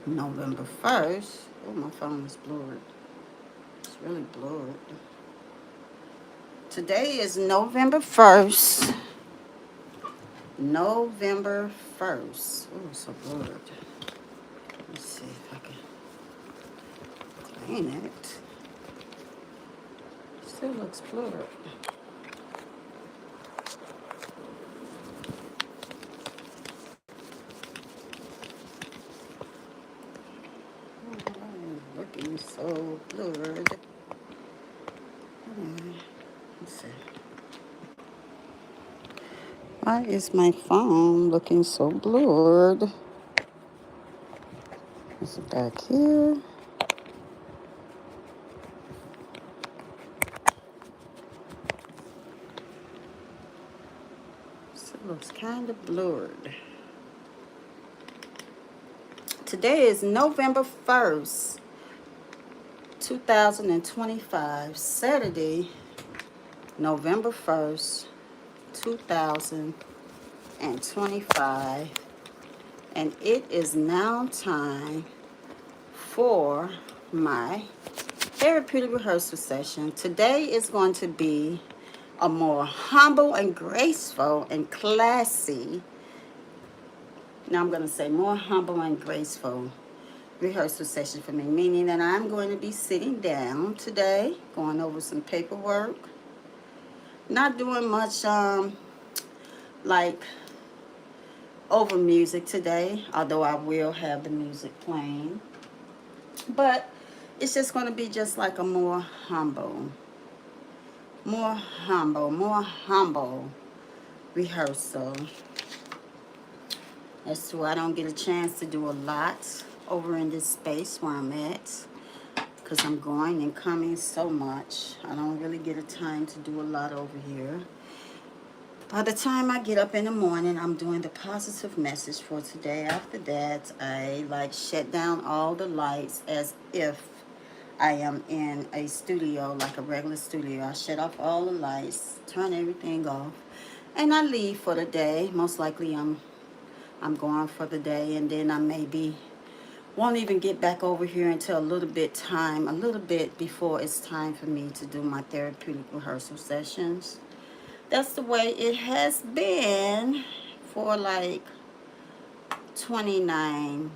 November 1st. Oh, my phone is blurred. It's really blurred. Today is November 1st. November 1st. Oh, it's so blurred. Let's see if I can clean it. Still looks blurred. Looking so blurred. Let's see. Why is my phone looking so blurred? Is it back here? So it looks kind of blurred. Today is November 1st, 2025, Saturday, November 1st, 2025, and it is now time for my therapeutic rehearsal session. Today is going to be a more humble and graceful and classy, now I'm going to say more humble and graceful rehearsal session for me, meaning that I'm going to be sitting down today, going over some paperwork, not doing much like over music today, although I will have the music playing, but it's just going to be just like a more humble rehearsal. That's why I don't get a chance to do a lot over in this space where I'm at, because I'm going and coming so much. I don't really get a time to do a lot over here. By the time I get up in the morning, I'm doing the positive message for today. After that, I like shut down all the lights as if I am in a studio, like a regular studio. I shut off all the lights, turn everything off, and I leave for the day. Most likely I'm going for the day, and then I maybe won't even get back over here until a little bit before it's time for me to do my therapeutic rehearsal sessions. That's the way it has been for like 29,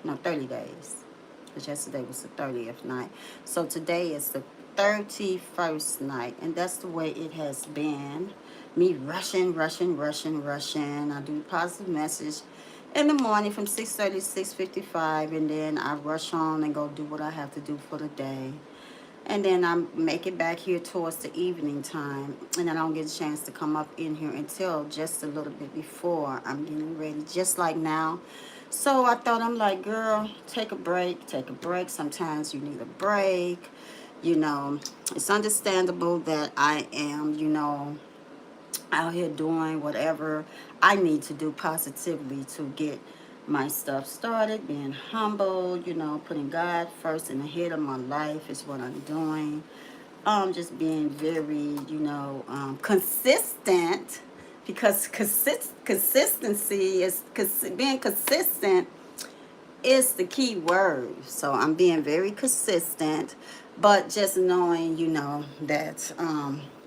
no, 30 days. Because yesterday was the 30th night. So today is the 31st night. And that's the way it has been. Me rushing. I do positive message in the morning from 6:30 to 6:55. And then I rush on and go do what I have to do for the day. And then I make it back here towards the evening time. And I don't get a chance to come up in here until just a little bit before I'm getting ready, just like now. So I thought, I'm like, girl, take a break. Sometimes you need a break. You know, it's understandable that I am, out here doing whatever I need to do positively to get my stuff started, being humble, putting God first in the head of my life is what I'm doing. Just being very, consistent, because consistency is, being consistent is the key word. So I'm being very consistent, but just knowing, that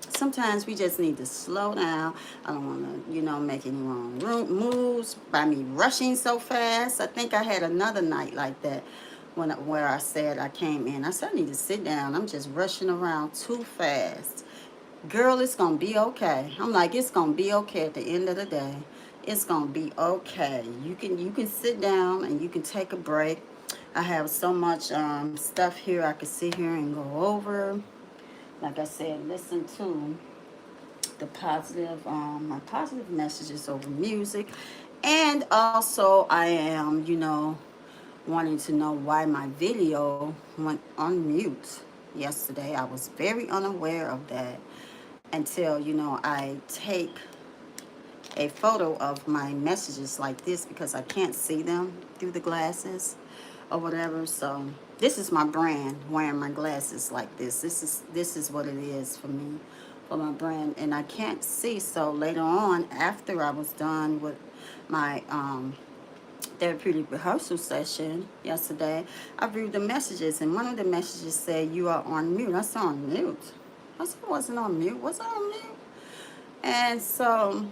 sometimes we just need to slow down. I don't want to, make any wrong moves by me rushing so fast. I think I had another night like that where I said, I came in, I said, I need to sit down. I'm just rushing around too fast. Girl, it's gonna be okay. I'm like, it's gonna be okay at the end of the day. It's gonna be okay. You can sit down and you can take a break. I have so much stuff here I could sit here and go over. Like I said, listen to the positive my positive messages over music. And also I am, wanting to know why my video went on mute yesterday. I was very unaware of that until, I take a photo of my messages like this, because I can't see them through the glasses or whatever. So this is my brand, wearing my glasses like this. This is what it is for me, for my brand. And I can't see, so later on, after I was done with my therapeutic rehearsal session yesterday, I viewed the messages, and one of the messages said, "You are on mute." I said, "On mute?" I said, "I wasn't on mute. Was I on mute?" And so,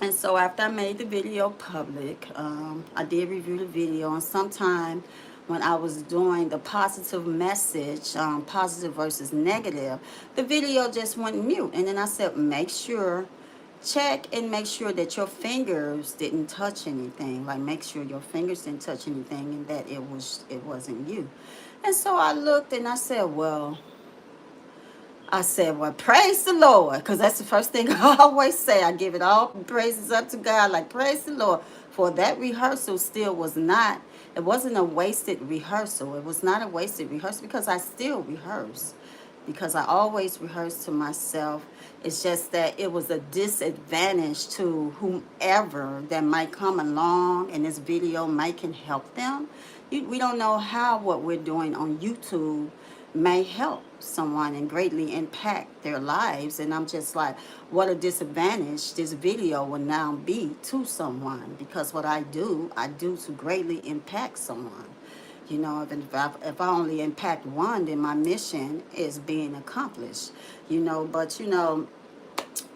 after I made the video public, I did review the video, and sometime when I was doing the positive message, positive versus negative, the video just went mute. And then I said, check and make sure that your fingers didn't touch anything. Like, make sure your fingers didn't touch anything, and that it wasn't you. And so I looked and I said, well, praise the Lord, because that's the first thing I always say. I give it all praises up to God, like, praise the Lord. For that rehearsal still was not, it wasn't a wasted rehearsal. It was not a wasted rehearsal, because I still rehearse, because I always rehearse to myself. It's just that it was a disadvantage to whomever that might come along, and this video might can help them. We don't know how what we're doing on YouTube may help someone and greatly impact their lives. And I'm just like, what a disadvantage this video will now be to someone, because what I do to greatly impact someone. You know, if I only impact one, then my mission is being accomplished. You know, but you know,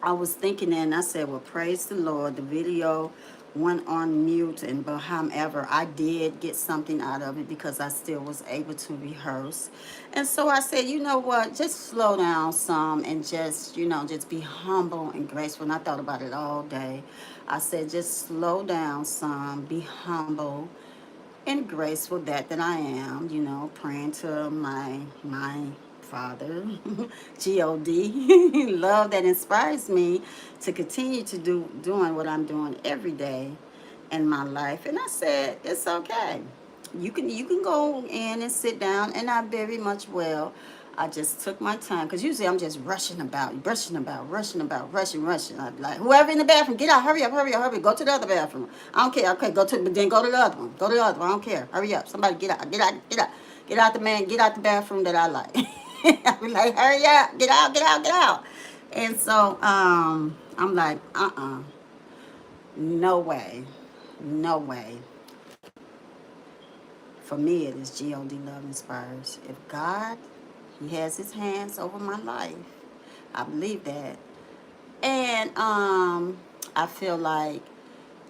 I was thinking, and I said, well, praise the Lord. The video went on mute, and but however, I did get something out of it, because I still was able to rehearse. And so I said, you know what, just slow down some, and just, you know, just be humble and graceful. And I thought about it all day. I said, just slow down some, be humble and graceful, that I am, you know, praying to my Father, God, love that inspires me to continue to doing what I'm doing every day in my life. And I said, it's okay. You can go in and sit down, and I very much will. I just took my time, because usually I'm just rushing about, rushing. I'm like, whoever in the bathroom, get out, hurry up, go to the other bathroom. I don't care. Okay, then go to the other one. Go to the other one. I don't care. Hurry up. Somebody get out the bathroom that I like. I be like, hurry up, get out. And so I'm like, no way, no way. For me, it is God love inspires. If God, He has His hands over my life, I believe that. And I feel like,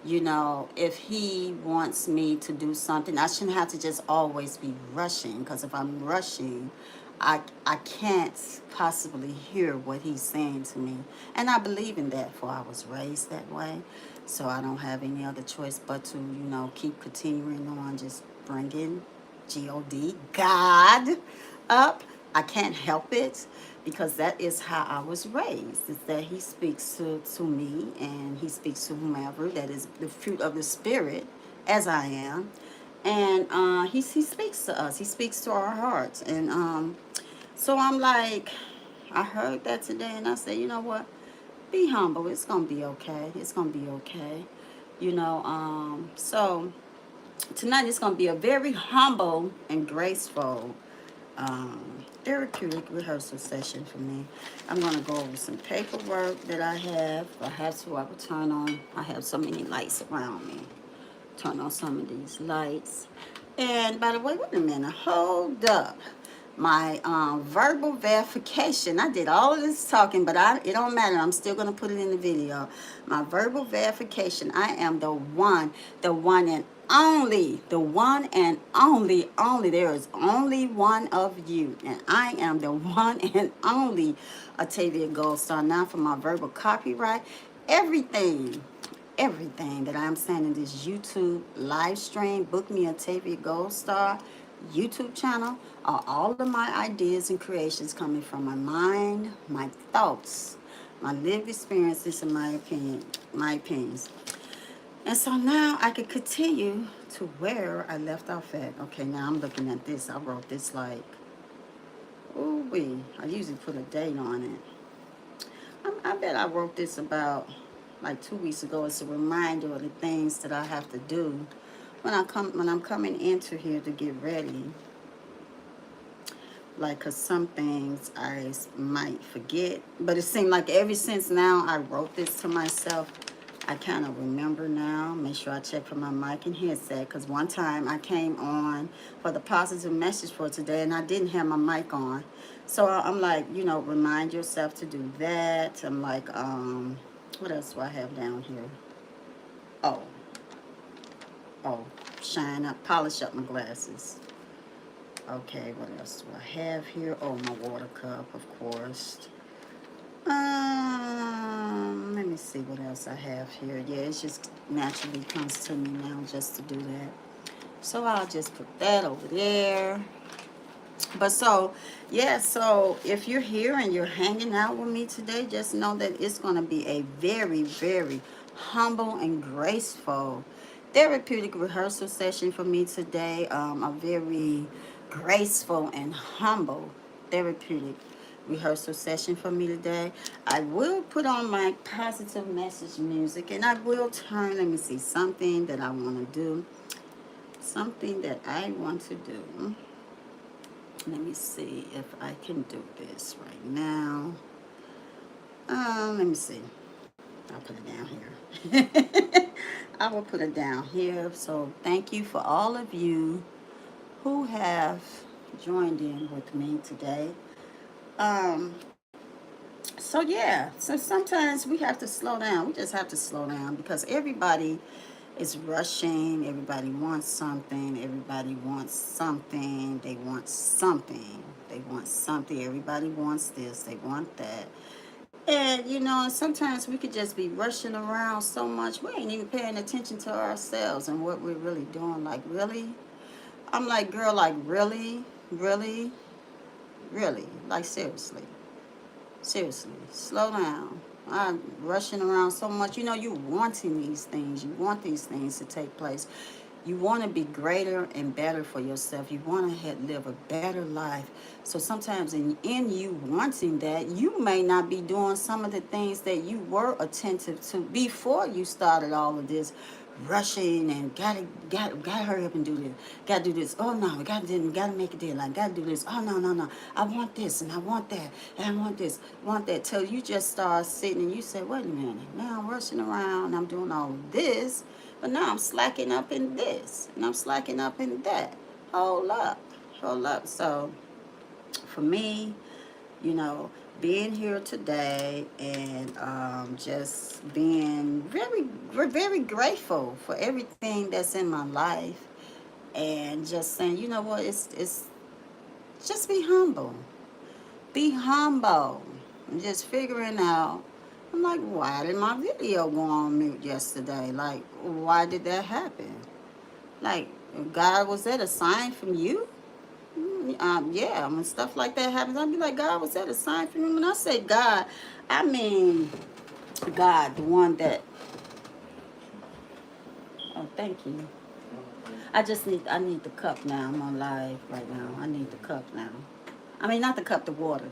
you know, if He wants me to do something, I shouldn't have to just always be rushing. Because if I'm rushing, I can't possibly hear what He's saying to me. And I believe in that, for I was raised that way. So I don't have any other choice but to, you know, keep continuing on, just bringing God up. I can't help it, because that is how I was raised. Is that He speaks to me, and He speaks to whomever. That is the fruit of the Spirit, as I am. And he speaks to us. He speaks to our hearts. And so I'm like, I heard that today, and I said, you know what? Be humble. It's gonna be okay. It's gonna be okay. You know. So tonight it's gonna be a very humble and graceful therapeutic rehearsal session for me. I'm gonna go over some paperwork that I have. If I have to, I will turn on. I have so many lights around me. Turn on some of these lights. And by the way, wait a minute, hold up. My verbal verification. I did all of this talking, but it don't matter. I'm still gonna put it in the video. My verbal verification. I am the one and only, the one and only. There is only one of you, and I am the one and only Atavia GoldStar. Now for my verbal copyright, everything that I'm saying in this YouTube live stream, book me Atavia GoldStar YouTube channel, are all of my ideas and creations coming from my mind, my thoughts, my lived experiences, and my opinions. And so now I can continue to where I left off at. Okay, now I'm looking at this. I wrote this like, ooh wee. I usually put a date on it. I bet I wrote this about like 2 weeks ago. It's a reminder of the things that I have to do when I'm coming into here to get ready. Like, cause some things I might forget, but it seemed like ever since now I wrote this to myself, I kind of remember now. Make sure I check for my mic and headset, because one time I came on for the positive message for today and I didn't have my mic on. So I'm like, remind yourself to do that. I'm like, what else do I have down here? Oh, oh, shine up, polish up my glasses. Okay, what else do I have here? Oh, my water cup, of course. Let me see what else I have here. Yeah, it just naturally comes to me now just to do that. So I'll just put that over there. But so, yeah, so if you're here and you're hanging out with me today, just know that it's going to be a very, very humble and graceful therapeutic rehearsal session for me today. A very graceful and humble therapeutic rehearsal session for me today. I will put on my positive message music and I will turn, let me see, something that I want to do. Something that I want to do. Let me see if I can do this right now. Let me see. I'll put it down here. I will put it down here. So thank you for all of you who have joined in with me today. So yeah, so sometimes we have to slow down. We just have to slow down because everybody is rushing. Everybody wants something. Everybody wants something. They want something. They want something. Everybody wants this. They want that. And sometimes we could just be rushing around so much. We ain't even paying attention to ourselves and what we're really doing. Like, really? I'm like, girl, like, really? Really? Really? Like, seriously. Seriously, slow down. I'm rushing around so much. You're wanting these things. You want these things to take place. You want to be greater and better for yourself. You want to live a better life. So sometimes in you wanting that, you may not be doing some of the things that you were attentive to before you started all of this rushing and gotta hurry up and do this. Gotta do this. Oh no, gotta make a deadline. Gotta do this. Oh no. I want this and I want that and I want this, want that. Till you just start sitting and you say, wait a minute. Now I'm rushing around. I'm doing all of this. But now I'm slacking up in this, and I'm slacking up in that. Hold up, hold up. So, for me, you know, being here today and just being very grateful for everything that's in my life, and just saying, you know what, it's just be humble, be humble, and just figuring out. I'm like, why did my video go on mute yesterday? Like, why did that happen? Like, God, was that a sign from you? Yeah, when stuff like that happens, I'll be like, God, was that a sign from you? When I say God, I mean God, the one that, oh, thank you. I need the cup now. I'm on live right now. I need the cup now. I mean, not the cup, the water.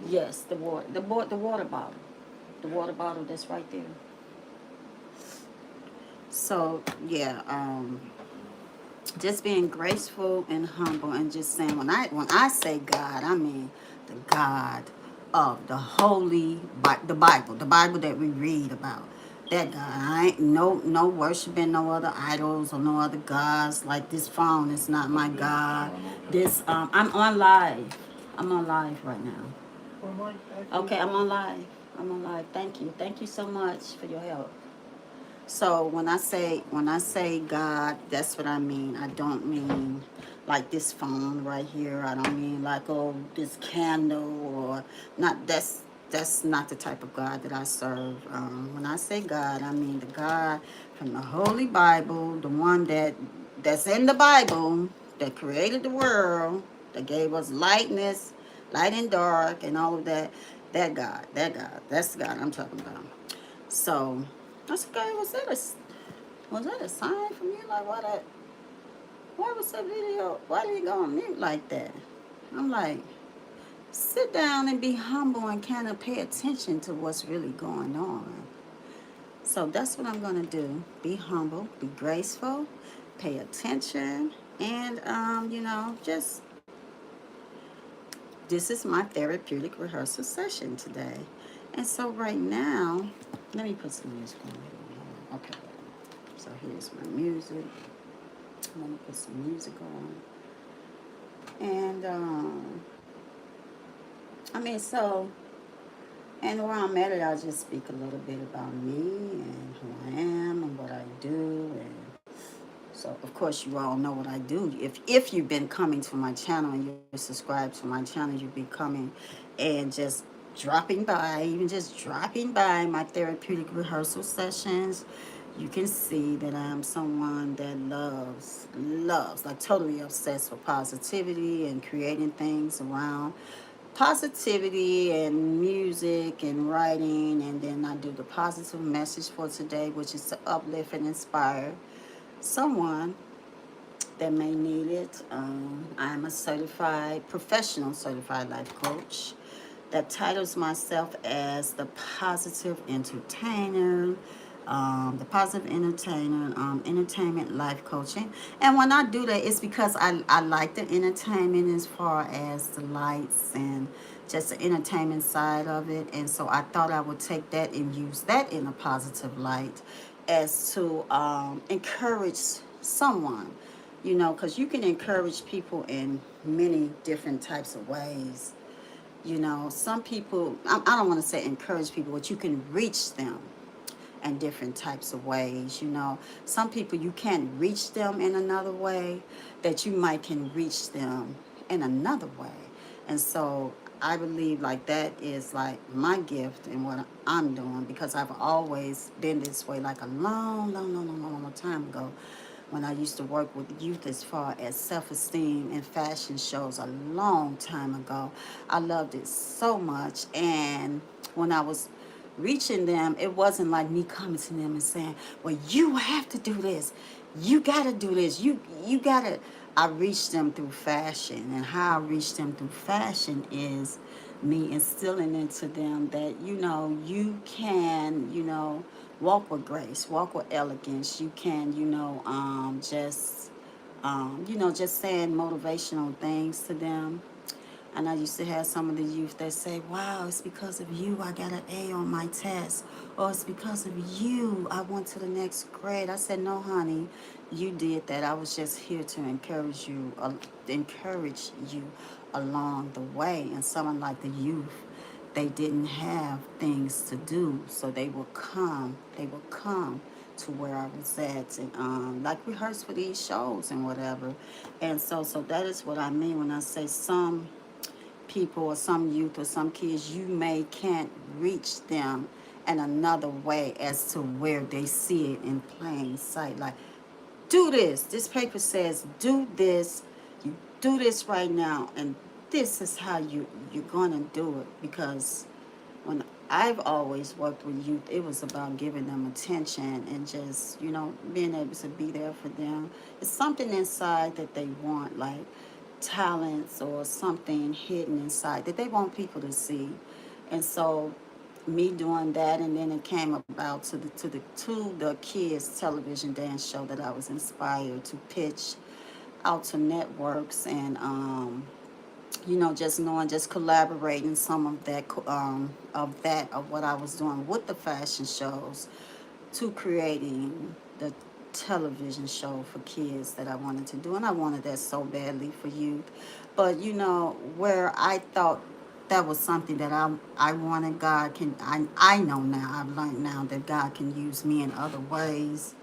Yes, the water bottle. The water bottle that's right there. So, yeah, just being graceful and humble and just saying when I say God, I mean the God of the the Bible that we read about. That God, I ain't no worshiping no other idols or no other gods. Like this phone is not my God. This I'm on live. I'm on live right now. Okay, I'm on live. I'm on live. Thank you so much for your help. So when I say God, that's what I mean. I don't mean like this phone right here. I don't mean like, oh, this candle or not. That's not the type of God that I serve. When I say God, I mean the God from the Holy Bible, the one that's in the Bible, that created the world, that gave us lightness, light and dark, and all of that. That's the God I'm talking about. So I said, okay, was that a sign from you? Like, why was that video, why did it go on mute like that? I'm like, sit down and be humble and kind of pay attention to what's really going on. So that's what I'm going to do. Be humble, be graceful, pay attention, and, just, this is my therapeutic rehearsal session today. And so right now, Let me put some music on. Okay. So here's my music. I'm gonna put some music on. And I mean, so, and while I'm at it, I'll just speak a little bit about me and who I am and what I do. And so, of course, you all know what I do. If you've been coming to my channel and you're subscribed to my channel, you'll be coming and just dropping by, even just dropping by my therapeutic rehearsal sessions. You can see that I'm someone that loves, like totally obsessed with positivity and creating things around positivity and music and writing. And then I do the positive message for today, which is to uplift and inspire someone that may need it. I'm a professional certified life coach that titles myself as the positive entertainer, entertainment life coaching. And when I do that, it's because I like the entertainment as far as the lights and just the entertainment side of it. And so I thought I would take that and use that in a positive light as to encourage someone, because you can encourage people in many different types of ways. Some people, I don't want to say encourage people, but you can reach them in different types of ways. Some people you can't reach them in another way that you might can reach them in another way. And so I believe like that is like my gift and what I'm doing, because I've always been this way, like a long time ago, when I used to work with youth as far as self-esteem and fashion shows a long time ago. I loved it so much. And when I was reaching them, it wasn't like me coming to them and saying, well, you have to do this. You got to do this. You got to. I reached them through fashion. And how I reached them through fashion is me instilling into them that, you can, walk with grace, walk with elegance. You can, just saying motivational things to them. And I used to have some of the youth that say, wow, it's because of you I got an A on my test. Or it's because of you I went to the next grade. I said, no, honey, you did that. I was just here to encourage you along the way. And someone like the youth, they didn't have things to do. So they will come to where I was at and like rehearse for these shows and whatever. And so that is what I mean when I say some people or some youth or some kids, you may can't reach them in another way as to where they see it in plain sight. Like, do this. This paper says do this. You do this right now, and this is how you're gonna do it. Because when I've always worked with youth, it was about giving them attention and just, being able to be there for them. It's something inside that they want, like talents or something hidden inside that they want people to see. And so me doing that, and then it came about to the kids television dance show that I was inspired to pitch out to networks. And just knowing, just collaborating some of what I was doing with the fashion shows to creating the television show for kids that I wanted to do. And I wanted that so badly for youth. But where I thought that was something that I wanted, I know now, I've learned now that God can use me in other ways.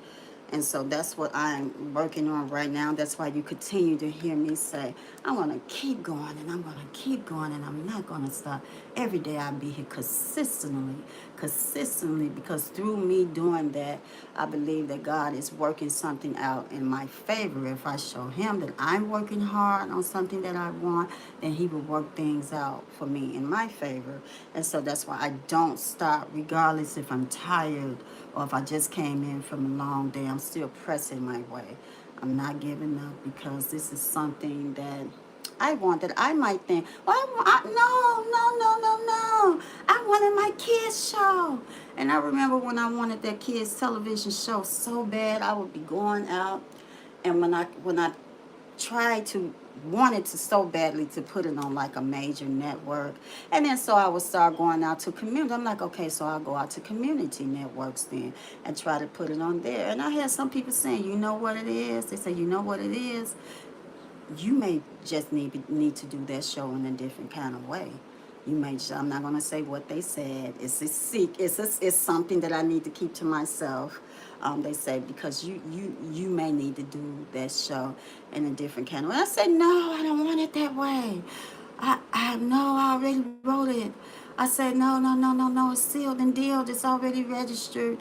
And so that's what I'm working on right now. That's why you continue to hear me say, I'm going to keep going and I'm going to keep going and I'm not going to stop. Every day I'll be here consistently, because through me doing that, I believe that God is working something out in my favor. If I show him that I'm working hard on something that I want, then he will work things out for me in my favor. And so that's why I don't stop, regardless if I'm tired or if I just came in from a long day. I'm still pressing my way. I'm not giving up, because this is something that I want, that I might think, well, no. I wanted my kids show. And I remember when I wanted that kids television show so bad, I would be going out. And when I tried to wanted to so badly to put it on like a major network. And then so I would start going out to community. I'm like, okay, so I'll go out to community networks then and try to put it on there. And I had some people saying, you know what it is? They say, you know what it is? You may just need to do that show in a different kind of way. You may. I'm not gonna say what they said. It's something that I need to keep to myself. They say because you may need to do that show in a different kind of way. I said no, I don't want it that way. I know I already wrote it. I said no. It's sealed and dealed. It's already registered.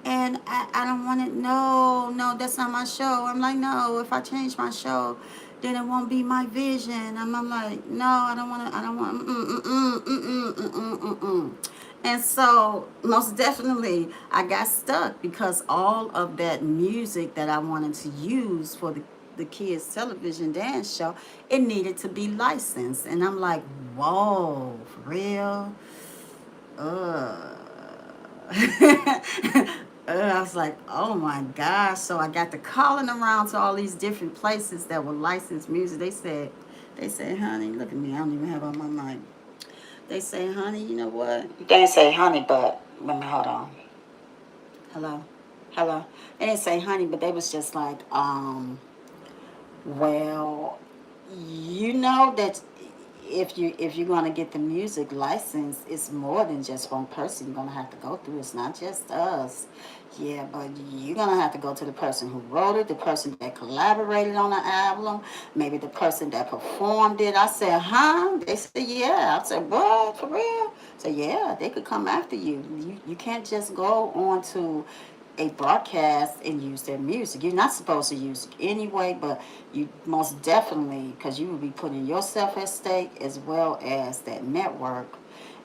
And I don't want it. No, that's not my show. I'm like, no, if I change my show, then it won't be my vision. I'm like, no, I don't want, And so, most definitely, I got stuck because all of that music that I wanted to use for the kids' television dance show, it needed to be licensed. And I'm like, whoa, for real? Ugh. I was like, oh my gosh. So I got to calling around to all these different places that were licensed music. They said, honey, look at me. I don't even have on my mic. They say, honey, you know what? They didn't say honey, but let me hold on. Hello? Hello? They didn't say honey, but they was just like, well, you know that if you're gonna get the music license, it's more than just one person you're gonna have to go through. It's not just us. Yeah, but you're gonna have to go to the person who wrote it, the person that collaborated on the album, maybe the person that performed it. I said, huh? They said, yeah. I said, what? For real? I said, yeah, they could come after you. You can't just go on to a broadcast and use their music. You're not supposed to use it anyway, but you most definitely, because you will be putting yourself at stake as well as that network.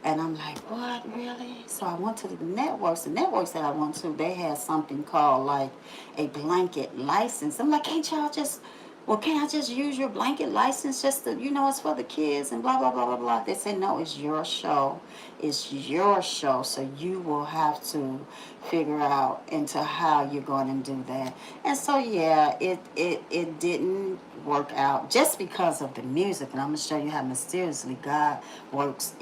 And I'm like, what, really? So I went to the networks. The networks that I went to, they had something called like a blanket license. I'm like, can't y'all just, well, can't I just use your blanket license just to, it's for the kids and blah, blah, blah, blah, blah. They say, no, it's your show. It's your show. So you will have to figure out into how you're going to do that. And so, yeah, it didn't work out just because of the music. And I'm going to show you how mysteriously God works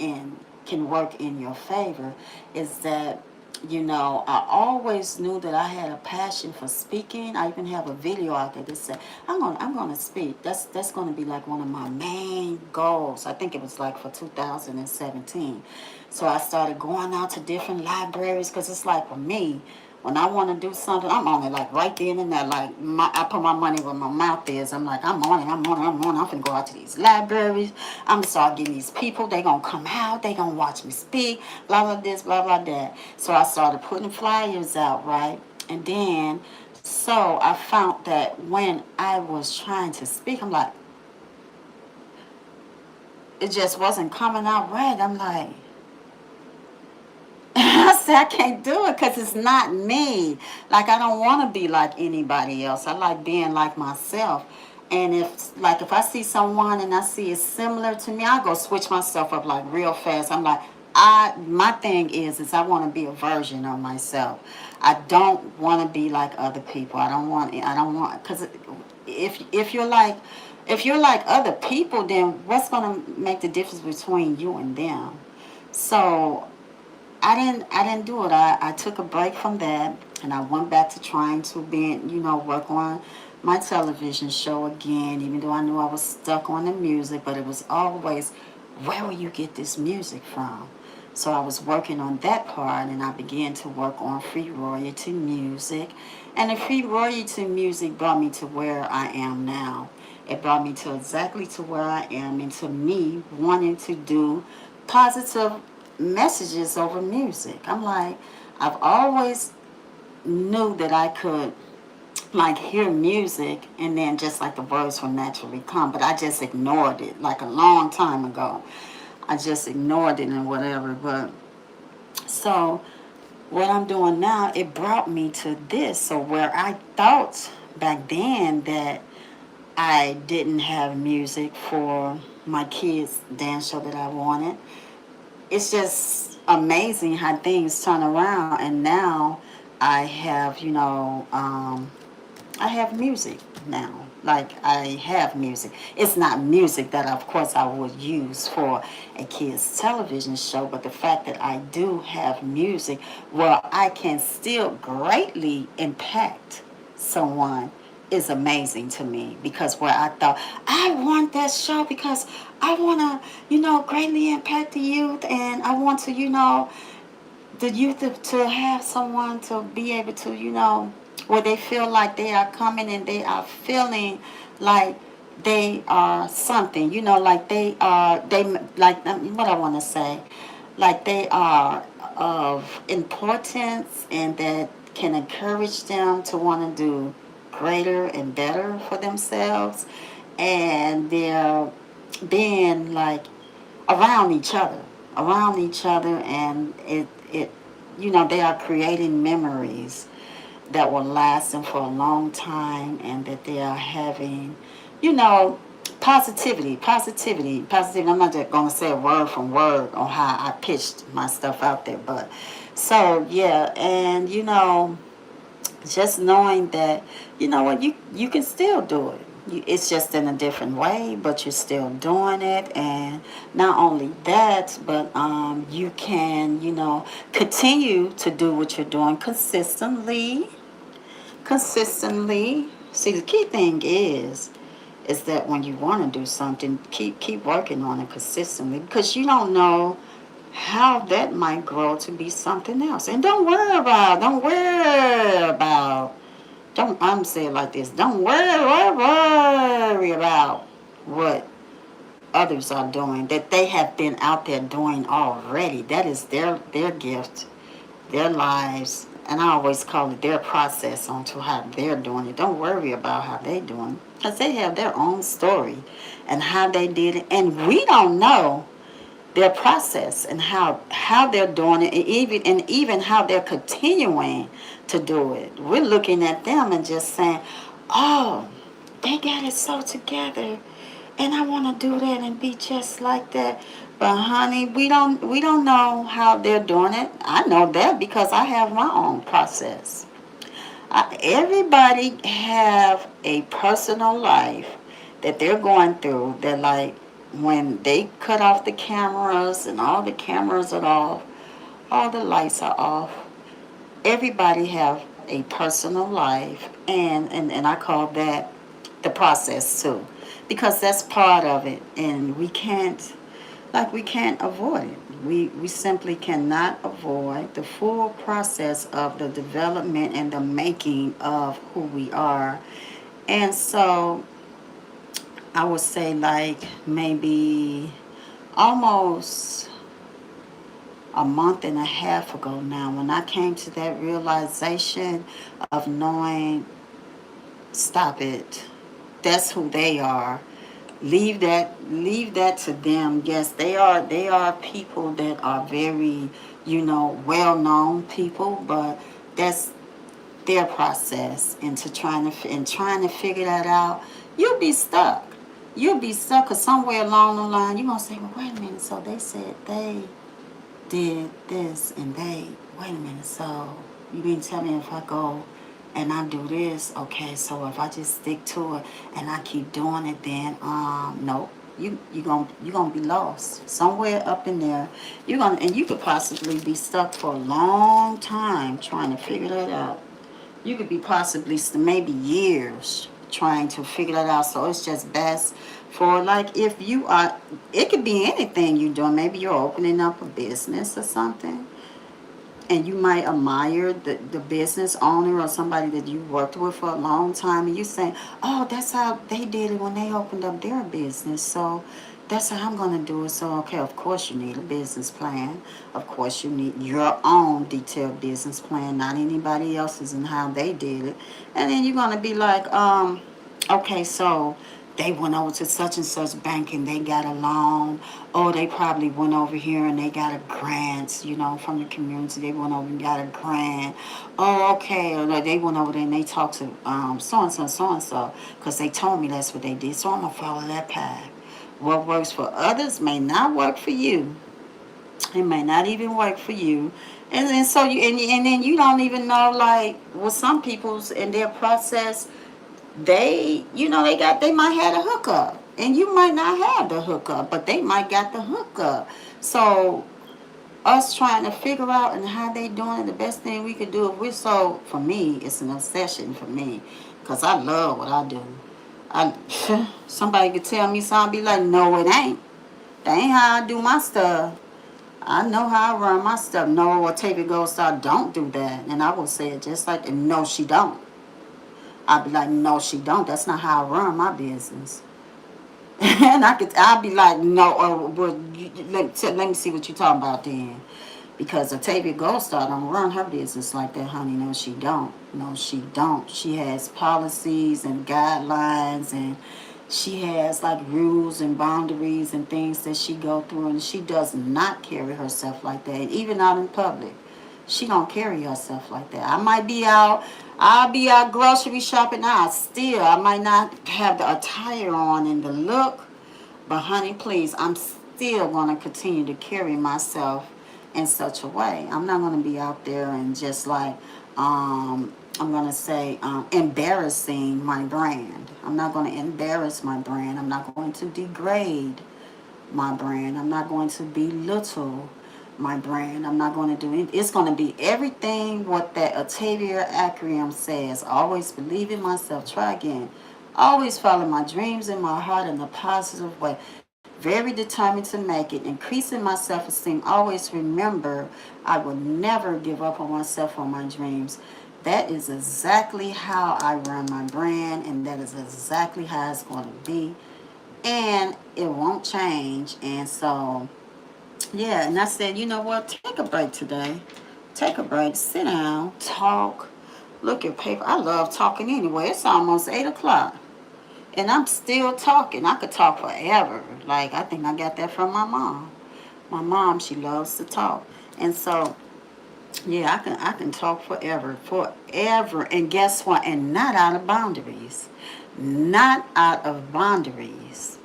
can work in your favor is that I always knew that I had a passion for speaking. I even have a video out there that said, I'm gonna speak. That's gonna be like one of my main goals. I think it was like for 2017. So I started going out to different libraries because it's like for me, when I want to do something, I'm on it like right then and there. Like I put my money where my mouth is. I'm like, I'm on it. I'm finna go out to these libraries. I'm gonna start getting these people. They gonna come out. They gonna watch me speak. Blah blah this, blah blah that. So I started putting flyers out, right? And then, so I found that when I was trying to speak, I'm like, it just wasn't coming out right. I'm like, I said, I can't do it because it's not me. Like, I don't want to be like anybody else. I like being like myself. And if I see someone and I see it's similar to me, I go switch myself up like real fast. I'm like, my thing is I want to be a version of myself. I don't want to be like other people. Because if you're like other people, then what's going to make the difference between you and them? So I didn't do it. I took a break from that and I went back to trying to work on my television show again, even though I knew I was stuck on the music, but it was always, where will you get this music from? So I was working on that part and I began to work on free royalty music. And the free royalty music brought me to where I am now. It brought me to exactly to where I am and to me wanting to do positive messages over music. I'm like, I've always knew that I could like hear music and then just like the words will naturally come, but I just ignored it like a long time ago. I just ignored it and whatever. But so what I'm doing now, it brought me to this. So where I thought back then that I didn't have music for my kids' dance show that I wanted, it's just amazing how things turn around. And now I have, I have music now. like I have music. It's not music that of course I would use for a kids television show, but the fact that I do have music where I can still greatly impact someone is amazing to me, because where I thought I want that show because I want to, greatly impact the youth, and I want to, the youth to have someone to be able to, where they feel like they are coming and they are feeling like they are something, like they like, what I want to say, like they are of importance, and that can encourage them to want to do greater and better for themselves, and they're being like around each other, and it they are creating memories that will last them for a long time, and that they are having, you know positivity. I'm not just going to say a word from word on how I pitched my stuff out there, but so yeah. And just knowing that, what, you can still do it. It's just in a different way, but you're still doing it. And not only that, but you can, continue to do what you're doing consistently. See, the key thing is that when you want to do something, keep working on it consistently, because you don't know how that might grow to be something else. And don't I'm saying it like this. Don't worry about what others are doing, that they have been out there doing already. That is their gift, their lives, and I always call it their process onto how they're doing it. Don't worry about how they're doing it, because they have their own story and how they did it, and we don't know their process and how they're doing it, and even how they're continuing to do it. We're looking at them and just saying, "Oh, they got it so together, and I want to do that and be just like that." But honey, we don't know how they're doing it. I know that because I have my own process. Everybody have a personal life that they're going through. That, like, when they cut off the cameras and all the cameras are off, all the lights are off. Everybody have a personal life, and I call that the process too, because that's part of it, and we can't avoid it. We simply cannot avoid the full process of the development and the making of who we are. And so I would say, like, maybe almost a month and a half ago now, when I came to that realization of knowing, stop it. That's who they are. Leave that to them. Yes, they are people that are very, well known people, but that's their process into trying to figure that out. You'll be stuck. Because somewhere along the line you're gonna say, well, wait a minute. So they said they did this, and wait a minute. So you mean tell me if I go and I do this, okay? So if I just stick to it and I keep doing it, then no. You gonna be lost somewhere up in there. You could possibly be stuck for a long time trying to figure that out. You could be possibly maybe years trying to figure that out. So it's just best for, like, if you are, it could be anything you're doing. Maybe you're opening up a business or something, and you might admire the business owner or somebody that you worked with for a long time, and you say, oh, that's how they did it when they opened up their business, so that's how I'm going to do it. So, okay, of course you need a business plan. Of course you need your own detailed business plan, not anybody else's, and how they did it. And then you're going to be like, okay, so they went over to such and such bank and they got a loan. Oh, they probably went over here and they got a grant, from the community. They went over and got a grant. Oh, okay. Or they went over there and they talked to so-and-so, because they told me that's what they did. So I'm going to follow that path. What works for others may not work for you. It may not even work for you. And so and then you don't even know, like, with some people's in their process, they, they might have a hookup, and you might not have the hookup, but they might got the hookup. So us trying to figure out and how they doing it, the best thing we could do, if we're so, for me, it's an obsession for me, because I love what I do. I somebody could tell me something, I'd be like, no, it ain't. That ain't how I do my stuff. I know how I run my stuff. No, Atavia GoldStar don't do that. And I will say it just like, and no, she don't. I'd be like, no, she don't. That's not how I run my business. And I'd be like, no, well, let me see what you're talking about then. Because Atavia GoldStar don't run her business like that, honey. No, she don't. No, she don't. She has policies and guidelines, and she has like rules and boundaries and things that she go through, and she does not carry herself like that. And even out in public, she don't carry herself like that. I'll be out grocery shopping. I might not have the attire on and the look, but honey, please, I'm still going to continue to carry myself in such a way. I'm not going to be out there and just like, I'm going to say, embarrassing my brand. I'm not going to embarrass my brand. I'm not going to degrade my brand. I'm not going to belittle my brand. I'm not going to do it. It's going to be everything what that Atavia acronym says. Always believe in myself. Try again. Always follow my dreams in my heart in a positive way. Very determined to make it. Increasing my self-esteem. Always remember I will never give up on myself or my dreams. That is exactly how I run my brand, and that is exactly how it's going to be. And it won't change. And so, yeah, and I said, you know what? Take a break today. Take a break. Sit down. Talk. Look at paper. I love talking anyway. It's almost 8 o'clock. And I'm still talking. I could talk forever. Like, I think I got that from my mom. My mom, she loves to talk. And so, yeah, I can talk forever. Forever. And guess what? And not out of boundaries. Not out of boundaries.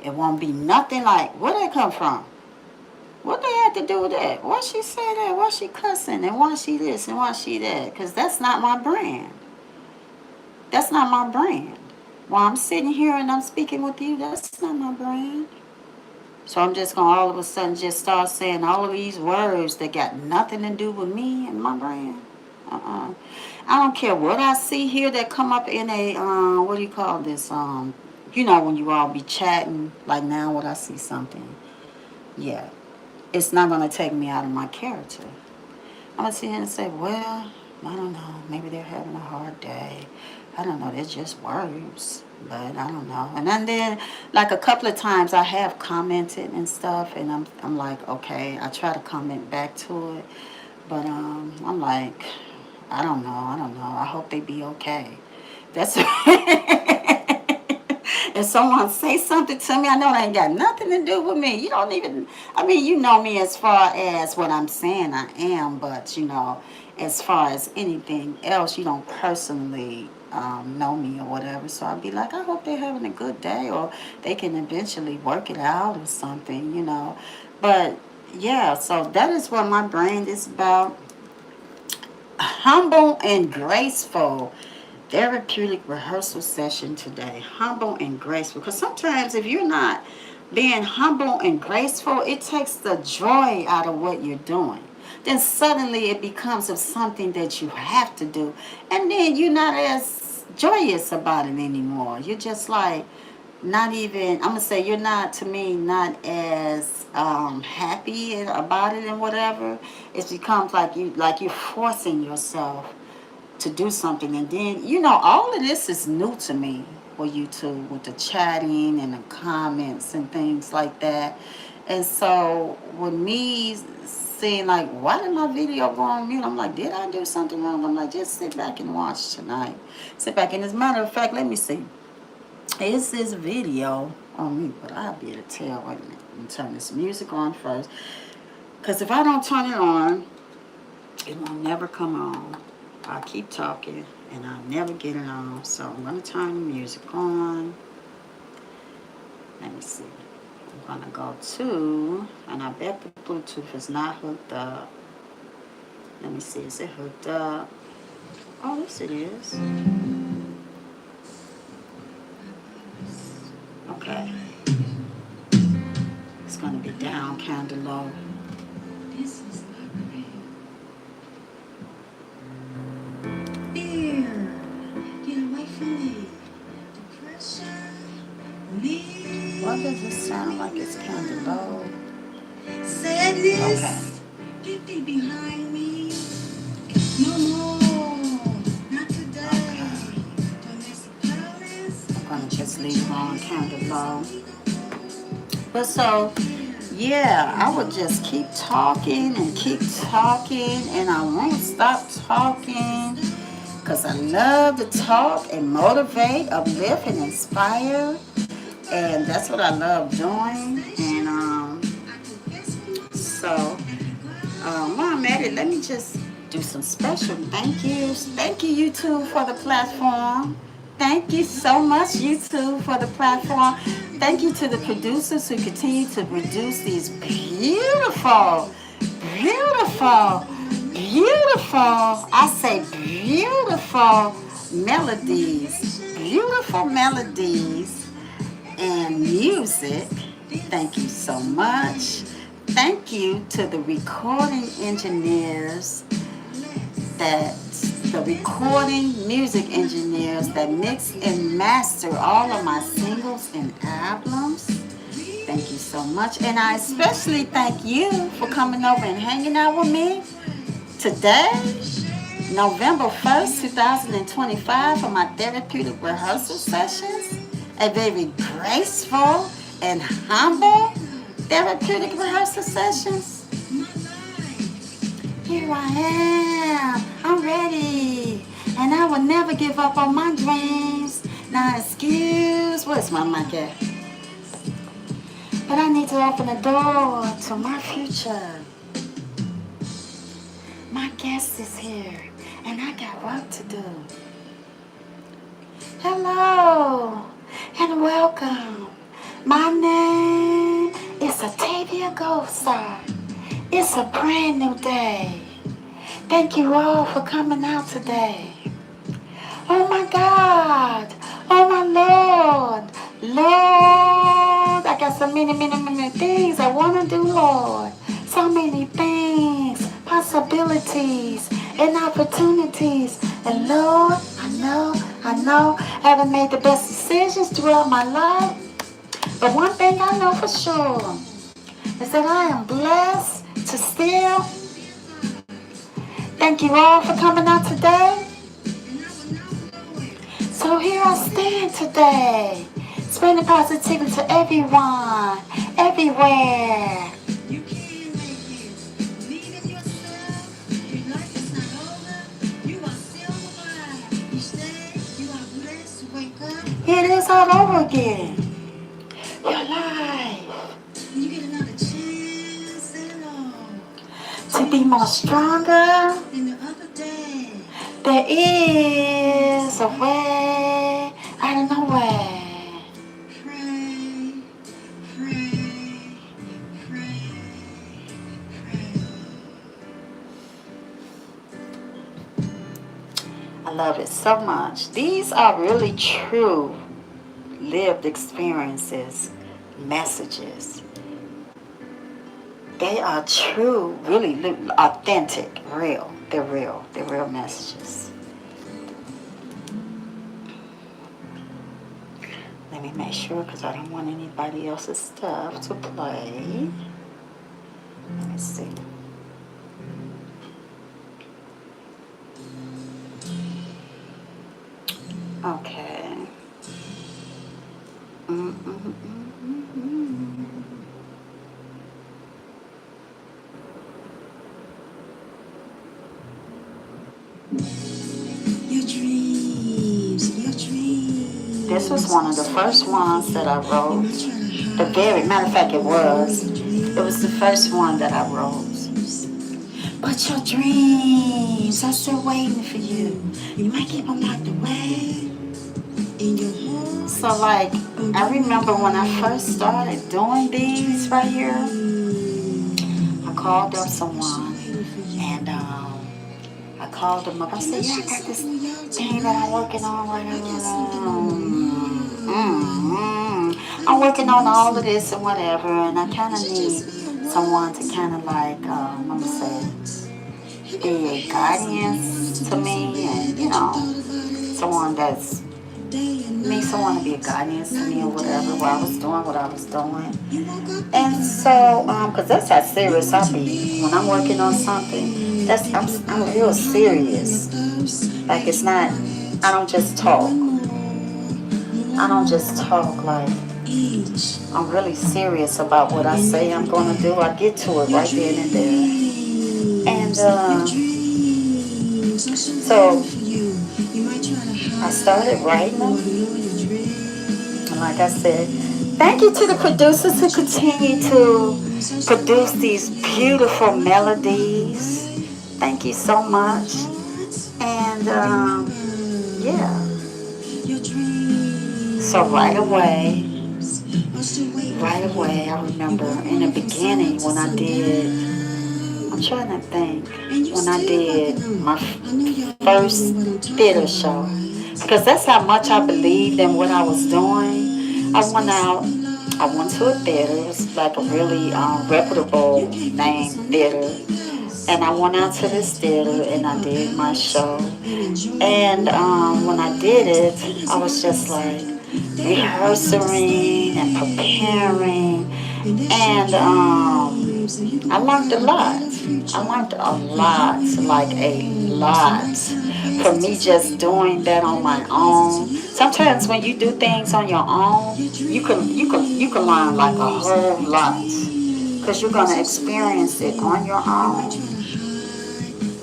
It won't be nothing like, where they come from? What they had to do with that? Why she say that? Why she cussing? And why she this? And why she that? Because that's not my brand. That's not my brand. While I'm sitting here and I'm speaking with you, that's not my brand. So I'm just going to all of a sudden just start saying all of these words that got nothing to do with me and my brand. I don't care what I see here that come up in a, what do you call this? When you all be chatting, like now when I see something. Yeah. It's not going to take me out of my character. I'm going to sit here and say, well, I don't know. Maybe they're having a hard day. I don't know. They're just words. But I don't know. And then, like a couple of times I have commented and stuff. And I'm like, okay. I try to comment back to it. But I'm like, I don't know. I don't know. I hope they be okay. That's if someone say something to me, I know it ain't got nothing to do with me. You don't even, I mean, you know me as far as what I'm saying I am, but, as far as anything else, you don't personally know me or whatever. So I'd be like, I hope they're having a good day, or they can eventually work it out or something. But, yeah, so that is what my brand is about. Humble and graceful. Therapeutic rehearsal session today. Humble and graceful. Because sometimes if you're not being humble and graceful, it takes the joy out of what you're doing. Then suddenly it becomes of something that you have to do. And then you're not as joyous about it anymore. You're just like, not even, I'm going to say you're not, to me, not as happy about it and whatever. It becomes like you're forcing yourself to do something. And then, all of this is new to me for YouTube with the chatting and the comments and things like that. And so with me seeing like, why did my video go on mute? I'm like, did I do something wrong? I'm like, just sit back and watch tonight. Sit back. And as a matter of fact, let me see. Is this video on mute? But I'll be able to tell. Wait a minute. Let me turn this music on first. Because if I don't turn it on, it will never come on. I'll keep talking and I'll never get it on. So I'm going to turn the music on. Let me see. I'm going to go to, and I bet the Bluetooth is not hooked up. Let me see. Is it hooked up? Oh, yes it is. Okay. It's going to be down, kind of low. This is my prayer. Fear, get away from me. Depression, leave. Why does it sound like it's kind of low? Sadness, okay. Get thee behind me. No more, not today. Okay. I'm going to just leave it on kind of low. But so, yeah, I would just keep talking and keep talking, and I won't stop talking because I love to talk and motivate, uplift, and inspire, and that's what I love doing. And so, while I'm at it, let me just do some special thank yous. Thank you, YouTube, for the platform. Thank you so much, YouTube, for the platform. Thank you to the producers who continue to produce these beautiful, beautiful, beautiful, I say beautiful melodies, beautiful melodies and music. Thank you so much. Thank you to the recording engineers the recording music engineers that mix and master all of my singles and albums. Thank you so much. And I especially thank you for coming over and hanging out with me today, November 1st, 2025, for my therapeutic rehearsal sessions. A very graceful and humble therapeutic rehearsal sessions. Here I am. I'm ready. And I will never give up on my dreams. Now excuse, where's my mic at? But I need to open the door to my future. My guest is here, and I got work to do. Hello, and welcome. My name is Atavia GoldStar. It's a brand new day. Thank you all for coming out today. Oh my God. Oh my Lord. Lord, I got so many things I want to do, Lord. So many things, possibilities, and opportunities. And Lord, I know I haven't made the best decisions throughout my life. But one thing I know for sure is that I am blessed to still. Thank you all for coming out today. So here I stand today, spreading positivity to everyone, everywhere. You can make it. Believe in yourself. Your life is not over. You are still alive. You stay. You are blessed to wake up. Here it is all over again. Your life. You get another chance and all. To be more stronger than the other day. There is a way out of no way. Pray, pray, pray, pray. I love it so much. These are really true lived experiences, messages. They are true, really authentic, real. They're real. They're real messages. Let me make sure because I don't want anybody else's stuff to play. Let me see. Okay. Your dreams. This was one of the first ones that I wrote. Matter of fact, it was the first one that I wrote. But your dreams are still waiting for you. You might keep them locked away in your heart. So like, I remember when I first started doing these right here, I called up someone and I called them up. I said, yeah, I got this thing that I'm working on right now. working on all of this and whatever, and I kind of need someone to kind of like, I'm gonna say, be a guardian to me, and someone that's me, someone to be a guardian to me or whatever, while I was doing what I was doing. And so, cause that's how serious I be when I'm working on something. I'm real serious. Like it's not. I don't just talk. I don't just talk like I'm really serious about what I say I'm gonna do. I get to it right then and there. And so I started writing them. And like I said, thank you to the producers who continue to produce these beautiful melodies. Thank you so much. And yeah. So right away, I remember in the beginning when I did, I'm trying to think, when I did my first theater show, because that's how much I believed in what I was doing. I went to a theater, it was like a really reputable name theater, and I went out to this theater and I did my show. And when I did it, I was just like rehearsing and preparing, and I learned a lot. I learned a lot, like a lot, from me just doing that on my own. Sometimes when you do things on your own, you can learn like a whole lot, because you're gonna experience it on your own.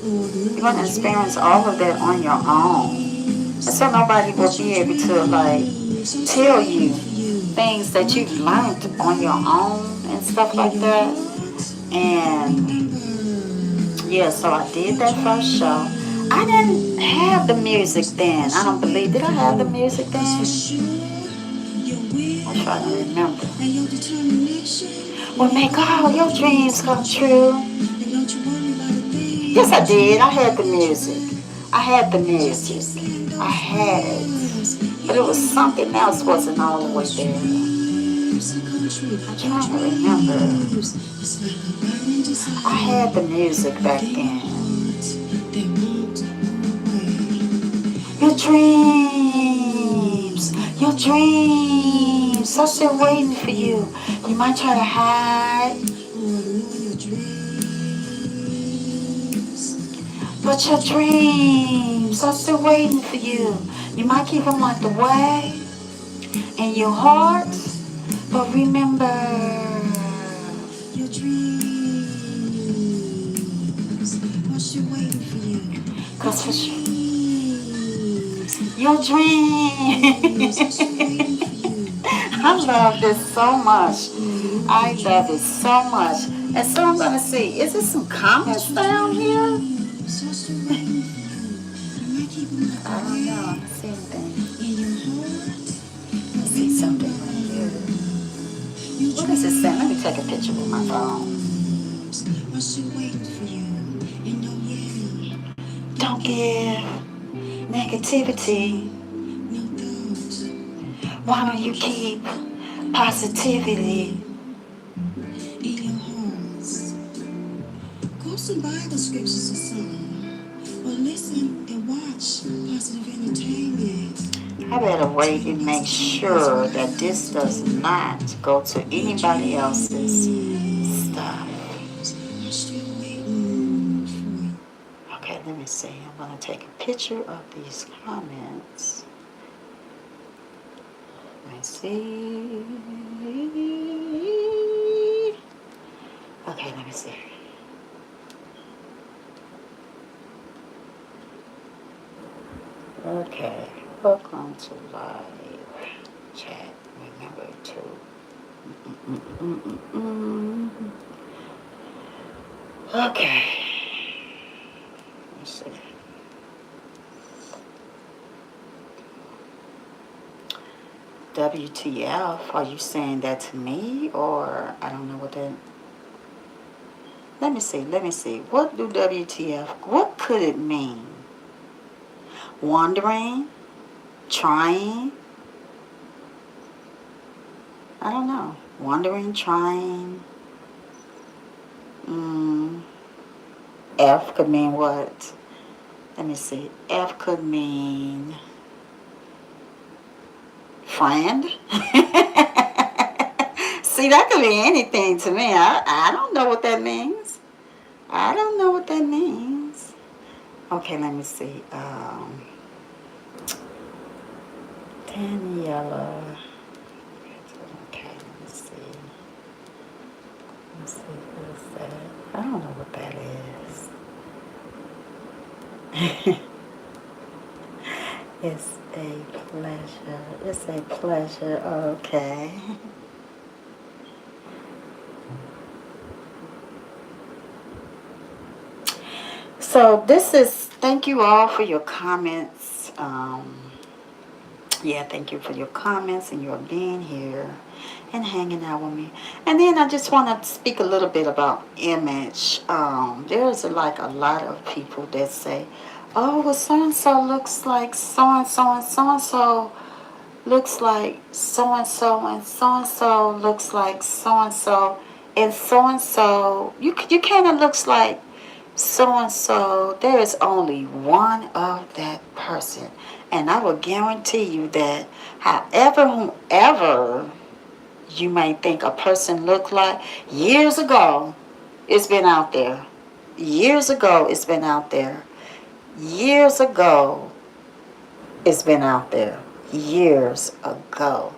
You're gonna experience all of that on your own, and so nobody will be able to like tell you things that you've learned on your own and stuff like that. And yeah, so I did that first show. I didn't have the music then. I don't believe. Did I have the music then? I'm trying to remember. Well, make all your dreams come true. Yes, I did. I had the music. I had the music. I had it. But it was something else wasn't all the way there. I'm trying to remember. I had the music back then. Your dreams are still waiting for you. You might try to hide, but your dreams are still waiting for you. You might keep them locked away in your heart, but remember, your dreams are still waiting for you. Cause for sure, your dreams. I love this so much. I love it so much. And so I'm going to see, is there some comments down here? I don't know. I don't see anything. I see something right here. What is it saying? Let me take a picture with my phone. Don't give negativity. Why don't you keep positivity in your hearts? Quote some Bible scriptures or something, or listen and watch positive entertainment. I better wait and make sure that this does not go to anybody else's stuff. Okay, let me see. I'm going to take a picture of these comments. Let's see. Okay, let me see. Okay, welcome to live chat. Remember to. Okay. Let's see. WTF, are you saying that to me, or I don't know what that. Let me see. What do WTF, what could it mean? Wondering? Trying? I don't know. Wondering, trying. Mm, F could mean what? Let me see. F could mean friend. See, that could be anything to me. I don't know what that means. I don't know what that means. Okay, let me see. Daniela. Okay, let me see. Let's see, what is that? I don't know what that is. It's a pleasure. It's a pleasure. Okay. So this is, thank you all for your comments. Yeah, thank you for your comments and your being here and hanging out with me. And then I just want to speak a little bit about image. There's like a lot of people that say, oh, well, so-and-so looks like so-and-so and so-and-so looks like so-and-so and so-and-so looks like so-and-so and so-and-so. You kind of looks like so-and-so. There is only one of that person. And I will guarantee you that however, whomever you may think a person looked like, years ago, it's been out there. Years ago, it's been out there. Years ago, it's been out there. Years ago,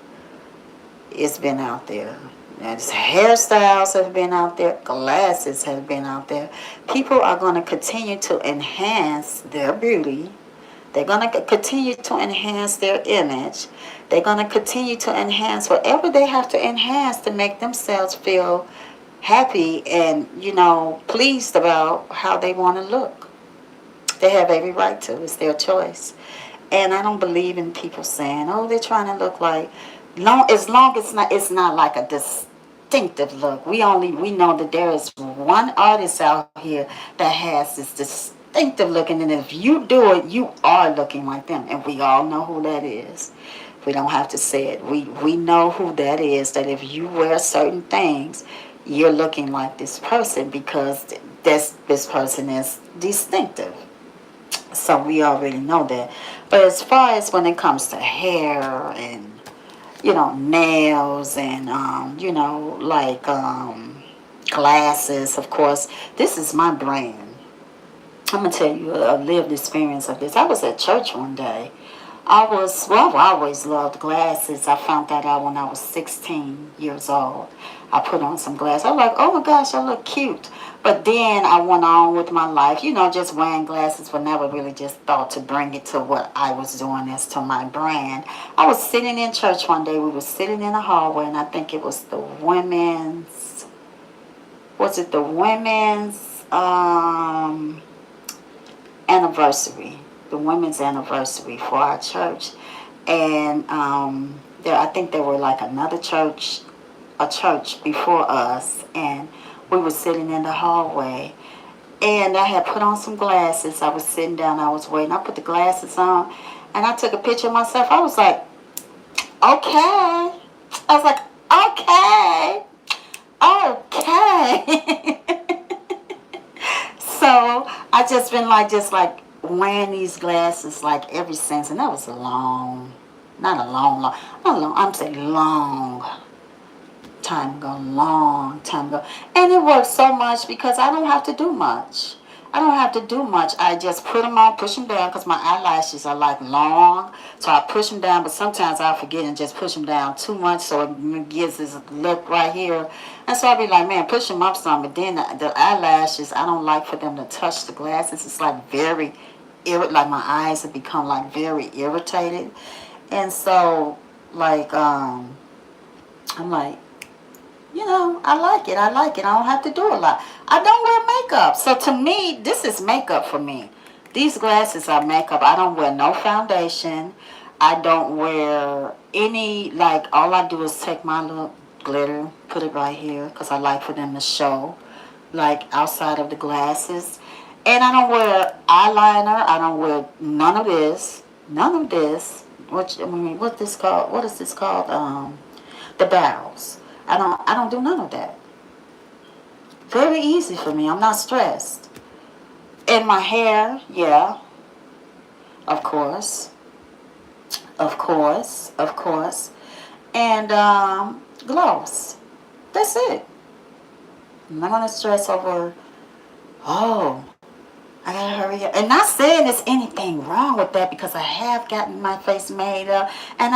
it's been out there. And hairstyles have been out there. Glasses have been out there. People are going to continue to enhance their beauty. They're going to continue to enhance their image. They're going to continue to enhance whatever they have to enhance to make themselves feel happy and, pleased about how they want to look. They have every right to. It's their choice. And I don't believe in people saying, "Oh, they're trying to look like." As long as it's not like a distinctive look. We know that there is one artist out here that has this distinctive look, and then if you do it, you are looking like them, and we all know who that is. We don't have to say it. We know who that is. That if you wear certain things, you're looking like this person because this person is distinctive. So we already know that. But as far as when it comes to hair and, nails and, glasses, of course, this is my brand. I'm going to tell you a lived experience of this. I was at church one day. I always loved glasses. I found that out when I was 16 years old. I put on some glasses. I was like, oh my gosh, I look cute. But then I went on with my life, just wearing glasses, but never really just thought to bring it to what I was doing as to my brand. I was sitting in church one day. We were sitting in a hallway, and I think it was the women's anniversary, the women's anniversary for our church. And I think there were like a church before us, and we were sitting in the hallway. And I had put on some glasses. I was sitting down, I was waiting. I put the glasses on, and I took a picture of myself. I was like, okay. I was like, okay. So I just been wearing these glasses like ever since, and that was not a long, I'm saying long time ago. And it works so much because I don't have to do much. I just put them on, push them down, because my eyelashes are like long. So I push them down, but sometimes I forget and just push them down too much, so it gives this look right here. And so I'll be like, man, push them up some. But then the eyelashes, I don't like for them to touch the glasses. It's like like my eyes have become like very irritated. And so, I'm like, I like it. I like it. I don't have to do a lot. I don't wear makeup. So to me, this is makeup for me. These glasses are makeup. I don't wear no foundation. I don't wear all I do is take my little glitter, put it right here, because I like for them to show, outside of the glasses. And I don't wear eyeliner. I don't wear none of this. None of this. What is this called? the barrels. I don't do none of that. Very easy for me. I'm not stressed. And my hair, yeah, of course, of course, of course. And gloves. That's it. I'm not gonna stress over, oh, I gotta hurry up. And not saying there's anything wrong with that, because I have gotten my face made up, and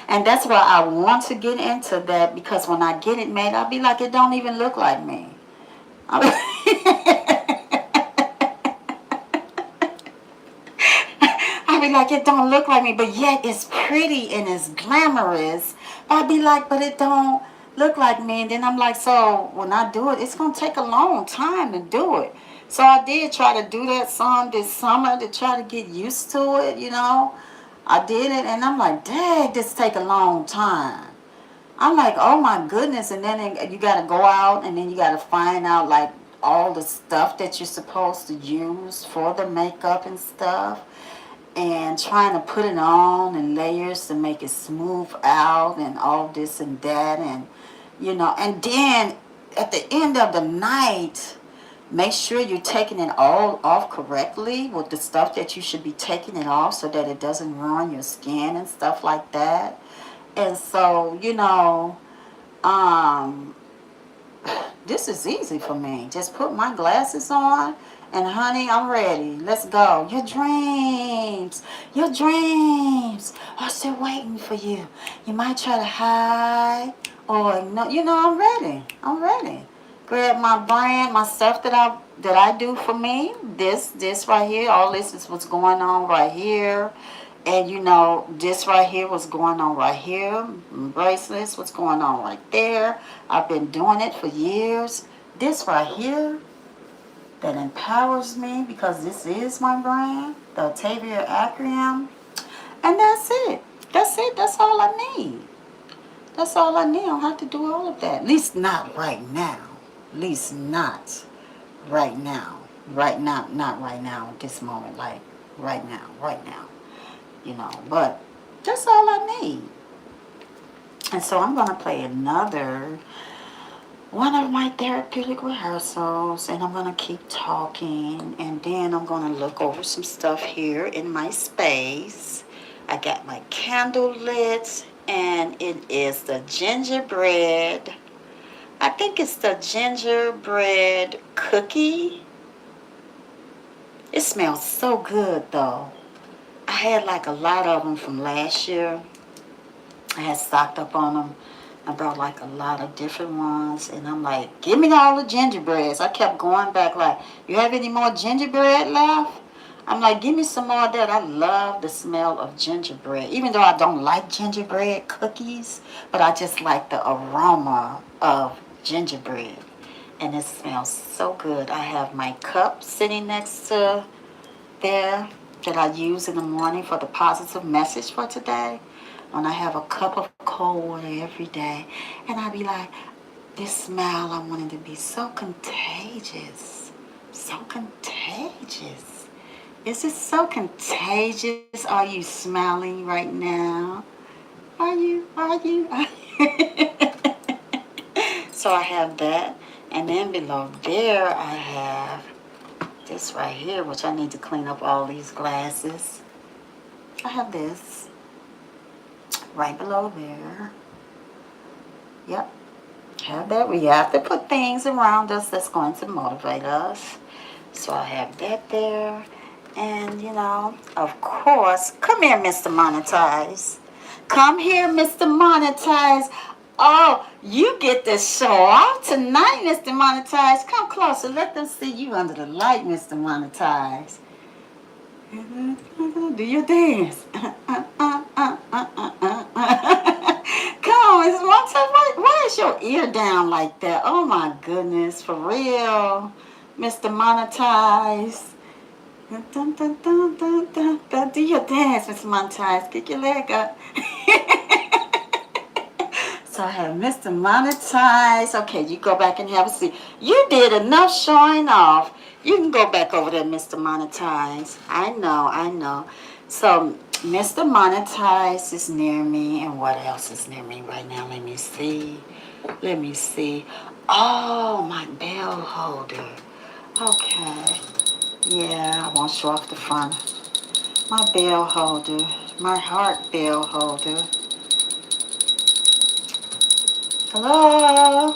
and that's why I want to get into that, because when I get it made, I'll be like, it don't even look like me. I'll be like, it don't look like me, but yet it's pretty and it's glamorous. I'll be like, but it don't look like me. And then I'm like, so when I do it, it's gonna take a long time to do it. So I did try to do that some this summer to try to get used to it, you know. I did it, and I'm like, dang, this take a long time. I'm like, oh my goodness. And then you got to go out, and then you got to find out like all the stuff that you're supposed to use for the makeup and stuff, and trying to put it on in layers to make it smooth out and all this and that. And you know, and then at the end of the night, make sure you're taking it all off correctly with the stuff that you should be taking it off, so that it doesn't ruin your skin and stuff like that. And so, you know, um, this is easy for me. Just put my glasses on, and honey, I'm ready. Let's go. Your dreams are still waiting for you. You might try to hide, or no, you know, I'm ready. I'm ready. Grab my brand, my stuff that I do for me. This right here, all this is what's going on right here. And you know, this right here was going on right here. Bracelets, what's going on right there. I've been doing it for years. This right here, that empowers me, because this is my brand, the Atavia acronym. And that's it. That's it. That's all I need. That's all I need. I don't have to do all of that. At least not right now. At least not right now. Right now, not right now at this moment. Like right now. You know, but that's all I need. And so I'm going to play another one of my therapeutic rehearsals, and I'm going to keep talking, and then I'm going to look over some stuff here in my space. I got my candle lit, and it is the gingerbread. I think it's the gingerbread cookie. It smells so good though. I had like a lot of them from last year. I had stocked up on them. I brought like a lot of different ones. And I'm like, give me all the gingerbreads. I kept going back like, you have any more gingerbread left? I'm like, give me some more of that. I love the smell of gingerbread. Even though I don't like gingerbread cookies, but I just like the aroma of gingerbread. And it smells so good. I have my cup sitting next to there that I use in the morning for the positive message for today. When I have a cup of cold water every day, and I be like, this smell, I want it to be so contagious. So contagious. Is it so contagious? Are you smiling right now? Are you? So I have that. And then below there, I have this right here, which I need to clean up all these glasses. I have this right below there. Yep. Have that. We have to put things around us that's going to motivate us. So I have that there. And, you know, of course, come here, Mr. Monetize. Come here, Mr. Monetize. Oh, you get to show off tonight, Mr. Monetize. Come closer. Let them see you under the light, Mr. Monetize. Do your dance. Come on, Mr. Monetize. Why is your ear down like that? Oh, my goodness. For real, Mr. Monetize. Do your dance, Mr. Monetize. Kick your leg up. So I have Mr. Monetize. Okay, you go back and have a seat. You did enough showing off. You can go back over there, Mr. Monetize. I know. So Mr. Monetize is near me. And what else is near me right now? Let me see. Let me see. Oh, my bell holder. Okay. Yeah, I won't show off the front. My bell holder. My heart bell holder. Hello?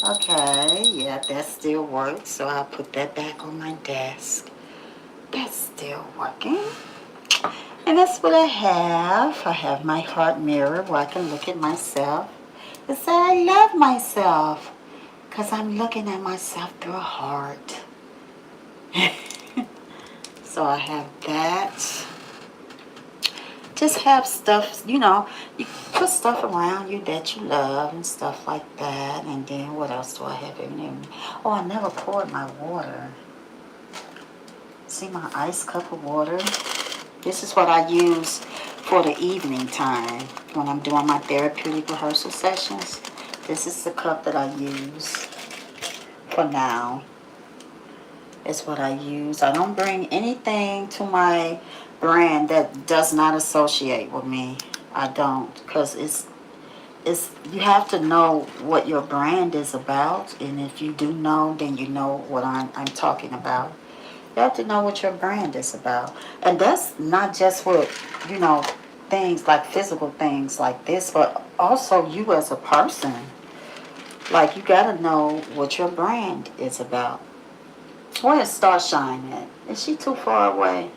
Okay, yeah, that still works. So I'll put that back on my desk. That's still working. And that's what I have. I have my heart mirror where I can look at myself and say I love myself. Because I'm looking at myself through a heart. So I have that. Just have stuff, you put stuff around you that you love and stuff like that. And then what else do I have in there? Oh, I never poured my water. See my ice cup of water? This is what I use for the evening time when I'm doing my therapeutic rehearsal sessions. This is the cup that I use for now. It's what I use. I don't bring anything to my brand that does not associate with me. I don't, because it's you have to know what your brand is about, and if you do know, then you know what I'm talking about. You have to know what your brand is about. And that's not just with, things like physical things like this, but also you as a person. Like, you got to know what your brand is about. Where is Starshine at? Is she too far away?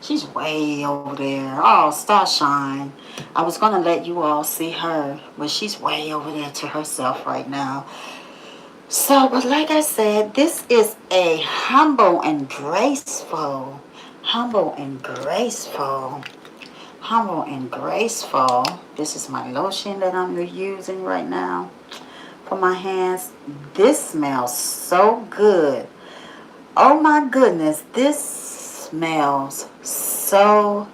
She's way over there. Oh, Starshine. I was going to let you all see her, but she's way over there to herself right now. So, but like I said, this is a humble and graceful, humble and graceful. This is my lotion that I'm using right now for my hands. This smells so good. Oh my goodness, this smells so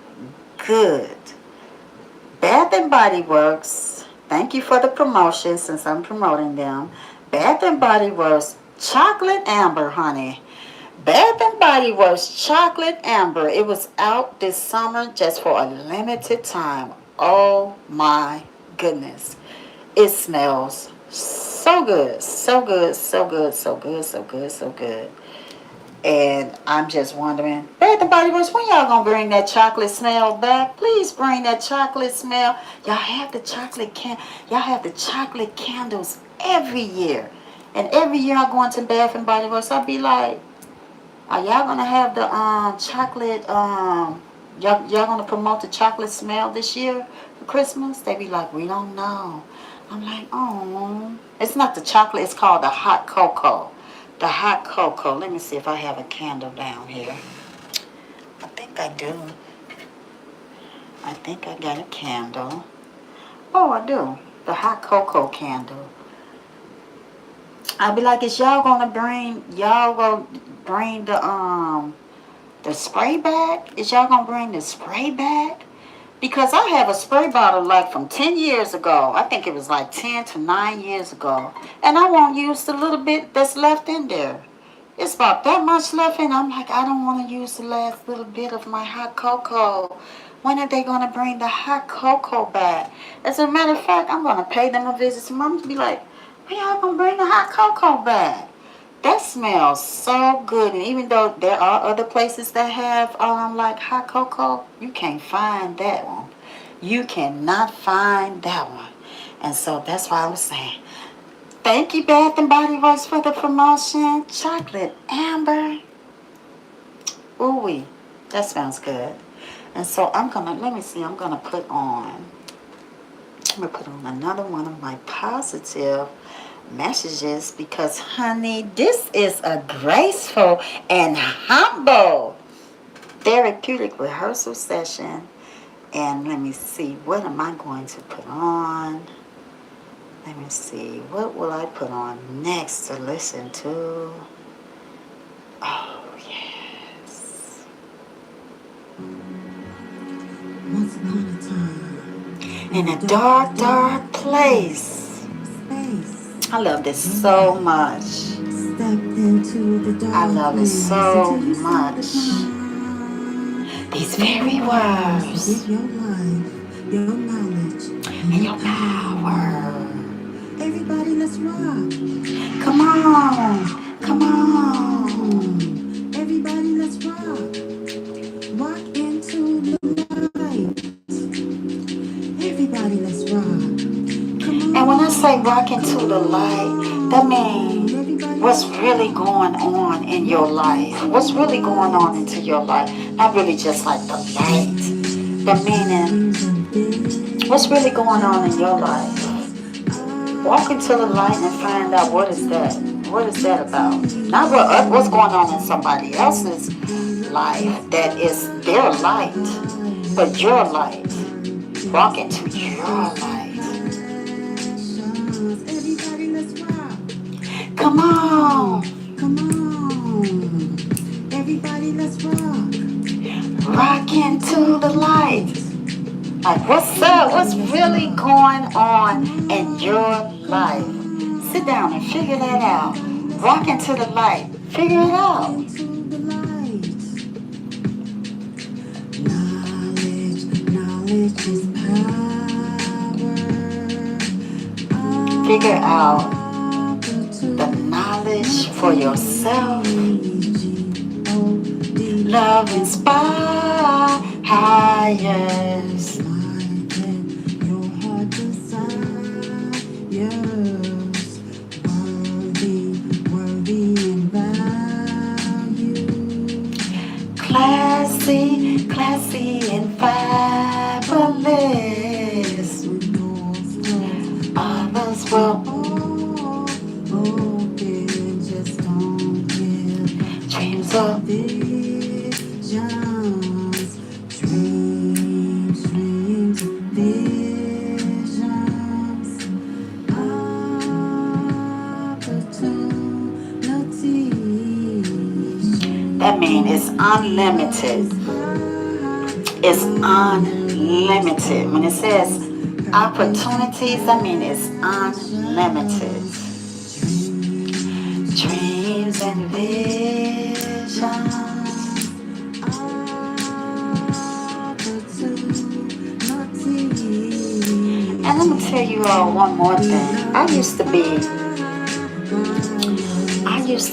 good. Bath and Body Works, thank you for the promotion since I'm promoting them. Bath and Body Works Chocolate Amber, honey. Bath and Body Works Chocolate Amber. It was out this summer just for a limited time. Oh my goodness. It smells so good, so good, so good, so good, so good, so good. And I'm just wondering, Bath and Body Works, when y'all gonna bring that chocolate smell back? Please bring that chocolate smell. Y'all have the chocolate candles every year. And every year I go into Bath and Body Works, I'll be like, are y'all gonna have the chocolate y'all gonna promote the chocolate smell this year for Christmas? They be like, we don't know. I'm like, oh, it's not the chocolate, it's called the hot cocoa. The hot cocoa. Let me see if I have a candle down here. I think I do. I think I got a candle. Oh, I do. The hot cocoa candle. I'll be like, is y'all gonna bring the spray back? Is y'all gonna bring the spray back? Because I have a spray bottle like from 10 years ago. I think it was like 10 to 9 years ago. And I won't use the little bit that's left in there. It's about that much left in. I'm like, I don't want to use the last little bit of my hot cocoa. When are they going to bring the hot cocoa back? As a matter of fact, I'm going to pay them a visit. So I'm going to be like, when y'all going to bring the hot cocoa back? That smells so good. And even though there are other places that have like hot cocoa, you can't find that one. You cannot find that one. And so that's why I was saying, thank you, Bath and Body Works, for the promotion. Chocolate Amber. Ooh-wee. That sounds good. And so I'm going to, let me see, I'm going to put on another one of my positive messages because, honey, this is a graceful and humble therapeutic rehearsal session. And let me see, what am I going to put on? Let me see, what will I put on next to listen to? Oh, yes. Once upon a time, in a dark, dark place. I love this so much. I love it so much. these very words your life, your knowledge, and your power. Everybody, let's rock. Come on, come on. Everybody, let's rock. Rock into the light. Everybody, let's rock. Come And when I on. say rock into the light, that means what's really going on in your life. What's really going on into your life. Not really just like the light, but meaning what's really going on in your life. Walk into the light and find out what is that. What is that about? Not what's going on in somebody else's life that is their light, but your light. Walk into your light. Everybody, let's rock. Come on. Come on. Everybody, let's rock. Rock into the light. Like, what's up? What's really going on in your life? Sit down and figure that out. Rock into the light. Figure it out. Into the light. Knowledge is power. Figure out the knowledge for yourself. Love inspires. Your heart desires. Worthy and value. Classy and fabulous. Others will Just don't give dreams of visions. Dreams, visions. Opportunities. that means it's unlimited. It's unlimited. When it says opportunities, that means it's unlimited. Dreams and visions. And let me tell you all one more thing. I used to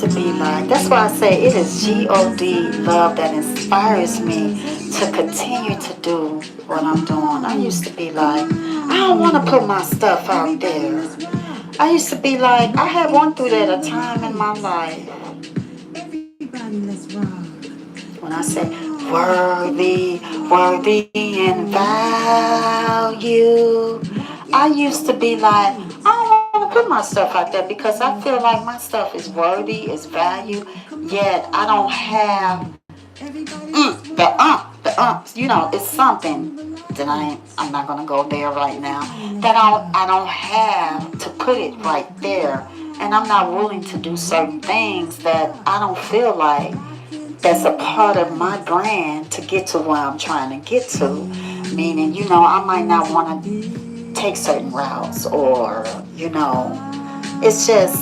be like, that's why I say it is God love that inspires me to continue to do what I'm doing. I used to be like, I don't want to put my stuff out there. I used to be like, I had gone through that a time in my life. Everybody, let's rock. When I say worthy and value, I used to be like, I don't want to put my stuff out there because I feel like my stuff is worthy, is value, yet I don't have it's something that I'm not gonna go there right now. That I don't have to put it right there, and I'm not willing to do certain things that I don't feel like that's a part of my brand to get to where I'm trying to get to. Meaning, I might not want to take certain routes, or it's just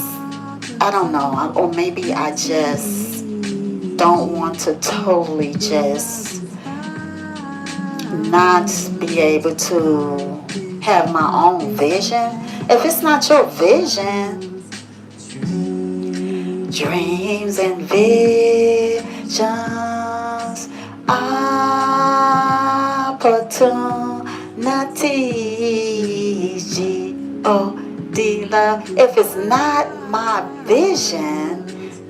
I don't know, or maybe I just don't want to totally just not be able to have my own vision. If it's not your vision, dreams and visions, opportunities, G-O-D love. If it's not my vision,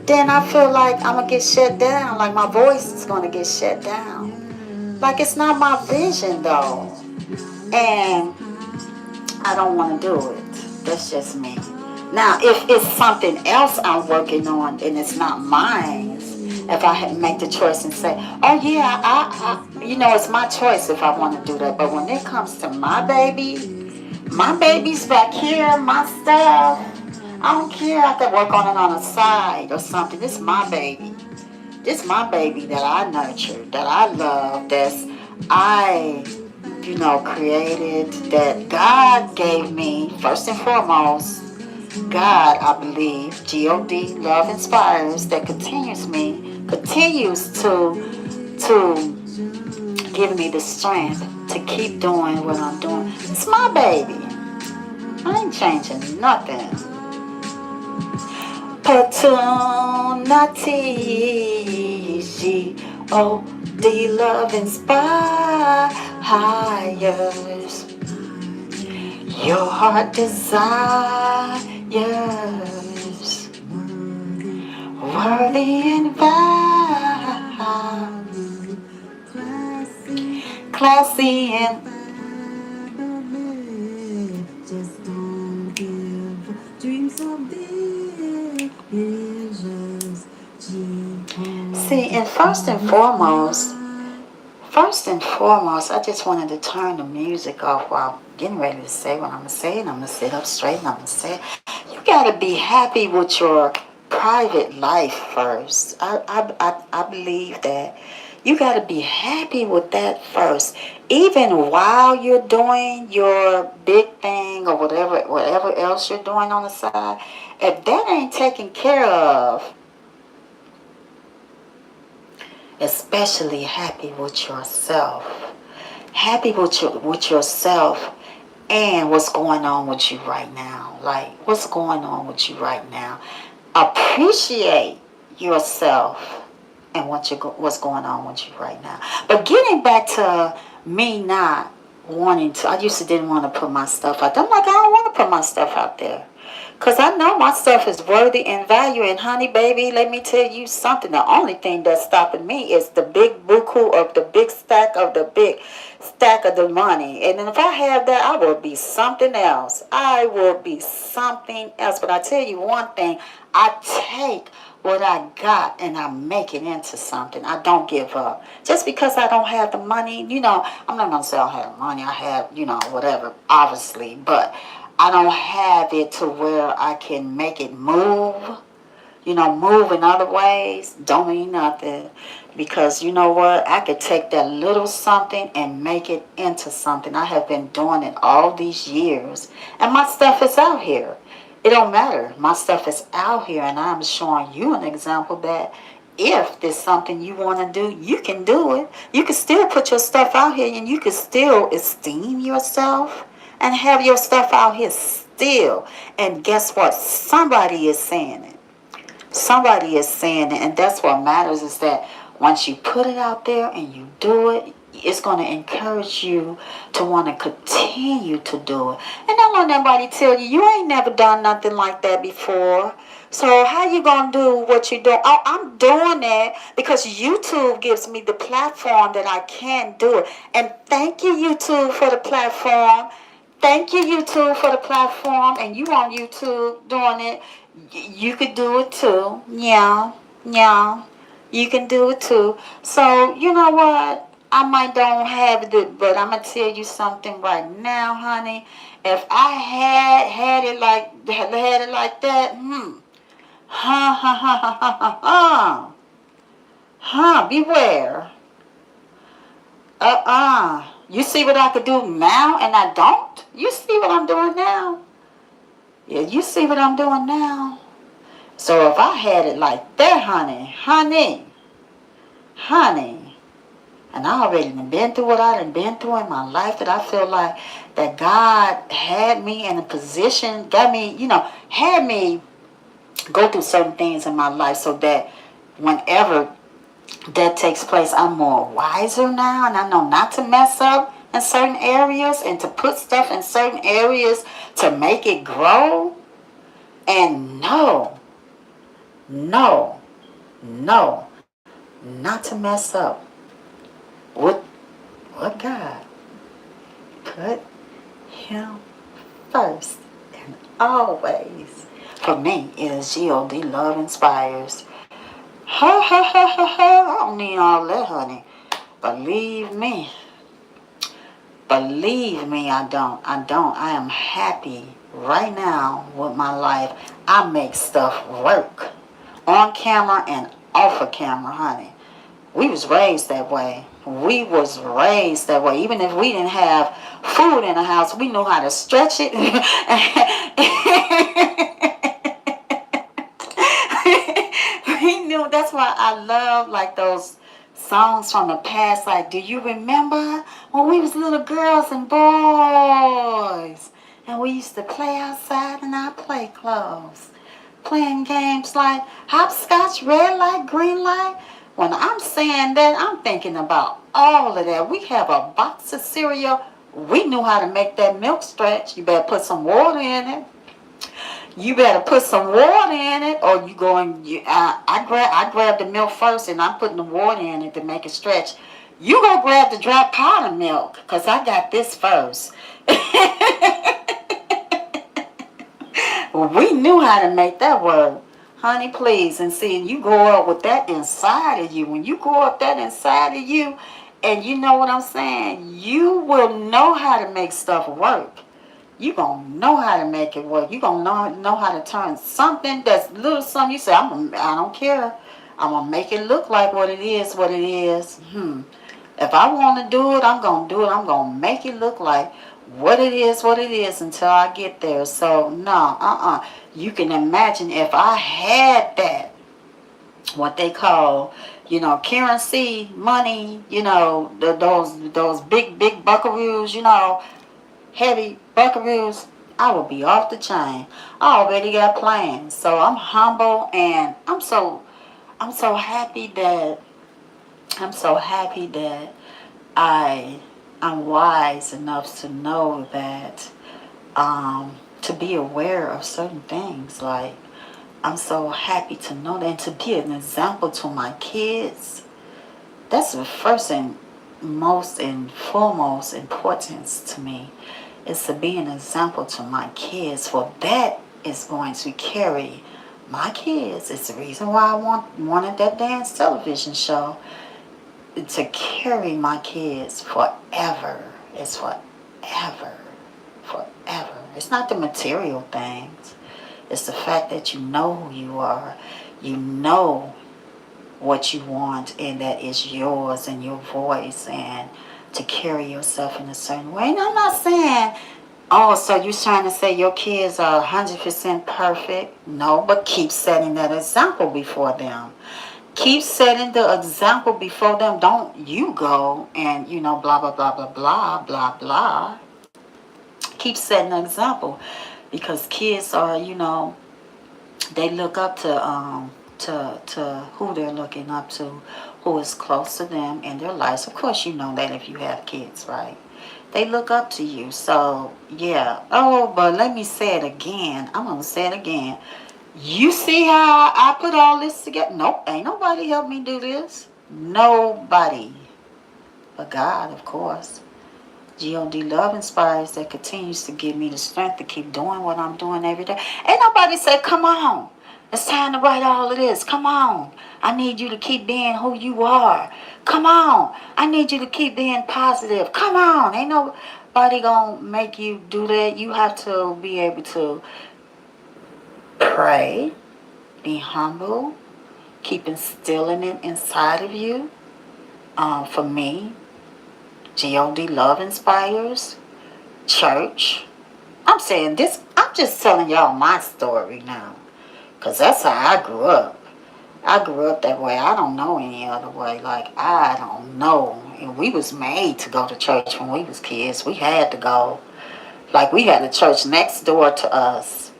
then I feel like I'm going to get shut down. Like my voice is going to get shut down. Like it's not my vision though. And I don't want to do it. That's just me. Now, if it's something else I'm working on and it's not mine, if I had make the choice and say, oh yeah, it's my choice if I want to do that. But when it comes to my baby's back here, my stuff, I don't care. I have to work on it on the side or something. This is my baby. This is my baby that I nurtured, that I love, I created, that God gave me, first and foremost. God, I believe, God, love inspires, that continues to giving me the strength to keep doing what I'm doing. It's my baby. I ain't changing nothing. Paternity, G-O-D, love inspires your heart desires. Worthy and vast, classy and just don't give dreams so big, visions, see. And first and foremost, I just wanted to turn the music off while I'm getting ready to say what I'm gonna say, and I'm gonna sit up straight and I'm gonna say, you gotta be happy with your private life first. I believe that you gotta be happy with that first, even while you're doing your big thing or whatever else you're doing on the side. If that ain't taken care of, especially happy with yourself. Happy with yourself and what's going on with you right now. Like, what's going on with you right now. Appreciate yourself and what's going on with you right now. But getting back to me not wanting to, I used to didn't want to put my stuff out there. I'm like, I don't want to put my stuff out there. Because I know my stuff is worthy and value. And honey, baby, let me tell you something. The only thing that's stopping me is the big buku of the big stack of the money. And then if I have that, I will be something else. I will be something else. But I tell you one thing, I take what I got and I make it into something. I don't give up. Just because I don't have the money, I'm not going to say I have money. I have, whatever, obviously. But I don't have it to where I can make it move. Move in other ways don't mean nothing. Because you know what? I could take that little something and make it into something. I have been doing it all these years. And my stuff is out here. It don't matter. My stuff is out here. And I'm showing you an example that if there's something you want to do, you can do it. You can still put your stuff out here and you can still esteem yourself and have your stuff out here still. And guess what? Somebody is saying it. Somebody is saying it. And that's what matters, is that once you put it out there and you do it, it's going to encourage you to want to continue to do it. And don't let nobody tell you, you ain't never done nothing like that before. So how you going to do what you do? Oh, I'm doing it because YouTube gives me the platform that I can do it. And thank you, YouTube, for the platform. Thank you, YouTube, for the platform. And you on YouTube doing it. You could do it too. Yeah. You can do it too. So, you know what? I might don't have it, but I'm going to tell you something right now, honey. If I had it like that, beware. You see what I could do now and I don't? You see what I'm doing now? Yeah, you see what I'm doing now? So if I had it like that, honey, and I already been through what I done been through in my life, that I feel like that God had me in a position, had me go through certain things in my life so that whenever that takes place, I'm more wiser now and I know not to mess up in certain areas and to put stuff in certain areas to make it grow. And no, not to mess up with what God put him first and always. For me, it is G-O-D, love inspires. I don't need all that, honey. Believe me, I don't. I am happy right now with my life. I make stuff work on camera and off of camera, honey. We was raised that way. Even if we didn't have food in the house, we knew how to stretch it. We knew. That's why I love like those songs from the past, like, do you remember when we was little girls and boys and we used to play outside in our play clothes, playing games like hopscotch, red light, green light? When I'm saying that, I'm thinking about all of that. We have a box of cereal. We knew how to make that milk stretch. You better put some water in it. You better put some water in it, or you go and I grab the milk first, and I'm putting the water in it to make it stretch. You go grab the dry powder milk, cause I got this first. We knew how to make that work, honey. Please, and see, you go up with that inside of you. When you go up that inside of you, and you know what I'm saying, you will know how to make stuff work. You gonna know how to make it work. You gonna know how to turn something that's little something. You say, I don't care. I'm gonna make it look like what it is. What it is. If I want to do it, I'm gonna do it. I'm gonna make it look like what it is. What it is until I get there. So no, You can imagine if I had that, what they call, currency, money. Those big buckaroos. Heavy buckaroos, I will be off the chain. I already got plans. So I'm humble, and I'm so happy that I'm wise enough to know that, to be aware of certain things. Like, I'm so happy to know that, and to be an example to my kids. That's the first and most and foremost importance to me, is to be an example to my kids, for that is going to carry my kids. It's the reason why I wanted that dance television show, to carry my kids forever. It's forever. It's not the material things. It's the fact that you know who you are. You know what you want, and that is yours and your voice, and to carry yourself in a certain way. And I'm not saying, oh, so you're trying to say your kids are 100% perfect? No, but keep setting that example before them. Keep setting the example before them. Don't you go and, blah, blah, blah, blah, blah, blah, blah. Keep setting an example, because kids are, they look up to who they're looking up to, who is close to them in their lives. Of course, you know that if you have kids, right? They look up to you. So, yeah. Oh, but let me say it again. I'm going to say it again. You see how I put all this together? Nope, ain't nobody helped me do this. Nobody. But God, of course. God love inspires, that continues to give me the strength to keep doing what I'm doing every day. Ain't nobody say, come on, it's time to write all of this. Come on, I need you to keep being who you are. Come on, I need you to keep being positive. Come on, ain't nobody gonna make you do that. You have to be able to pray, be humble, keep instilling it inside of you. For me, God love inspires, church. I'm saying this, I'm just telling y'all my story now, because that's how I grew up. I grew up that way. I don't know any other way. Like, I don't know. And we was made to go to church when we was kids. We had to go. Like, we had a church next door to us.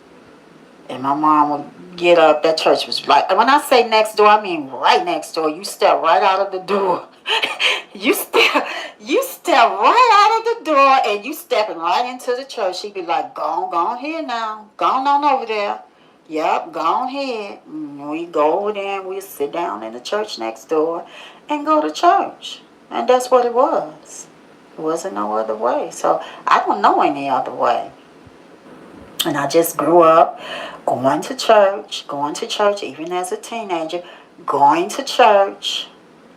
And my mom would get up. That church was like, when I say next door, I mean right next door. You step right out of the door. you step right out of the door, and you stepping right into the church. She'd be like, go on here now. Go on over there. Yep, go on ahead. We go over there and we sit down in the church next door and go to church. And that's what it was. It wasn't no other way. So I don't know any other way. And I just grew up going to church even as a teenager, going to church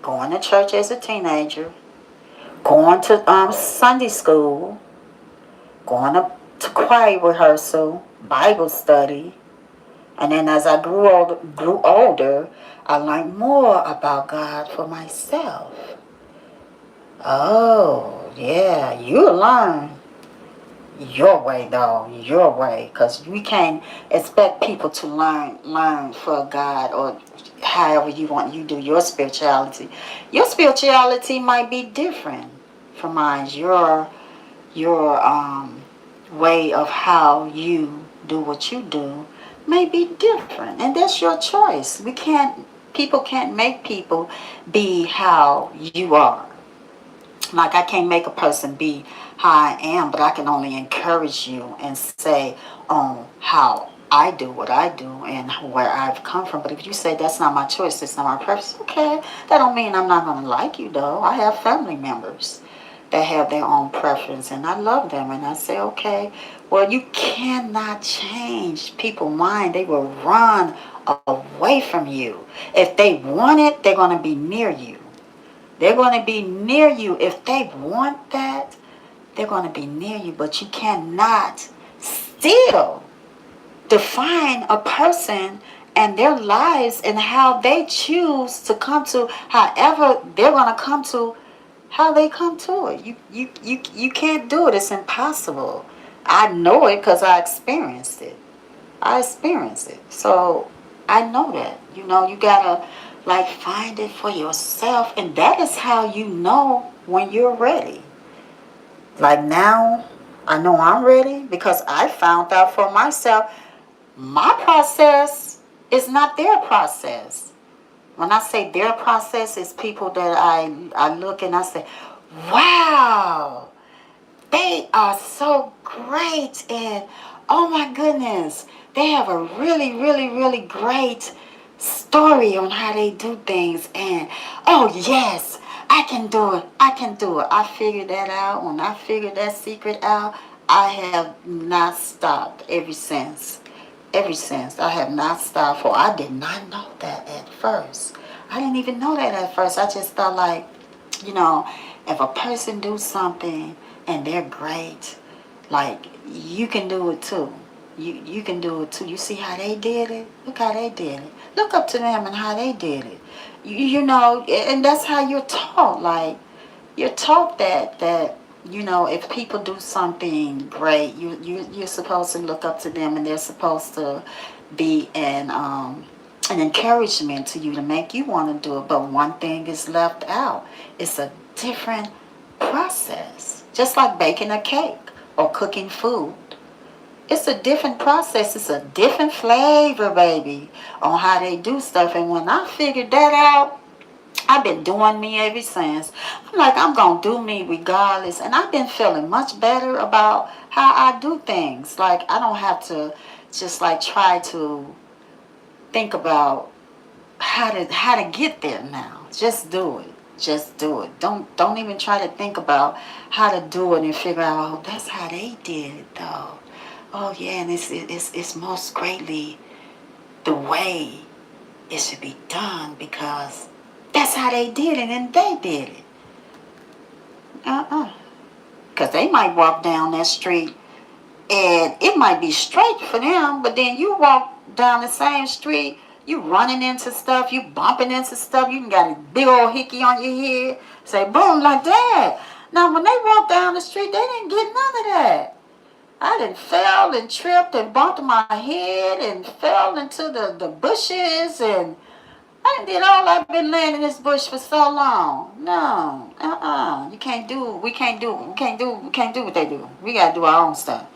as a teenager, going to Sunday school, going up to choir rehearsal, Bible study. And then as I grew older, I learned more about God for myself. Oh, yeah, you'll learn. your way though, your way, because we can't expect people to learn for God or however you want you do your spirituality. Your spirituality might be different from mine. Your way of how you do what you do may be different, and that's your choice. We can't People can't make people be how you are. Like I can't make a person be how I am, but I can only encourage you and say on how I do what I do and where I've come from. But if you say that's not my choice, that's not my preference, okay, that don't mean I'm not gonna like you though. I have family members that have their own preference and I love them and I say, okay, well you cannot change people's mind. They will run away from you. If they want it, they're gonna be near you. They're going to be near you. If they want that, they're going to be near you. But you cannot still define a person and their lives and how they choose to come to, however they're going to come to, how they come to it. You can't do it. It's impossible. I know it because I experienced it. I experienced it. So I know that. You gotta like find it for yourself, and that is how you know when you're ready. Like now, I know I'm ready because I found out for myself. My process is not their process. When I say their process, it's people that I look and I say, wow, they are so great, and oh my goodness, they have a really, really, really great story on how they do things. And oh yes, I can do it. I can do it. I figured that out. When I figured that secret out, I have not stopped ever since. Ever since, I have not stopped. For I did not know that at first. I didn't even know that at first. I just thought like, you know, if a person do something and they're great, like you can do it too. You can do it too. You see how they did it? Look how they did it. Look up to them and how they did it. And that's how you're taught. Like you're taught that if people do something great, you're supposed to look up to them and they're supposed to be an encouragement to you to make you want to do it. But one thing is left out. It's a different process. Just like baking a cake or cooking food. It's a different process. It's a different flavor, baby, on how they do stuff. And when I figured that out, I've been doing me ever since. I'm like, I'm going to do me regardless. And I've been feeling much better about how I do things. Like, I don't have to just like try to think about how to get there now. Just do it. Just do it. Don't even try to think about how to do it and figure out, oh, that's how they did it though. Oh yeah, and it's most greatly the way it should be done because that's how they did it and they did it. Because they might walk down that street and it might be straight for them, but then you walk down the same street, you running into stuff, you bumping into stuff, you got a big old hickey on your head, say boom like that. Now when they walk down the street, they didn't get none of that. I done fell and tripped and bumped my head and fell into the bushes and I done did all I've been laying in this bush for so long. No, you can't do, we can't do what they do. We gotta do our own stuff.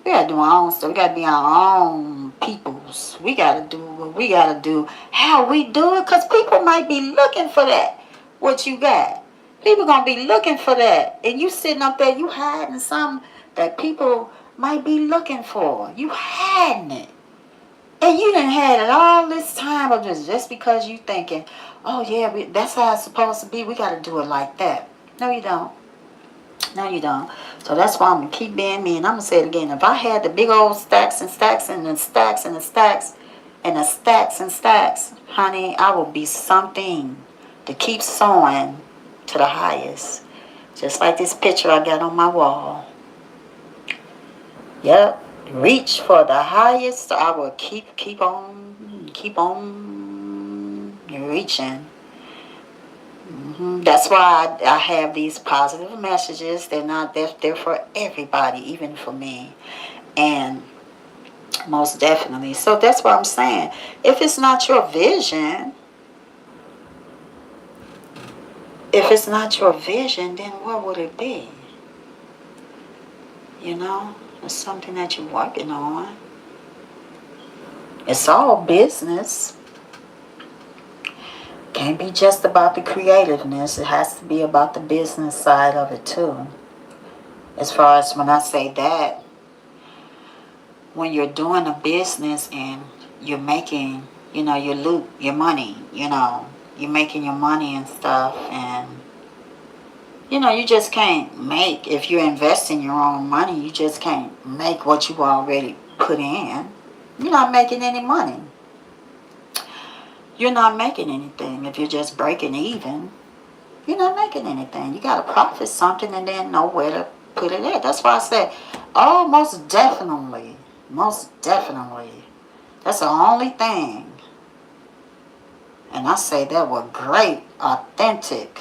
We gotta do our own stuff. We gotta be our own peoples. We gotta do what we gotta do, how we do it, because people might be looking for that, what you got. People gonna be looking for that. And you sitting up there, you hiding something that people might be looking for. You hiding it. And you done had it all this time of just because you thinking, oh yeah, that's how it's supposed to be. We got to do it like that. No, you don't. No, you don't. So that's why I'm going to keep being me. And I'm going to say it again. If I had the big old stacks and stacks and the stacks and the stacks and the stacks and stacks, honey, I will be something to keep sowing to the highest. Just like this picture I got on my wall. Yep. Reach for the highest. I will keep on reaching. That's why I have these positive messages. They're for everybody, even for me. And most definitely. So that's what I'm saying. If it's not your vision, then what would it be? You know, it's something that you're working on. It's all business. Can't be just about the creativeness. It has to be about the business side of it too. As far as when I say that, when you're doing a business and you're making, your money, you're making your money and stuff, and you just can't make, if you're investing your own money, you just can't make what you already put in. You're not making any money. You're not making anything. If you're just breaking even, you're not making anything. You got to profit something and then know where to put it at. That's why I said, oh, most definitely. Most definitely. That's the only thing. And I say that with great, authentic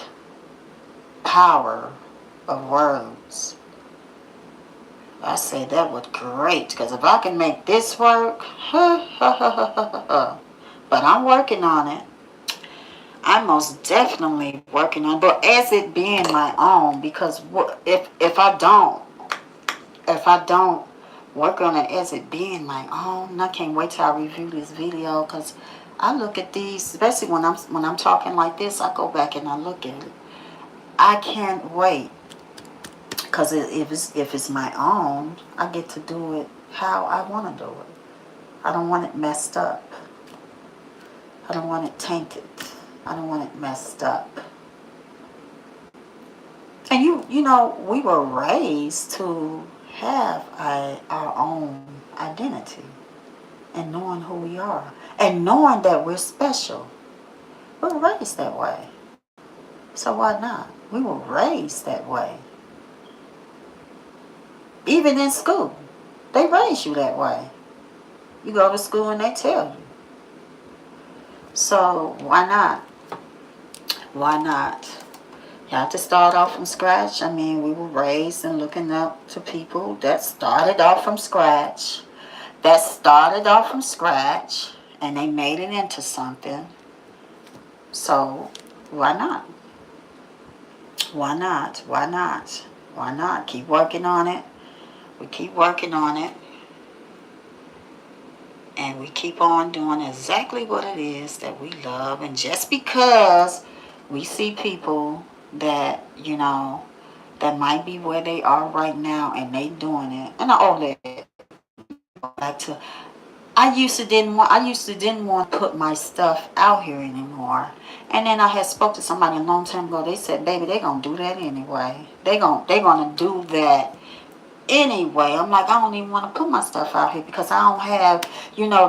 power of words. I say that with great, because if I can make this work, but I'm working on it. I'm most definitely working on it, but as it being my own, because if I don't work on it as it being my own, I can't wait till I review this video, because I look at these, especially when I'm talking like this, I go back and I look at it. I can't wait, because if it's my own, I get to do it how I want to do it. I don't want it messed up. I don't want it tainted. I don't want it messed up. And we were raised to have our own identity and knowing who we are and knowing that we're special. We were raised that way. So why not? We were raised that way. Even in school, they raise you that way. You go to school and they tell you. So why not? Why not? You have to start off from scratch. I mean, we were raised and looking up to people that started off from scratch. And they made it into something. So why not? Why not? Why not? Why not? Keep working on it. We keep working on it. And we keep on doing exactly what it is that we love. And just because we see people that, that might be where they are right now and they doing it. And back to, I used to didn't want to put my stuff out here anymore. And then I had spoke to somebody a long time ago. They said, baby, they gonna do that anyway. They gonna do that anyway. I'm like, I don't even want to put my stuff out here because I don't have,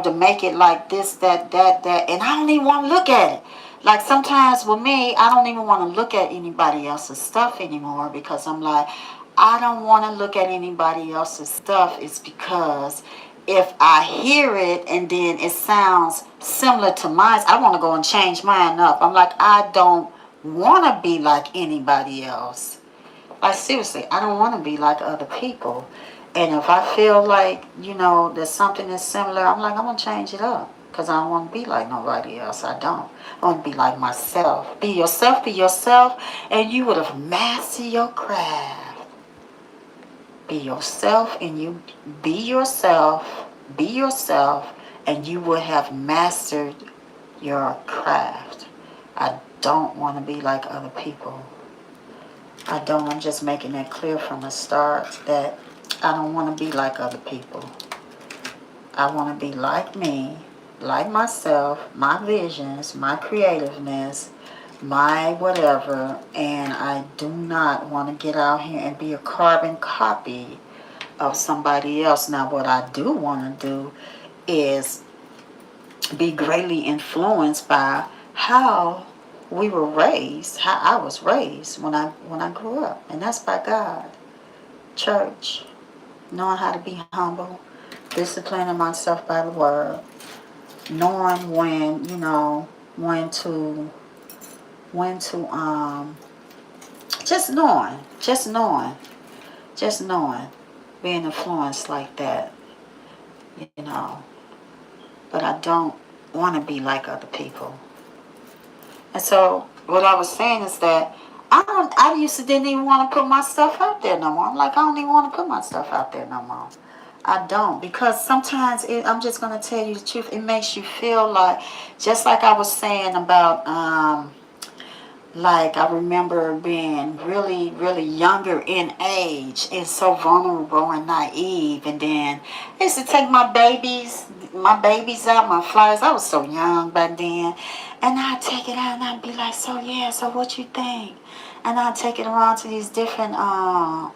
to make it like this, that, and I don't even want to look at it. Like sometimes with me, I don't even want to look at anybody else's stuff anymore because I'm like, I don't want to look at anybody else's stuff. It's because if I hear it and then it sounds similar to mine, I want to go and change mine up. I'm like, I don't want to be like anybody else. Like seriously, I don't want to be like other people. And if I feel like, there's something that's similar, I'm like, I'm going to change it up. Because I don't want to be like nobody else. I don't. I want to be like myself. Be yourself, and you would have mastered your craft. Be yourself, and you be yourself, and you would have mastered your craft. I don't want to be like other people. I don't. I'm just making that clear from the start that I don't want to be like other people. I want to be like me, like myself, my visions, my creativeness, my whatever, and I do not want to get out here and be a carbon copy of somebody else. Now, what I do want to do is be greatly influenced by how we were raised, how I was raised when I grew up, and that's by God, church, knowing how to be humble, disciplining myself by the word, knowing when to when to just knowing, being influenced like that, you know. But I don't want to be like other people. And so what I was saying is that I used to didn't even want to put my stuff out there no more. I'm like, I don't even want to put my stuff out there no more. I don't, because sometimes I'm just gonna tell you the truth. It makes you feel like, just like I was saying about like I remember being really, really younger in age and so vulnerable and naive. And then I used to take my babies out, my flyers. I was so young back then. And I'd take it out and I'd be like, so yeah, so what you think? And I'd take it around to these different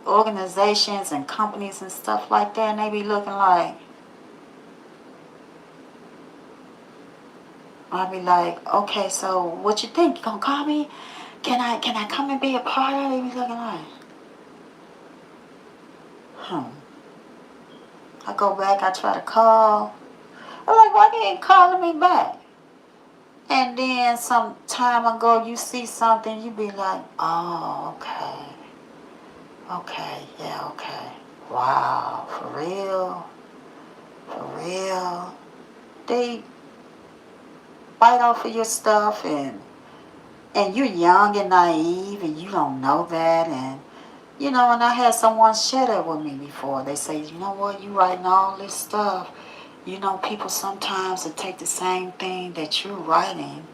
organizations and companies and stuff like that. And they be looking like, I'd be like, okay, so what you think? You gonna call me? Can I come and be a part of it? They be looking like, I go back, I try to call. I'm like, why you ain't calling me back? And then some time ago, you see something, you be like, oh, okay. Okay, yeah, okay. Wow, for real? For real? They bite off of your stuff and you're young and naive and you don't know that. And you know, and I had someone share that with me before. They say, you know what, you writing all this stuff. You know, people sometimes will take the same thing that you're writing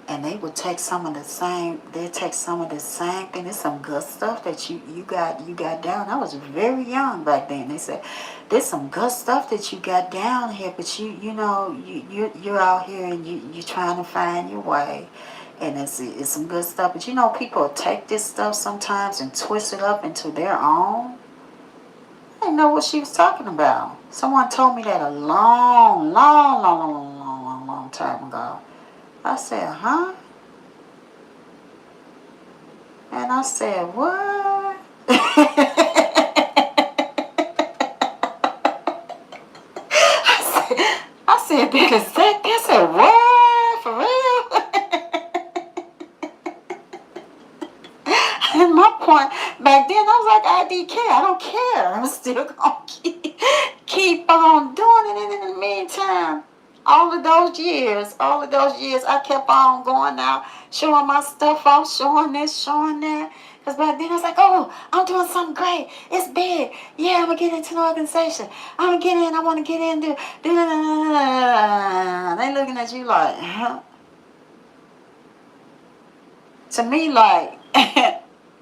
and they would take some of the same, they take some of the same thing. There's some good stuff that you got down. I was very young back then. They said, there's some good stuff that you got down here, but you know, you're out here and you're trying to find your way. And it's some good stuff. But you know, people take this stuff sometimes and twist it up into their own. I didn't know what she was talking about. Someone told me that a long time ago. I said, huh? And I said, what? I said, that is that? I said, what? For real? And my point back then, I was like, IDK, I don't care. I'm still going to keep on doing it. And in the meantime, all of those years, I kept on going out, showing my stuff off, showing this, showing that. Because back then I was like, oh, I'm doing something great. It's big. Yeah, I'm going to get into the organization. I'm going to get in. I want to get in. They looking at you like, huh? To me, like,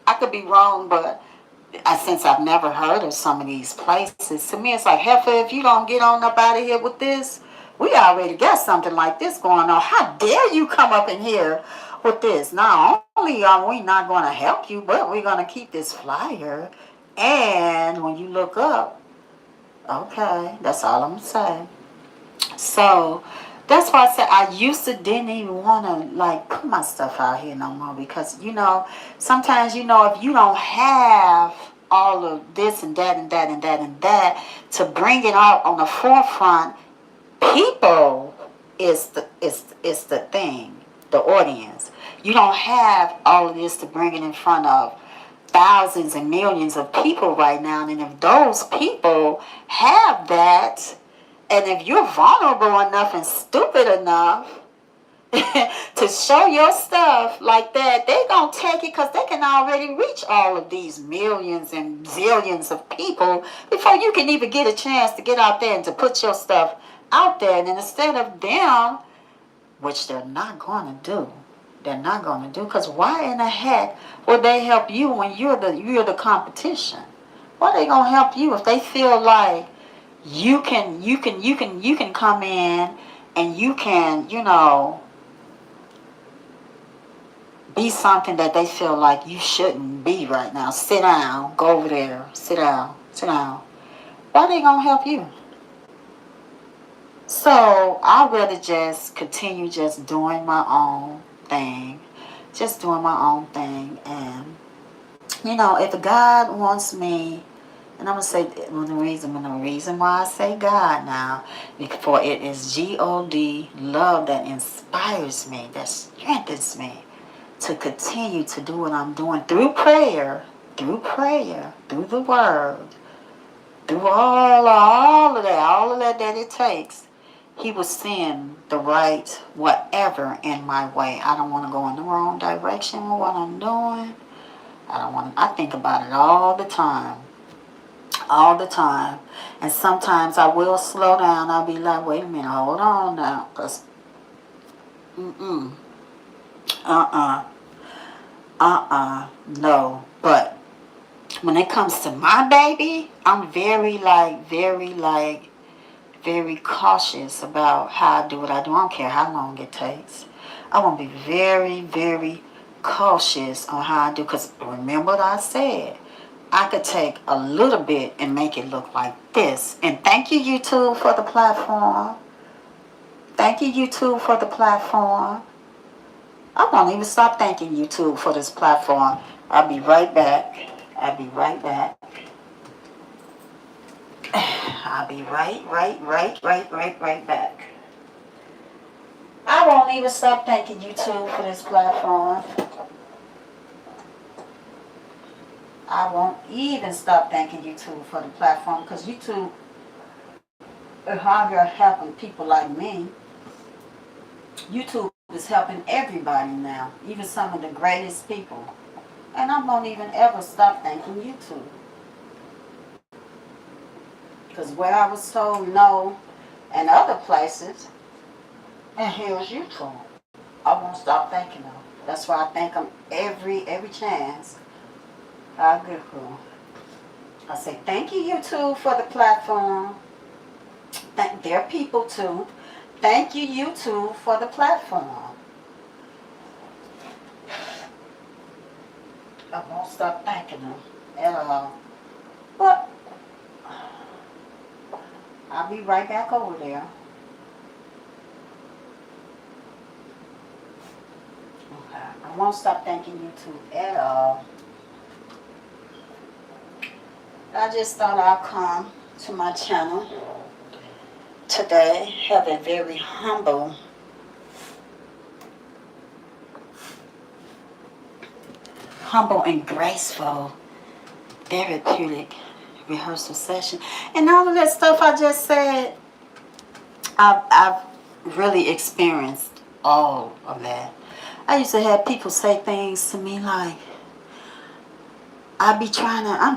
I could be wrong, but since I've never heard of some of these places, to me it's like, Heifer, if you don't get on up out of here with this, we already got something like this going on. How dare you come up in here with this? Not only are we not going to help you, but we're going to keep this flyer. And when you look up, okay, that's all I'm going to say. So that's why I said I used to didn't even want to like put my stuff out here no more, because you know, sometimes, you know, if you don't have all of this and that and that and that and that to bring it out on the forefront, people is the thing, the audience. You don't have all of this to bring it in front of thousands and millions of people right now, and if those people have that, and if you're vulnerable enough and stupid enough to show your stuff like that, they gonna take it, because they can already reach all of these millions and zillions of people before you can even get a chance to get out there and to put your stuff out there. And instead of them, which they're not going to do, because why in the heck would they help you when you're the competition? Why are they gonna help you if they feel like you can come in and you can, you know, be something that they feel like you shouldn't be right now? Sit down, go over there, sit down. Why are they gonna help you? So I'd rather just continue just doing my own thing, and you know, if God wants me. And I'm going to say the reason why I say God now, for it is God, love, that inspires me, that strengthens me to continue to do what I'm doing through prayer, through the word, through all of that it takes. He was seeing the right whatever in my way. I don't want to go in the wrong direction with what I'm doing. I think about it all the time. All the time. And sometimes I will slow down. I'll be like, wait a minute, hold on now. Because, uh-uh. No. But when it comes to my baby, I'm very cautious about how I do what I do. I don't care how long it takes. I want to be very, very cautious on how I do. Because remember what I said. I could take a little bit and make it look like this. And thank you, YouTube, for the platform. Thank you, YouTube, for the platform. I won't even stop thanking YouTube for this platform. I'll be right back. I'll be right back. I'll be right back. I won't even stop thanking YouTube for this platform. I won't even stop thanking YouTube for the platform because YouTube is how you're helping people like me. YouTube is helping everybody now, even some of the greatest people. And I won't even ever stop thanking YouTube. Because where I was told no and other places, and here's YouTube. I won't stop thanking them. That's why I thank them every chance I get through. I say thank you, YouTube, for the platform. They're people too. Thank you, YouTube, for the platform. I won't stop thanking them at all. But I'll be right back over there. Okay. I won't stop thanking YouTube at all. I just thought I'd come to my channel today, have a very humble and graceful therapeutic rehearsal session. And all of that stuff I just said, I've really experienced all of that. I used to have people say things to me like, I'm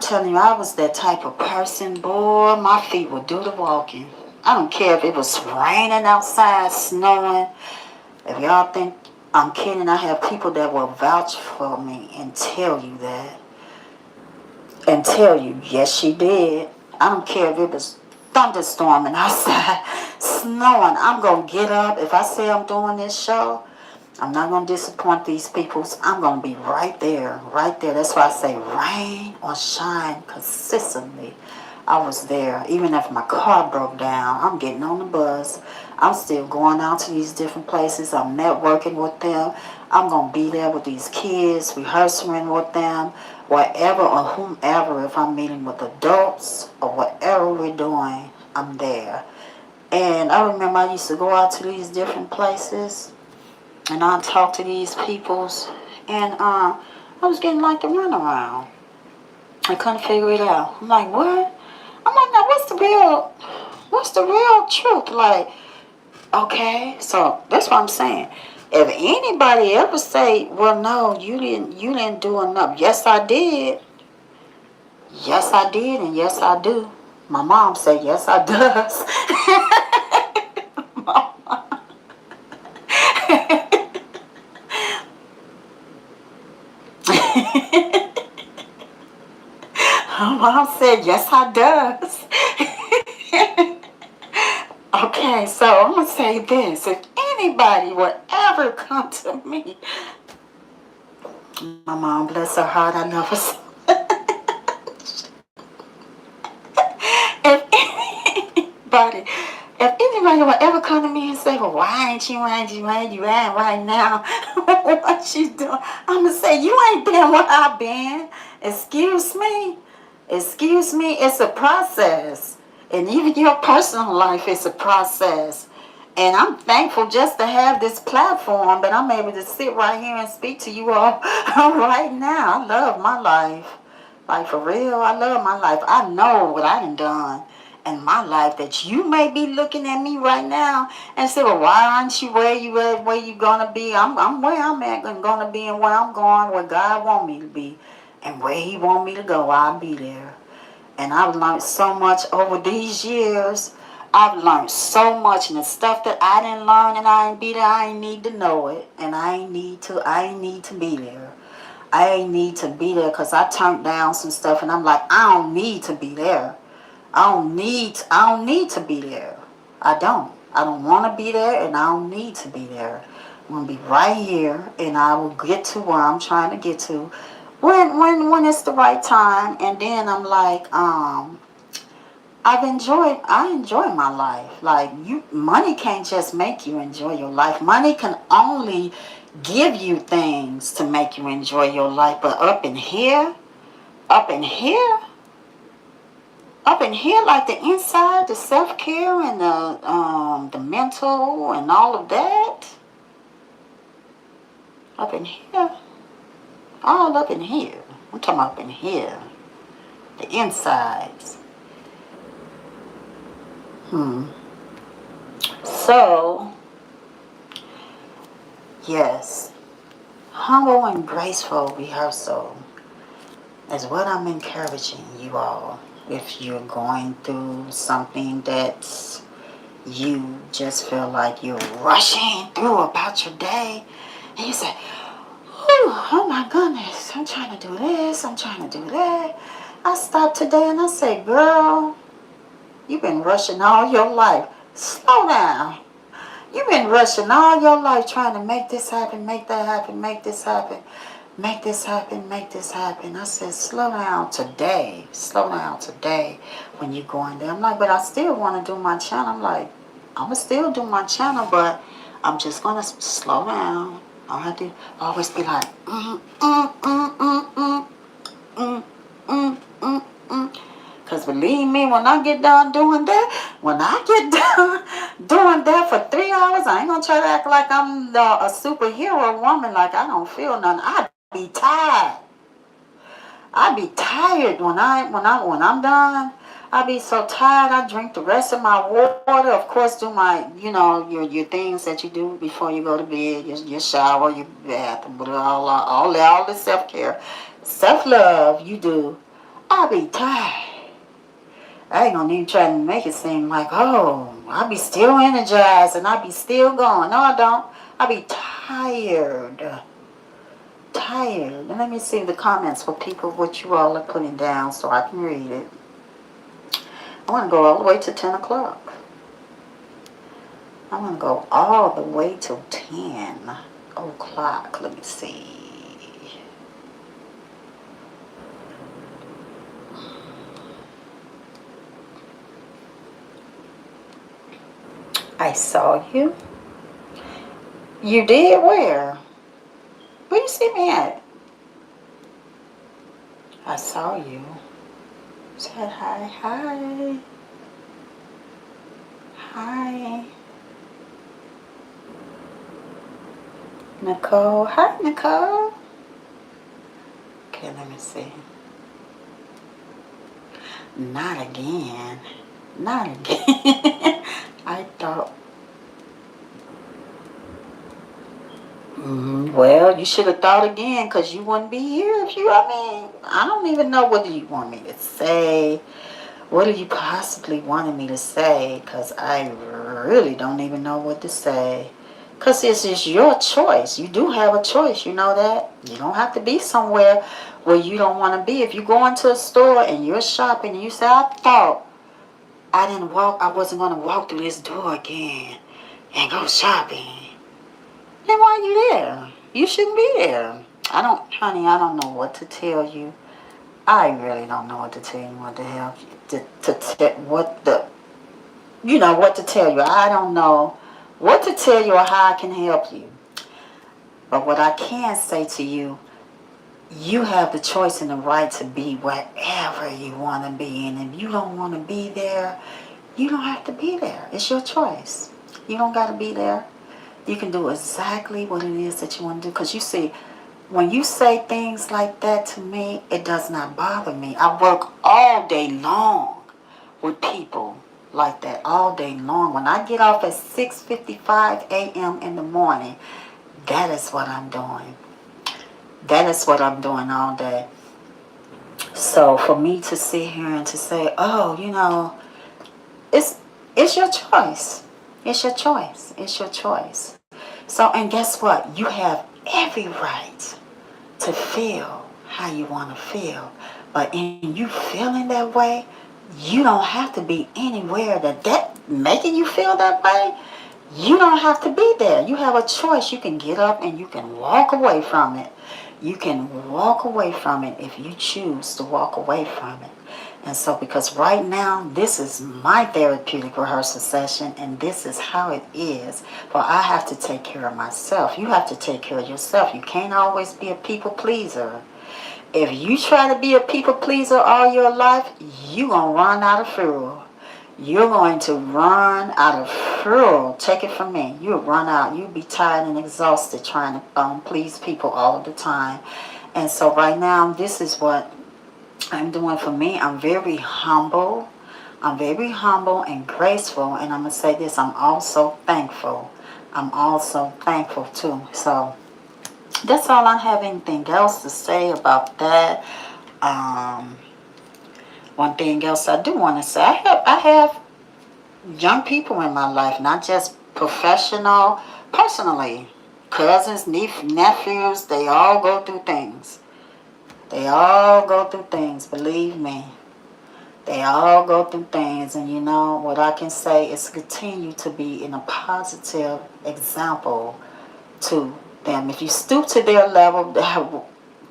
telling you, I was that type of person, boy, my feet would do the walking. I don't care if it was raining outside, snowing. If y'all think I'm kidding, I have people that will vouch for me and tell you that. And tell you, yes, she did. I don't care if it was thunderstorming outside, snowing. I'm going to get up. If I say I'm doing this show, I'm not going to disappoint these people. I'm going to be right there. That's why I say rain or shine consistently. I was there. Even if my car broke down, I'm getting on the bus. I'm still going out to these different places. I'm networking with them. I'm going to be there with these kids, rehearsing with them, wherever or whomever. If I'm meeting with adults or whatever we're doing, I'm there. And I remember I used to go out to these different places and I'd talk to these peoples, and I was getting like the runaround. I couldn't figure it out. I'm like, what? I'm like, now what's the real truth? Like, okay, so that's what I'm saying. If anybody ever say, well, no, you didn't do enough. Yes, I did. Yes, I did, and yes, I do. My mom said, yes, I does. Mom said, yes, I does. Okay, so I'm going to say this. If anybody would ever come to me, my mom, bless her heart, I love her so much. If anybody would ever come to me and say, well, why ain't you at right now? What she's doing? I'm going to say, you ain't been where I've been. Excuse me, it's a process. And even your personal life is a process. And I'm thankful just to have this platform that I'm able to sit right here and speak to you all right now. I love my life. Like, for real, I love my life. I know what I done in my life that you may be looking at me right now and say, well, why aren't you where you at, where you gonna be? I'm where I'm at and gonna be, and where I'm going, where God want me to be. And where he want me to go, I'll be there. And I've learned so much over these years. I've learned so much, and the stuff that I didn't learn and I ain't be there, I ain't need to know it. And I ain't need to be there. I ain't need to be there because I turned down some stuff and I'm like, I don't need to be there. I don't need to be there. I don't. I don't want to be there and I don't need to be there. I'm going to be right here and I will get to where I'm trying to get to when it's the right time. And then I'm like, I enjoy my life. Like, money can't just make you enjoy your life. Money can only give you things to make you enjoy your life. But up in here, up in here, up in here, like the inside, the self-care and the mental and all of that, up in here, all up in here. I'm talking up in here, the insides. So, yes, humble and graceful rehearsal is what I'm encouraging you all. If you're going through something that's you just feel like you're rushing through about your day, and you say, oh my goodness, I'm trying to do this, I'm trying to do that. I stop today and I say, girl, you've been rushing all your life. Slow down. You've been rushing all your life trying to make this happen, make that happen, make this happen, make this happen, make this happen. I said, slow down today. Slow down today when you're going there. I'm like, but I still want to do my channel. I'm like, I'm going to still do my channel, but I'm just going to slow down. I don't have to always be like, Because believe me, when I get done doing that, when I get done doing that for 3 hours, I ain't going to try to act like I'm a superhero woman, like I don't feel nothing. I be tired. I be tired when I'm done. I be so tired. I drink the rest of my water. Of course, do my your things that you do before you go to bed. Your shower, your bath, all the self care, self love you do. I be tired. I ain't gonna even try to make it seem like, oh, I be still energized and I be still going. No, I don't. I be tired. Tired. And let me see the comments for people, what you all are putting down so I can read it. I want to go all the way to 10 o'clock. I want to go all the way to 10 o'clock. Let me see. I saw you. You did? Where? Where you see me at? I saw you. Said hi, hi. Hi. Nicole. Hi, Nicole. Okay, let me see. Not again. Not again. I thought. Well, you should have thought again because you wouldn't be here if you, I don't even know what do you want me to say. What do you possibly wanted me to say? Because I really don't even know what to say. Because it's just your choice. You do have a choice. You know that. You don't have to be somewhere where you don't want to be. If you go into a store and you're shopping and you say, I thought I wasn't going to walk through this door again and go shopping. Then why are you there? You shouldn't be there. Honey, I don't know what to tell you. I really don't know what to tell you, what to help you, what to tell you. I don't know what to tell you or how I can help you. But what I can say to you, you have the choice and the right to be wherever you want to be. And if you don't want to be there, you don't have to be there. It's your choice. You don't got to be there. You can do exactly what it is that you want to do. Because you see, when you say things like that to me, it does not bother me. I work all day long with people like that, all day long. When I get off at 6:55 a.m. in the morning, that is what I'm doing. That is what I'm doing all day. So for me to sit here and to say, oh, it's it's your choice. It's your choice. It's your choice. So, and guess what? You have every right to feel how you want to feel. But in you feeling that way, you don't have to be anywhere that making you feel that way. You don't have to be there. You have a choice. You can get up and you can walk away from it. You can walk away from it if you choose to walk away from it. And so, because right now, this is my therapeutic rehearsal session, and this is how it is. For I have to take care of myself. You have to take care of yourself. You can't always be a people pleaser. If you try to be a people pleaser all your life, you're going to run out of fuel. You're going to run out of fuel. Take it from me. You'll run out. You'll be tired and exhausted trying to please people all the time. And so right now, this is what I'm doing for me. I'm very humble. I'm very humble and graceful. And I'm going to say this. I'm also thankful. I'm also thankful too. So that's all. I have anything else to say about that. Um, One thing else I do want to say, I have young people in my life, not just personally. Cousins, nephews, they all go through things. They all go through things, believe me. They all go through things, and what I can say is continue to be in a positive example to them. If you stoop to their level,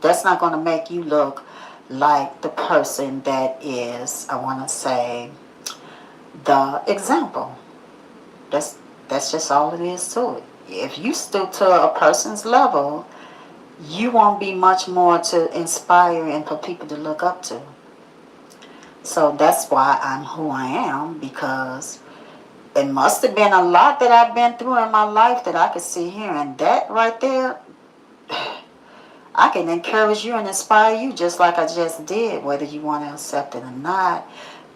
that's not going to make you look like the person that is, I want to say, the example. That's that's just all it is to it. If you stoop to a person's level, you won't be much more to inspire and for people to look up to. So that's why I'm who I am, because it must have been a lot that I've been through in my life that I could see here, and that right there, I can encourage you and inspire you just like I just did, whether you want to accept it or not.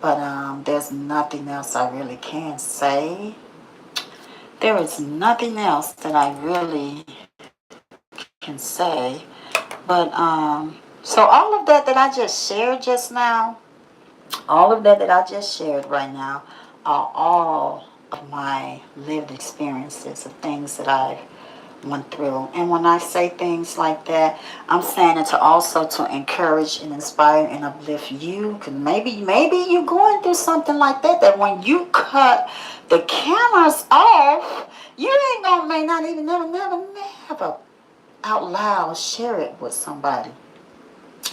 But there's nothing else I really can say. There is nothing else that I really can say. But so all of that I just shared just now, all of that I just shared right now, are all of my lived experiences of things that I've went through. And when I say things like that, I'm saying it to also to encourage and inspire and uplift you. Because maybe you're going through something like that, that when you cut the cameras off, you ain't gonna may not even never out loud share it with somebody.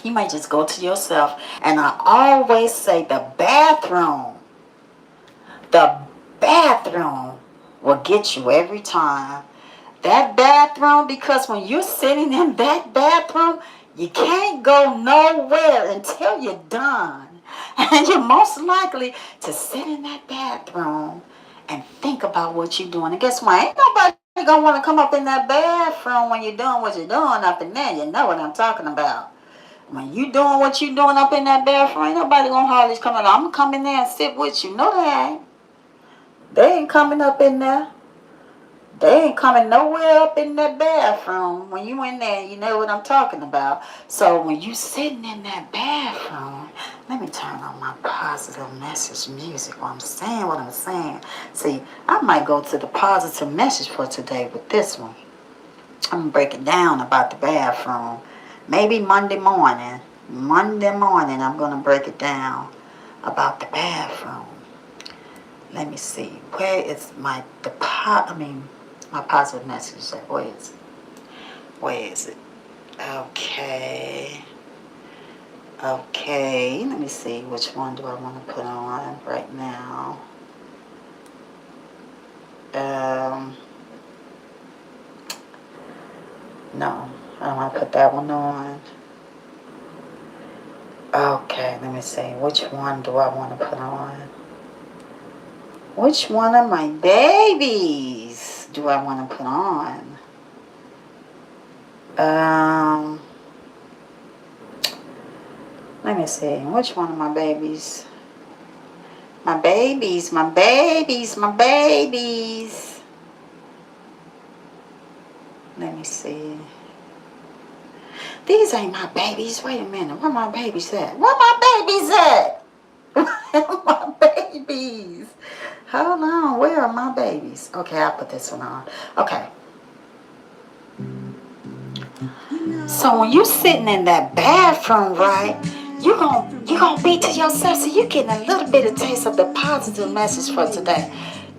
You might just go to yourself. And I always say the bathroom will get you every time. That bathroom, because when you're sitting in that bathroom, you can't go nowhere until you're done. And you're most likely to sit in that bathroom and think about what you're doing. And guess what? Ain't nobody gonna want to come up in that bathroom when you're doing what you're doing up in there. You know what I'm talking about. When you doing what you doing up in that bathroom, ain't nobody gonna hardly come in. I'm gonna come in there and sit with you. No, they ain't. They ain't coming up in there. They ain't coming nowhere up in that bathroom. When you in there, you know what I'm talking about. So when you sitting in that bathroom, let me turn on my positive message music while I'm saying what I'm saying. See, I might go to the positive message for today with this one. I'm going to break it down about the bathroom. Maybe Monday morning. I'm going to break it down about the bathroom. Let me see. Where is my positive message? Where is it? Okay. Let me see. Which one do I want to put on right now? No, I don't want to put that one on. Okay, let me see. Which one do I want to put on? Which one of my babies do I want to put on? Let me see. Which one of my babies? My babies, my babies, my babies. Let me see. These ain't my babies. Wait a minute. Where my babies at? Where my babies at? Where are my babies? Hold on. Where are my babies? Okay, I'll put this one on. Okay. So when you sitting in that bathroom, right, you gonna be to yourself, so you getting a little bit of taste of the positive message for today.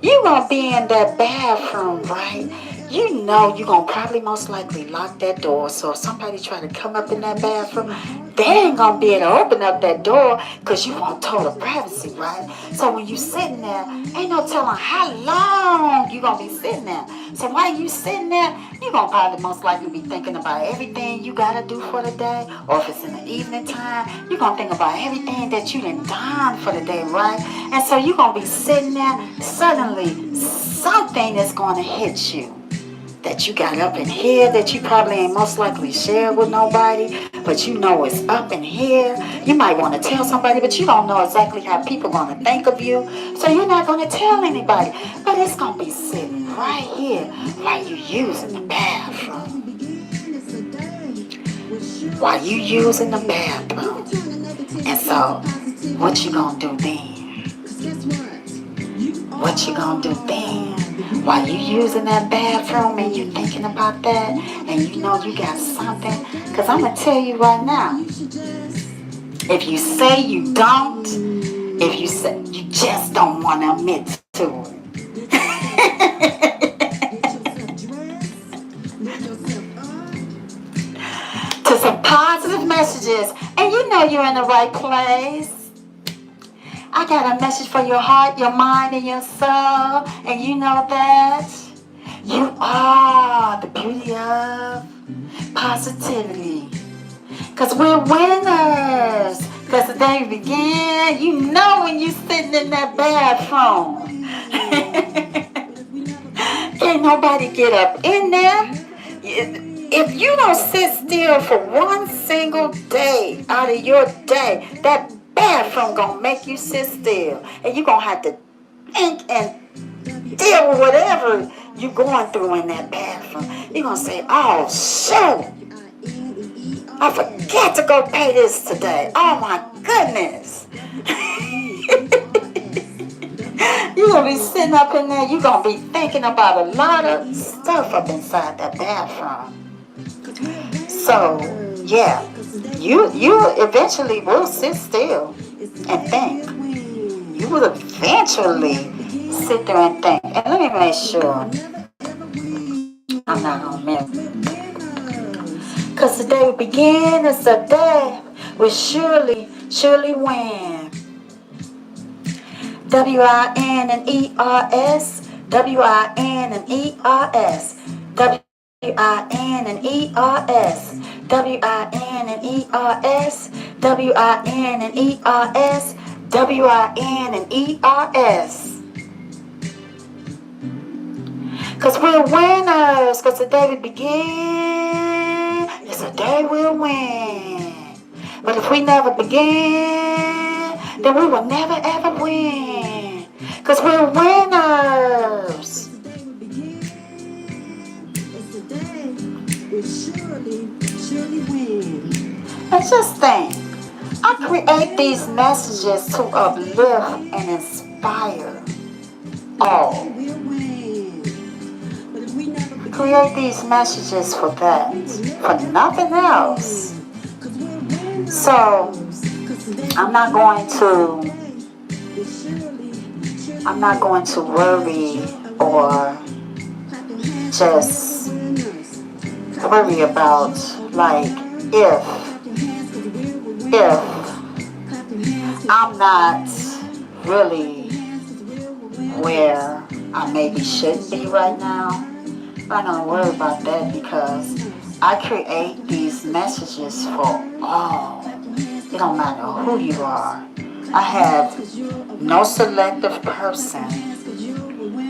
You gonna be in that bathroom, right? You know you gonna probably most likely lock that door. So if somebody try to come up in that bathroom, they ain't gonna be able to open up that door because you want total privacy, right? So when you sitting there, ain't no telling how long you gonna be sitting there. So while you sitting there, you gonna probably most likely be thinking about everything you gotta do for the day. Or if it's in the evening time, you gonna think about everything that you done for the day, right? And so you gonna be sitting there, suddenly something is gonna hit you that you got up in here that you probably ain't most likely shared with nobody, but you know it's up in here. You might want to tell somebody, but you don't know exactly how people going to think of you, so you're not going to tell anybody. But it's going to be sitting right here while you using the bathroom. While you using the bathroom. And so, what you going to do then? What you going to do then? While you using that bathroom and you thinking about that and you know you got something, because I'm going to tell you right now, if you say you don't, if you say you just don't want to admit to it. To some positive messages, and you know you're in the right place. I got a message for your heart, your mind, and your soul, and you know that you are the beauty of positivity. Because we're winners. Because the day begin, you know when you're sitting in that bathroom. Can't nobody get up in there. If you don't sit still for one single day out of your day, that bathroom gonna make you sit still. And you're gonna have to think and deal with whatever you're going through in that bathroom. You're gonna say, oh shoot, I forgot to go pay this today. Oh my goodness. You're going to be sitting up in there. You're going to be thinking about a lot of stuff up inside that bathroom. So, yeah, you eventually will sit still and think. You will eventually sit there and think. And let me make sure I'm not going to miss. Because the day we begin is the day we surely win. W-I-N and E-R-S, W-I-N and E-R-S, W-I-N and E-R-S, W-I-N and E-R-S, W-I-N and E-R-S, W-I-N and E-R-S. Because we're winners, because the day we begin is the day we'll win. But if we never begin, then we will never ever win. Because we're winners. And just think, I create these messages to uplift and inspire all. Create these messages for that, for nothing else. So, I'm not going to worry or just worry about like if I'm not really where I maybe should be right now. I'm not going to worry about that because I create these messages for all. It don't matter who you are. I have no selective person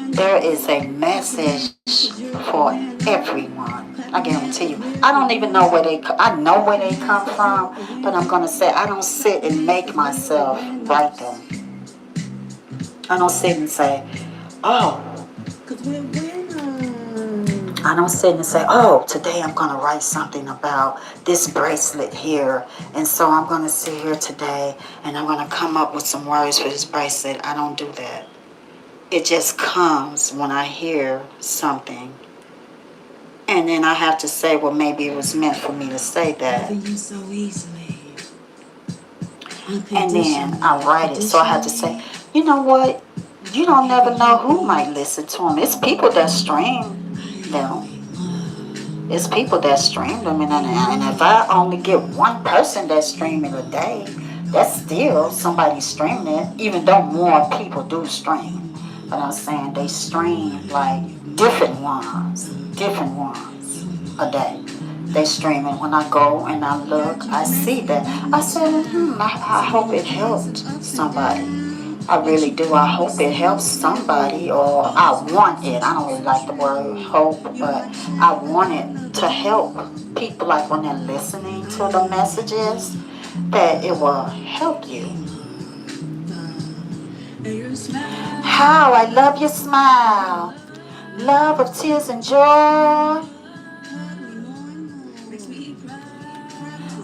There is a message for everyone. I guarantee you. I don't even know where I know where they come from, but I'm going to say I don't sit and make myself write them. I don't sit and say, oh, I don't sit and say, oh, today I'm going to write something about this bracelet here. And so I'm going to sit here today and I'm going to come up with some words for this bracelet. I don't do that. It just comes when I hear something. And then I have to say, well, maybe it was meant for me to say that. And then I write it. So I have to say, you know what? You don't never know who might listen to them. It's people that stream them. It's people that stream them. And if I only get one person that's streaming a day, that's still somebody streaming it, even though more people do stream. But I'm saying they stream like different ones a day. They stream it. When I go and I look, I see that. I said, I hope it helped somebody. I really do. I hope it helps somebody, or I want it. I don't really like the word hope, but I want it to help people, like when they're listening to the messages, that it will help you. How I love your smile. Love of tears and joy.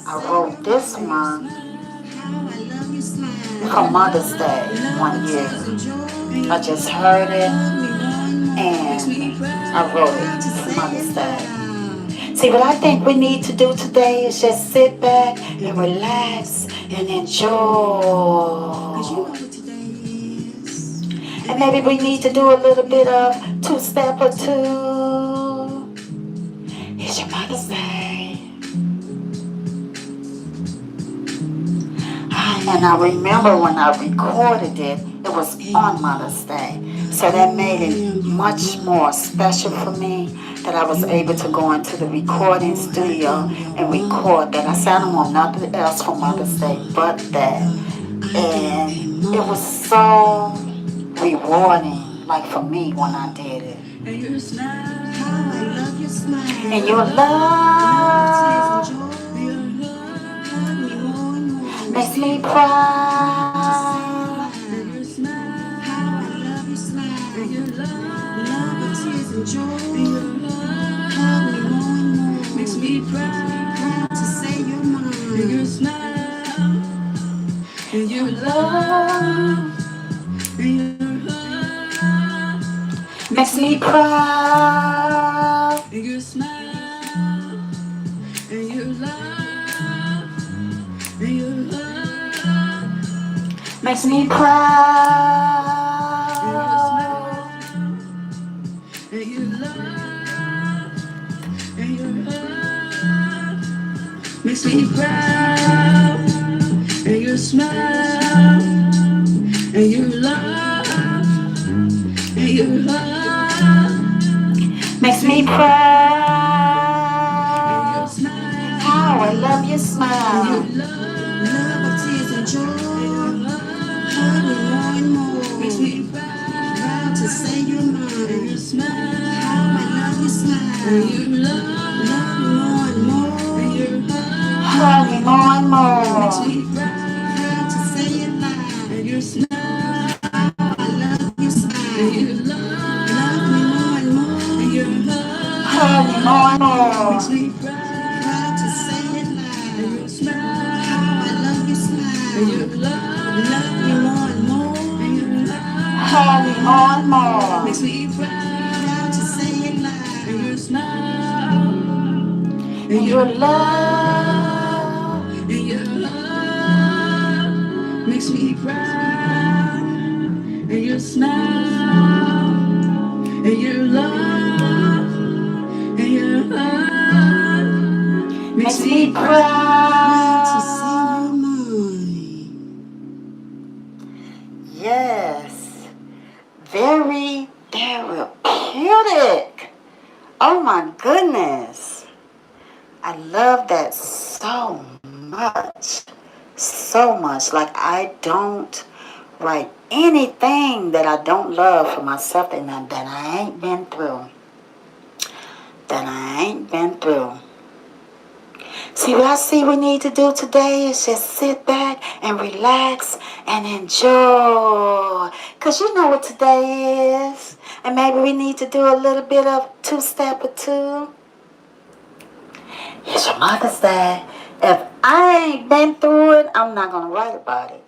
I wrote this one for Mother's Day one year. I just heard it and I wrote it for Mother's Day. See, what I think we need to do today is just sit back and relax and enjoy. And maybe we need to do a little bit of two-step or two. It's your Mother's Day. And I remember when I recorded it, it was on Mother's Day. So that made it much more special for me that I was able to go into the recording studio and record that. I said I don't want nothing else for Mother's Day but that. And it was so rewarding, like for me, when I did it. And your smile, and your love makes me proud. And your smile, how I love your smile, and your love of tears and joy, and your love makes me proud to say you're mine. And your smile, and your love. Makes me proud. And your smile, and your love, and your love makes me proud. And your love, and your love makes me proud. And your smile, and your love, and your love makes me proud. How I love your smile. Love of tears and joy. Hug me more and more. Makes me proud to say you're mine. Your smile. How I love your smile. Your love me more and more. Hug me more and more. Makes me proud to say you're mine. And your smile. How I love your smile. Your love me more and more. Hug me more and more. Makes me proud to say it loud. And your smile, how I love your smile. And your love me more and more. And your hug me more and more. Makes me proud to say it loud. And your smile, and your love, and your love makes me proud. And your smile, and your love, and your heart makes me proud to see you mine. Yes, very therapeutic. Oh my goodness. I love that so much. So much. Like I don't write anything that I don't love for myself that I ain't been through. That I ain't been through. See, what I see we need to do today is just sit back and relax and enjoy. Because you know what today is. And maybe we need to do a little bit of two-step or two. It's your Mother's Day. If I ain't been through it, I'm not going to write about it.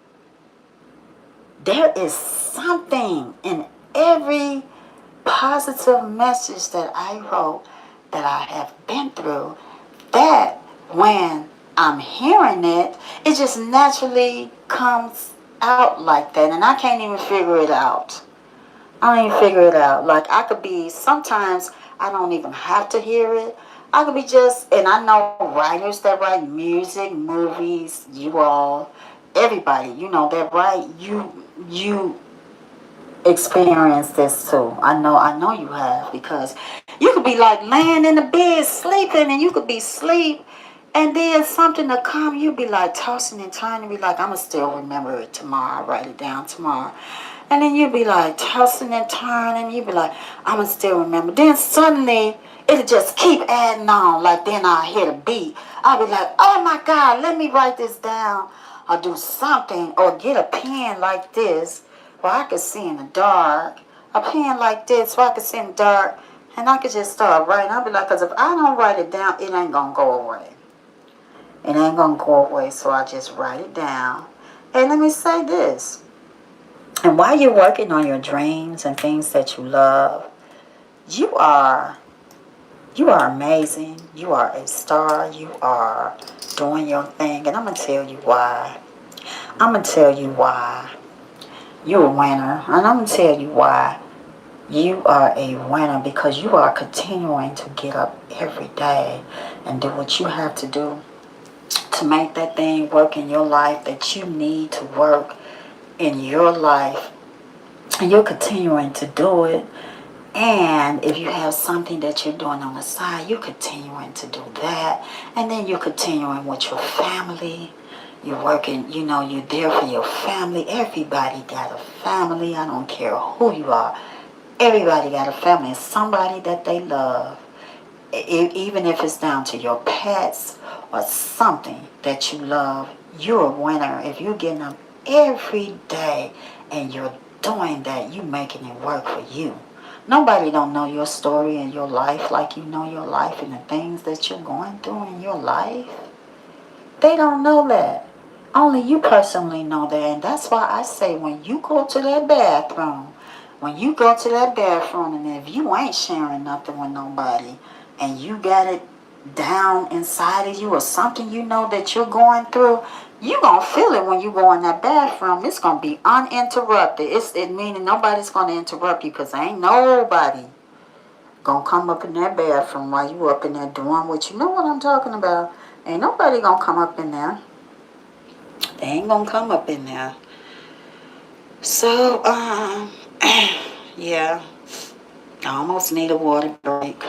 There is something in every positive message that I wrote that I have been through that when I'm hearing it, it just naturally comes out like that. And I can't even figure it out. I don't even figure it out. Like I could be, sometimes I don't even have to hear it. I could be just, and I know writers that write music, movies, you all, everybody, you know, that write, you experience this too. I know you have, because you could be like laying in the bed sleeping and you could be asleep and then something to come, you'd be like tossing and turning, be like, I'ma still remember it tomorrow, I'll write it down tomorrow. And then you'd be like tossing and turning, you'd be like, I'ma still remember. Then suddenly it'll just keep adding on, like then I'll hit a beat. I'll be like, oh my God, let me write this down or do something or get a pen like this where I could see in the dark. A pen like this where I could see in the dark and I could just start writing. I'll be like, because if I don't write it down, it ain't going to go away. It ain't going to go away, so I just write it down. And let me say this. And while you're working on your dreams and things that you love, you are amazing. You are a star. You are doing your thing. And I'm going to tell you why. I'm going to tell you why. You're a winner. And I'm going to tell you why. You are a winner because you are continuing to get up every day and do what you have to do to make that thing work in your life that you need to work in your life. And you're continuing to do it. And if you have something that you're doing on the side, you're continuing to do that. And then you're continuing with your family. You're working, you know, you're there for your family. Everybody got a family. I don't care who you are. Everybody got a family. It's somebody that they love. Even if it's down to your pets or something that you love, you're a winner. If you're getting up every day and you're doing that, you're making it work for you. Nobody don't know your story and your life like you know your life and the things that you're going through in your life. They don't know that. Only you personally know that. And that's why I say when you go to that bathroom, and if you ain't sharing nothing with nobody and you got it down inside of you or something you know that you're going through, you going to feel it when you go in that bathroom. It's going to be uninterrupted. It meaning nobody's going to interrupt you because ain't nobody going to come up in that bathroom while you up in there doing what you know what I'm talking about. Ain't nobody going to come up in there. They ain't going to come up in there. So, yeah, I almost need a water break,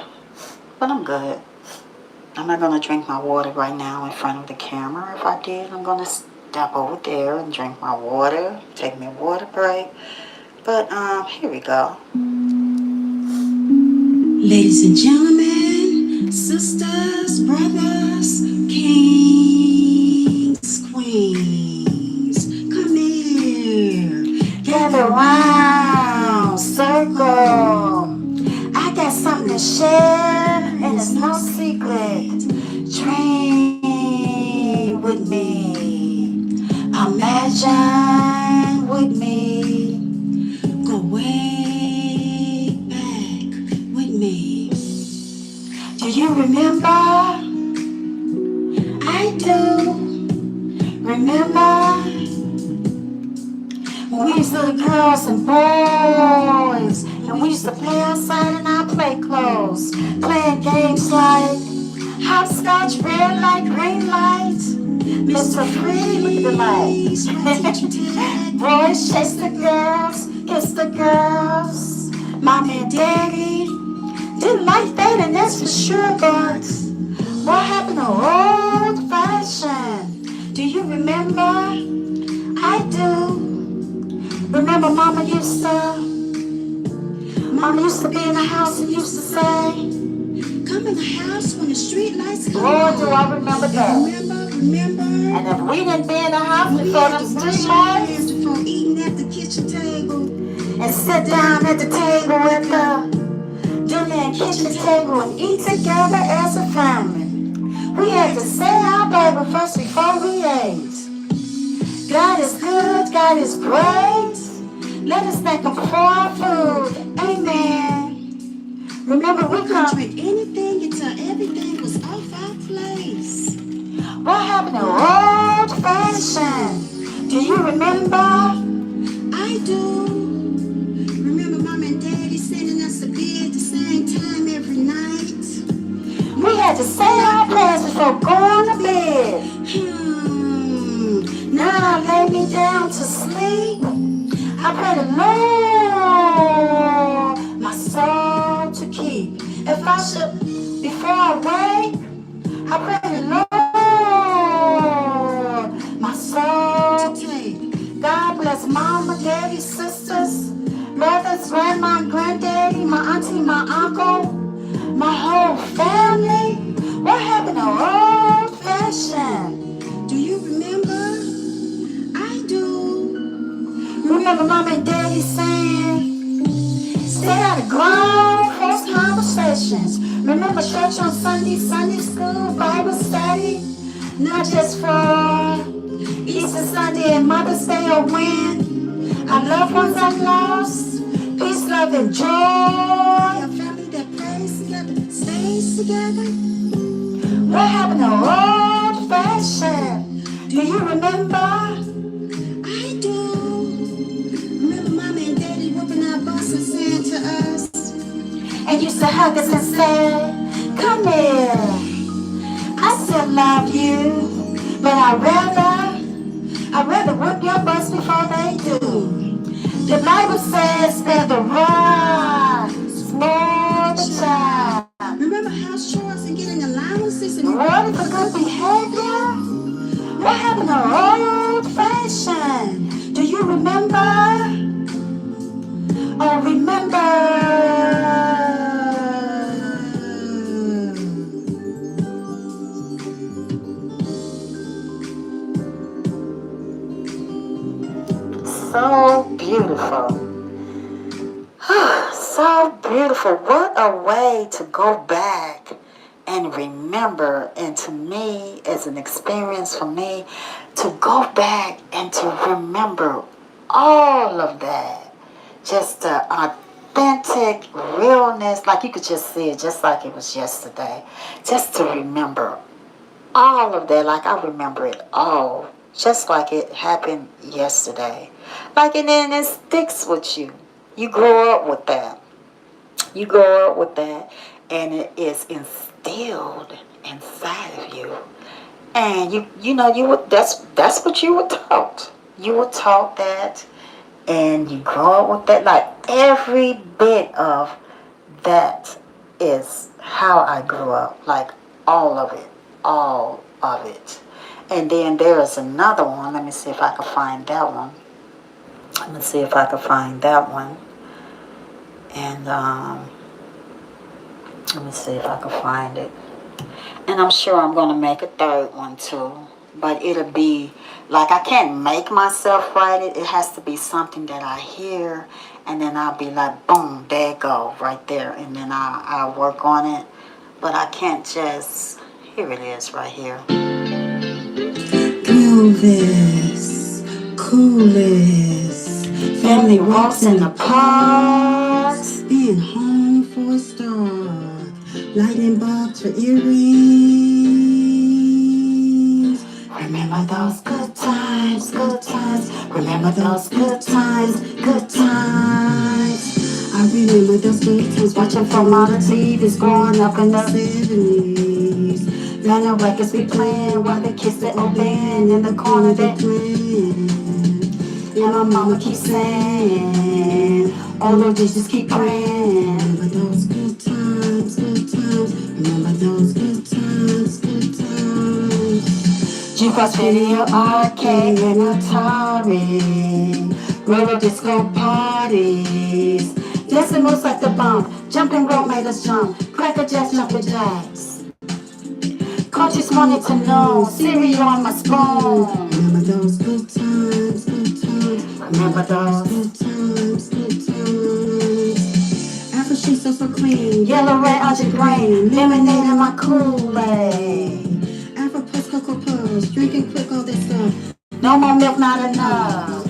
but I'm good. I'm not going to drink my water right now in front of the camera. If I did, I'm going to step over there and drink my water, take me a water break. But, here we go. Ladies and gentlemen, sisters, brothers, kings, queens, come here. Gather round, circle. I got something to share, and it's no secret. Dream with me. Imagine with me. Go way back with me. Do you remember? I do. Remember? When we used to be girls and boys, and we used to play outside in our play clothes, playing games like hopscotch, red light, green light, Mr. Free, look at the light. Boys chase the girls, kiss the girls. Mommy and daddy didn't like that, and that's for sure, but what happened to old fashioned? Do you remember? I do. Remember Mama used to be in the house and used to say, come in the house when the street lights come Lord, on. do I remember that. Remember. And if we didn't be in the house When we before had them to wash street our lights hands before eating at the kitchen table. and sit down at the table at the dinner and kitchen table and eat together as a family. We had to say our Bible first before we ate. God is good, God is great. Let us thank Him for our food. Amen. Remember, we couldn't come. drink anything until everything was off our place. What happened to old fashioned? Do you remember? I do. Remember Mom and Daddy sending us to bed the same time every night? We had to say our prayers before going to bed. Now I lay me down to sleep. I pray the Lord my soul to keep. If I should, before I wake, I pray the Lord my soul to take. God bless Mama, Daddy, sisters, brothers, grandma, granddaddy, my auntie, my uncle, my whole family. What happened to old fashioned? Do you remember? I do. Remember Mama and Daddy saying, stay out of grown folks' conversations. Remember church on Sunday, Sunday school, Bible study, not just for Easter Sunday and Mother's Day or when our loved ones are lost. Peace, love, and joy. A family that prays together, stays together. What happened to old fashioned? Do you remember? I do. Remember Mama and Daddy whooping our butts and saying to us, And used to hug us and say, come here. I still love you, but I'd rather whip your butts before they do. The Bible says that the rod is more the child. remember house chores and getting allowances and Rewarded for good behavior? What happened to old fashioned? Do you remember? Oh, remember. So beautiful. So beautiful. What a way to go back and remember. And to me, it's an experience for me to go back and to remember all of that. Just the authentic realness. Like you could just see it just like it was yesterday. Just to remember all of that. Like I remember it all. Just like it happened yesterday. Like, and then it sticks with you. You grow up with that. You grow up with that, and it is instilled inside of you. And that's what you were taught. You were taught that, and you grow up with that. Like every bit of that is how I grew up. Like all of it, all of it. And then there is another one. Let me see if I can find that one. Let me see if I can find that one. And let me see if I can find it. And I'm sure I'm going to make a third one too. But it'll be, like I can't make myself write it. It has to be something that I hear. And then I'll be like, boom, there it go, right there. And then I'll work on it. But I can't just, here it is right here. Elvis, coolest, Family walks in the park. being home for a start, lighting bulbs for earrings. Remember those good times, good times. Remember those good times, good times. I remember those good times Watching from all the TVs growing up in the 70s. Vinyl records be playing while the kids sit old band in the corner they playing. And my mama keeps saying, all the dishes keep praying. Remember those good times, good times. Remember those good times, good times. Jukebox, video, arcade, and Atari. roller disco parties. Dancing moves like the bomb, jumping rope made us jump. Cracker jacks, jumping jacks. Coaches morning to noon, cereal on my spoon. Remember those good times, good times. Remember those Good times, good times. After she's so clean, yellow, red, orange, and green. Lemonade in my Kool-Aid. After post Cocoa Puffs, drinking quick all this stuff. No more milk, not enough.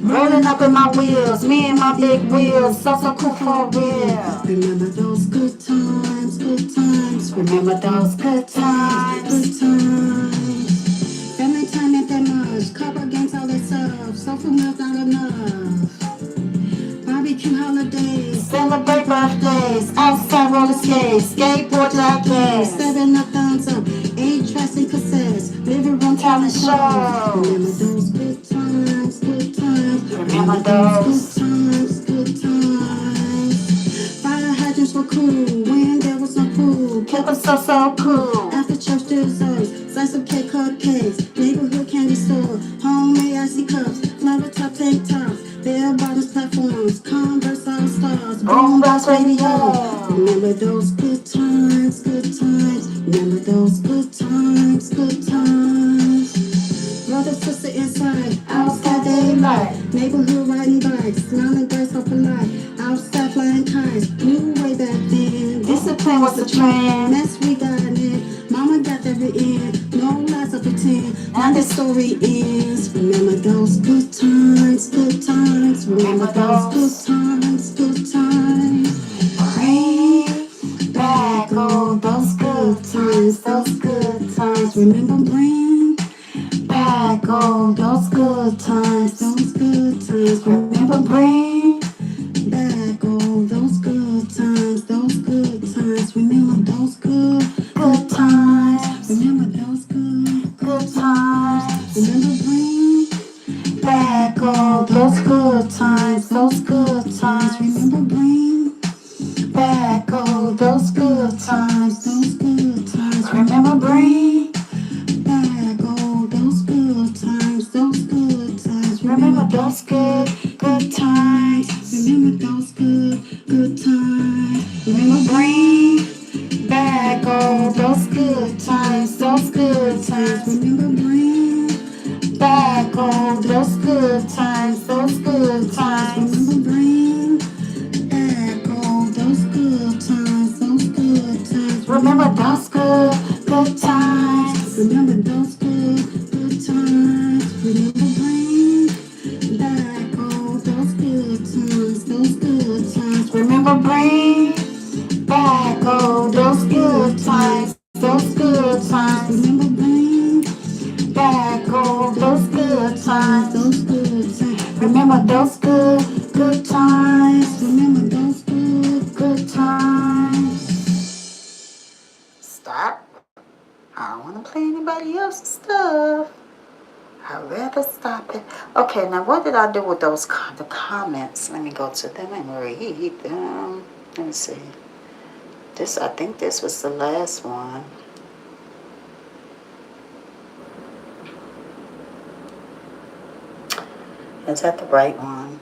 Rolling up in my wheels, me and my big wheels, so cool for real. Remember those good times, good times. Remember those good times. Good times. Family time ain't that much. Couple games all that stuff. Sofa milk not enough. Barbecue holidays. Celebrate birthdays, outside roller skates, skateboard jackets. 7 up, thumbs up. 8 tracks and cassettes. Living room Talent shows. Remember those good times, good times. Remember those Good times, good times. Fire hydrants were cool when there was no pool. kept us so cool. After church desserts, slice of cake, cupcakes, neighborhood candy store, homemade icy cups, flower top tank tops, bell bottoms platforms, Converse all stars, Boombox radio. Remember those good times, good times. Remember those good times, good times. Brother, sister inside, outside daylight, neighborhood riding bikes, smiling girls so polite, outside flying kites, blue way back then. Discipline was the trend. Mess we got in, mama got every end, no lies or pretend. Now the story ends. Remember those good times, good times. Remember those good times, good times. Bring back all those good times, those good times. Remember bring back all those good times, those good times. remember bring Back all those good times, those good times. Remember those good times, Remember those good times. Remember bring Back all those good times, those good times. Remember bring Back all those good times, those good times. remember bring Back all those good times, those good times. remember those good times. Remember those good times. Remember bring back all those good times, those good times. Remember bring Back all those good times, those good times. Remember bring back all those good times, those good times. Remember those good times. Remember those good times. Remember bring back all those good times, those good times. Remember bring back all those good times, those good times. Remember bring Back all those good times. those good times. Remember those good times. Remember those Good times. Stop. I don't want to play anybody else's stuff. I'd rather stop it. Okay, now what did I do with those the comments? Let me go to them and read them. Let me see. I think this was the last one. Is that the right one?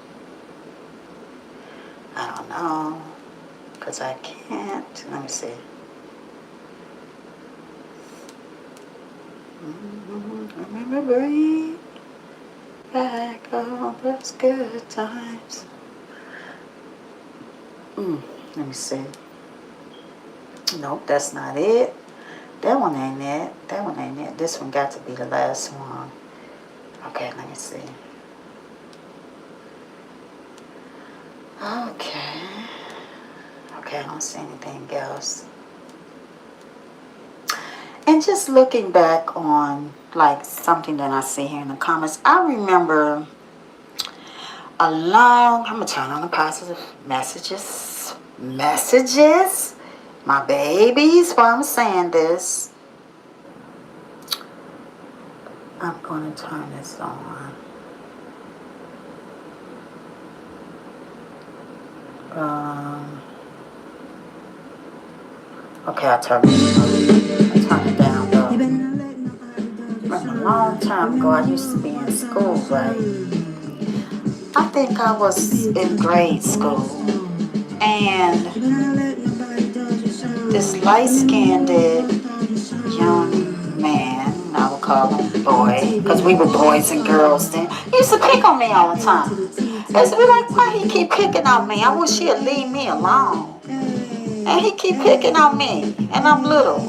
I don't know. Because I can't. Let me see. Remember bring back all those good times. Let me see. Nope, that's not it. That one ain't it. That one ain't it. This one got to be the last one. Okay, let me see. Okay. Okay, I don't see anything else. And just looking back on like something that I see here in the comments, I remember I'm gonna turn on the positive messages. My babies, while I'm saying this. I'm gonna turn this on. Okay, I'll turn it down though. From a long time ago, I used to be in school, right? I think I was in grade school, and this light-skinned young man, I would call him boy, because we were boys and girls then, he used to pick on me all the time. I used to be like, why he keep picking on me? I wish he'd leave me alone. And he keep picking on me, and I'm little.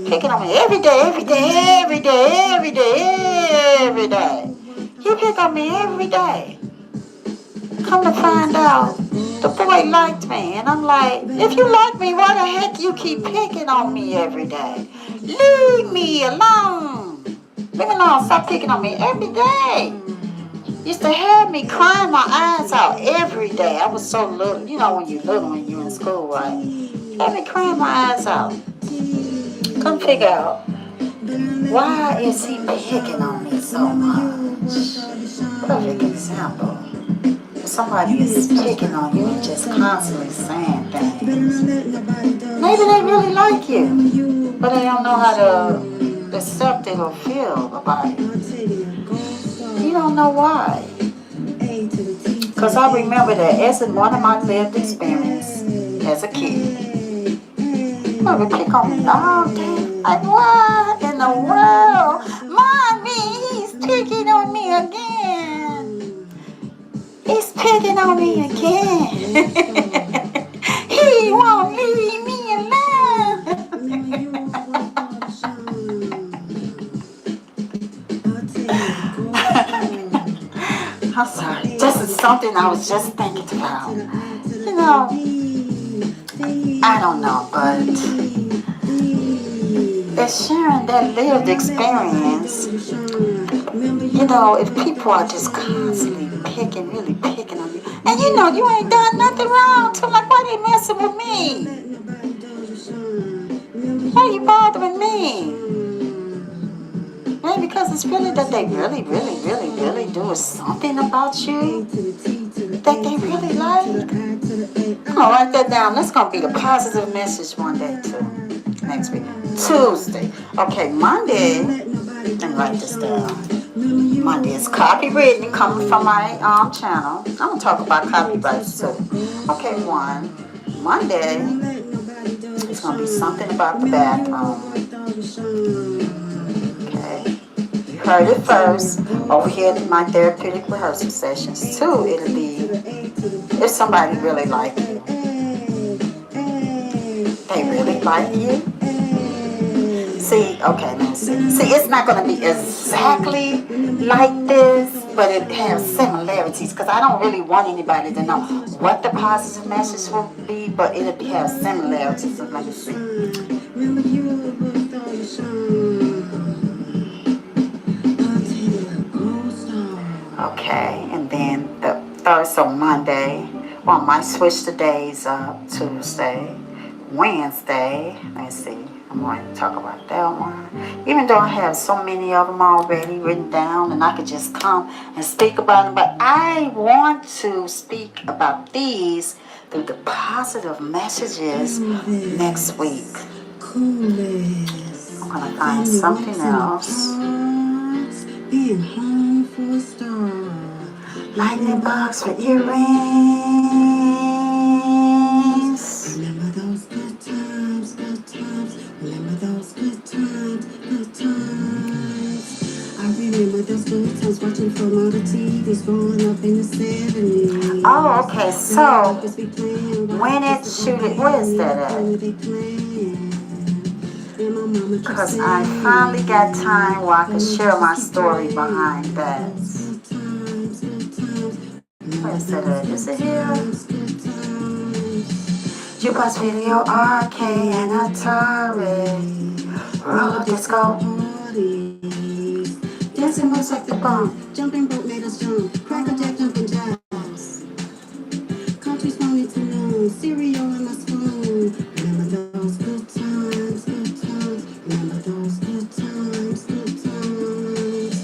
Picking on me every day, every day, every day, every day, every day. He pick on me every day. Come to find out, the boy liked me, and I'm like, if you like me, why the heck you keep picking on me every day? Leave me alone. Leave me alone. Stop picking on me every day. Used to have me crying my eyes out every day. I was so little. You know when you're little when you're in school, right? Had me crying my eyes out. Couldn't figure out, why is he picking on me so much? Perfect example. Somebody is picking on you and just constantly saying things. Maybe they really like you, but they don't know how to accept it or feel about it. You don't know why. Because I remember that as one of my lived experience as a kid. Somebody would pick on me all day. Like, what in the world? Mommy, he's picking on me again. He's picking on me again. He won't leave me alone. I'm sorry. This is something I was just thinking about. You know, I don't know, but it's sharing that lived experience. You know, if people are just constantly picking, really picking on you, and you know you ain't done nothing wrong, so like, why they messing with me? Why you bothering me? Maybe because it's really that they really do something about you that they really like. I'm gonna write that down. That's gonna be the positive message one day too. Next week, Tuesday. Okay, Monday. Let me write this down. Monday is copywritten coming from my channel. I'm gonna talk about copyrights too. Okay, Monday it's gonna be something about the bathroom. Okay, you heard it first over here at my therapeutic rehearsal sessions. Two, it'll be if somebody really like you. They really like you. See, okay, let me see. See, it's not going to be exactly like this, but it has similarities because I don't really want anybody to know what the positive message will be, but it'll have similarities. So let me see. Okay, and then the third, so Monday, well, I might switch the days up. Tuesday, Wednesday, let's see. I'm going to talk about that one. Even though I have so many of them already written down and I could just come and speak about them, but I want to speak about these through the positive messages next week. I'm going to find something else. Lightning bugs for earrings. Remember those good times, good times. Remember those good times, good times. I remember those good times watching from all the TVs growing up in the 70s. Oh, okay, so when it shoot it, where is that at? Because I finally got time where I can share my story behind that. Where is that at? Is it here? Jukebox Video, Arcade, and Atari. Roller disco. Dancing moves like the bomb. Jumping rope made us jump. Cracker jack, jumping jacks. Country's wanted to know. Cereal in my spoon. Remember those good times, good times. Remember those good times, good times.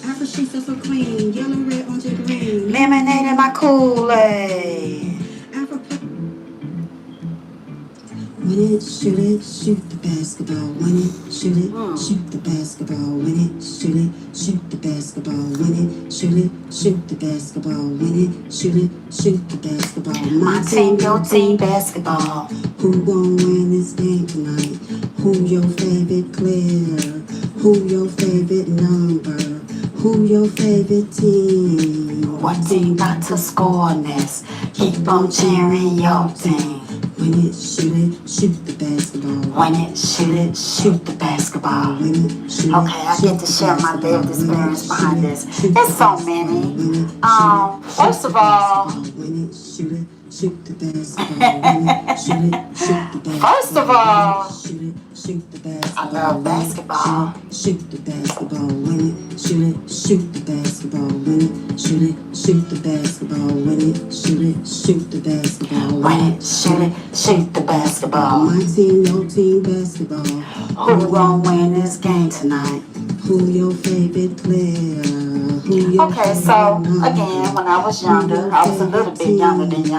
After sheets are so clean. Yellow, red, orange, and green. Lemonade in my Kool-Aid. Win it, shoot the basketball. Win it, shoot the basketball. Win it, shoot the basketball. Win it, shoot the basketball. Win it, shoot the basketball. My team, your team, basketball. Who gon' win this game tonight? Who your favorite player? Who your favorite number? Who your favorite team? What team got to score this? Keep on cheering your team. Win it, shoot the basketball. Win it, shoot the basketball. Win it, shoot Okay, I get to share my lived experience behind this. There's so many. First of all, win it, shoot the basketball. Win it, shoot the basketball. first of all, Shoot the basketball. I love basketball. Shoot the basketball. Win it, shoot the basketball. Win it, shoot the basketball. Win it, shoot the basketball. Win it, shoot the basketball. My team, your team, basketball. Who gon' win this game tonight? Who your favorite player? Who your Okay, so again, when I was younger, I was a little bit younger than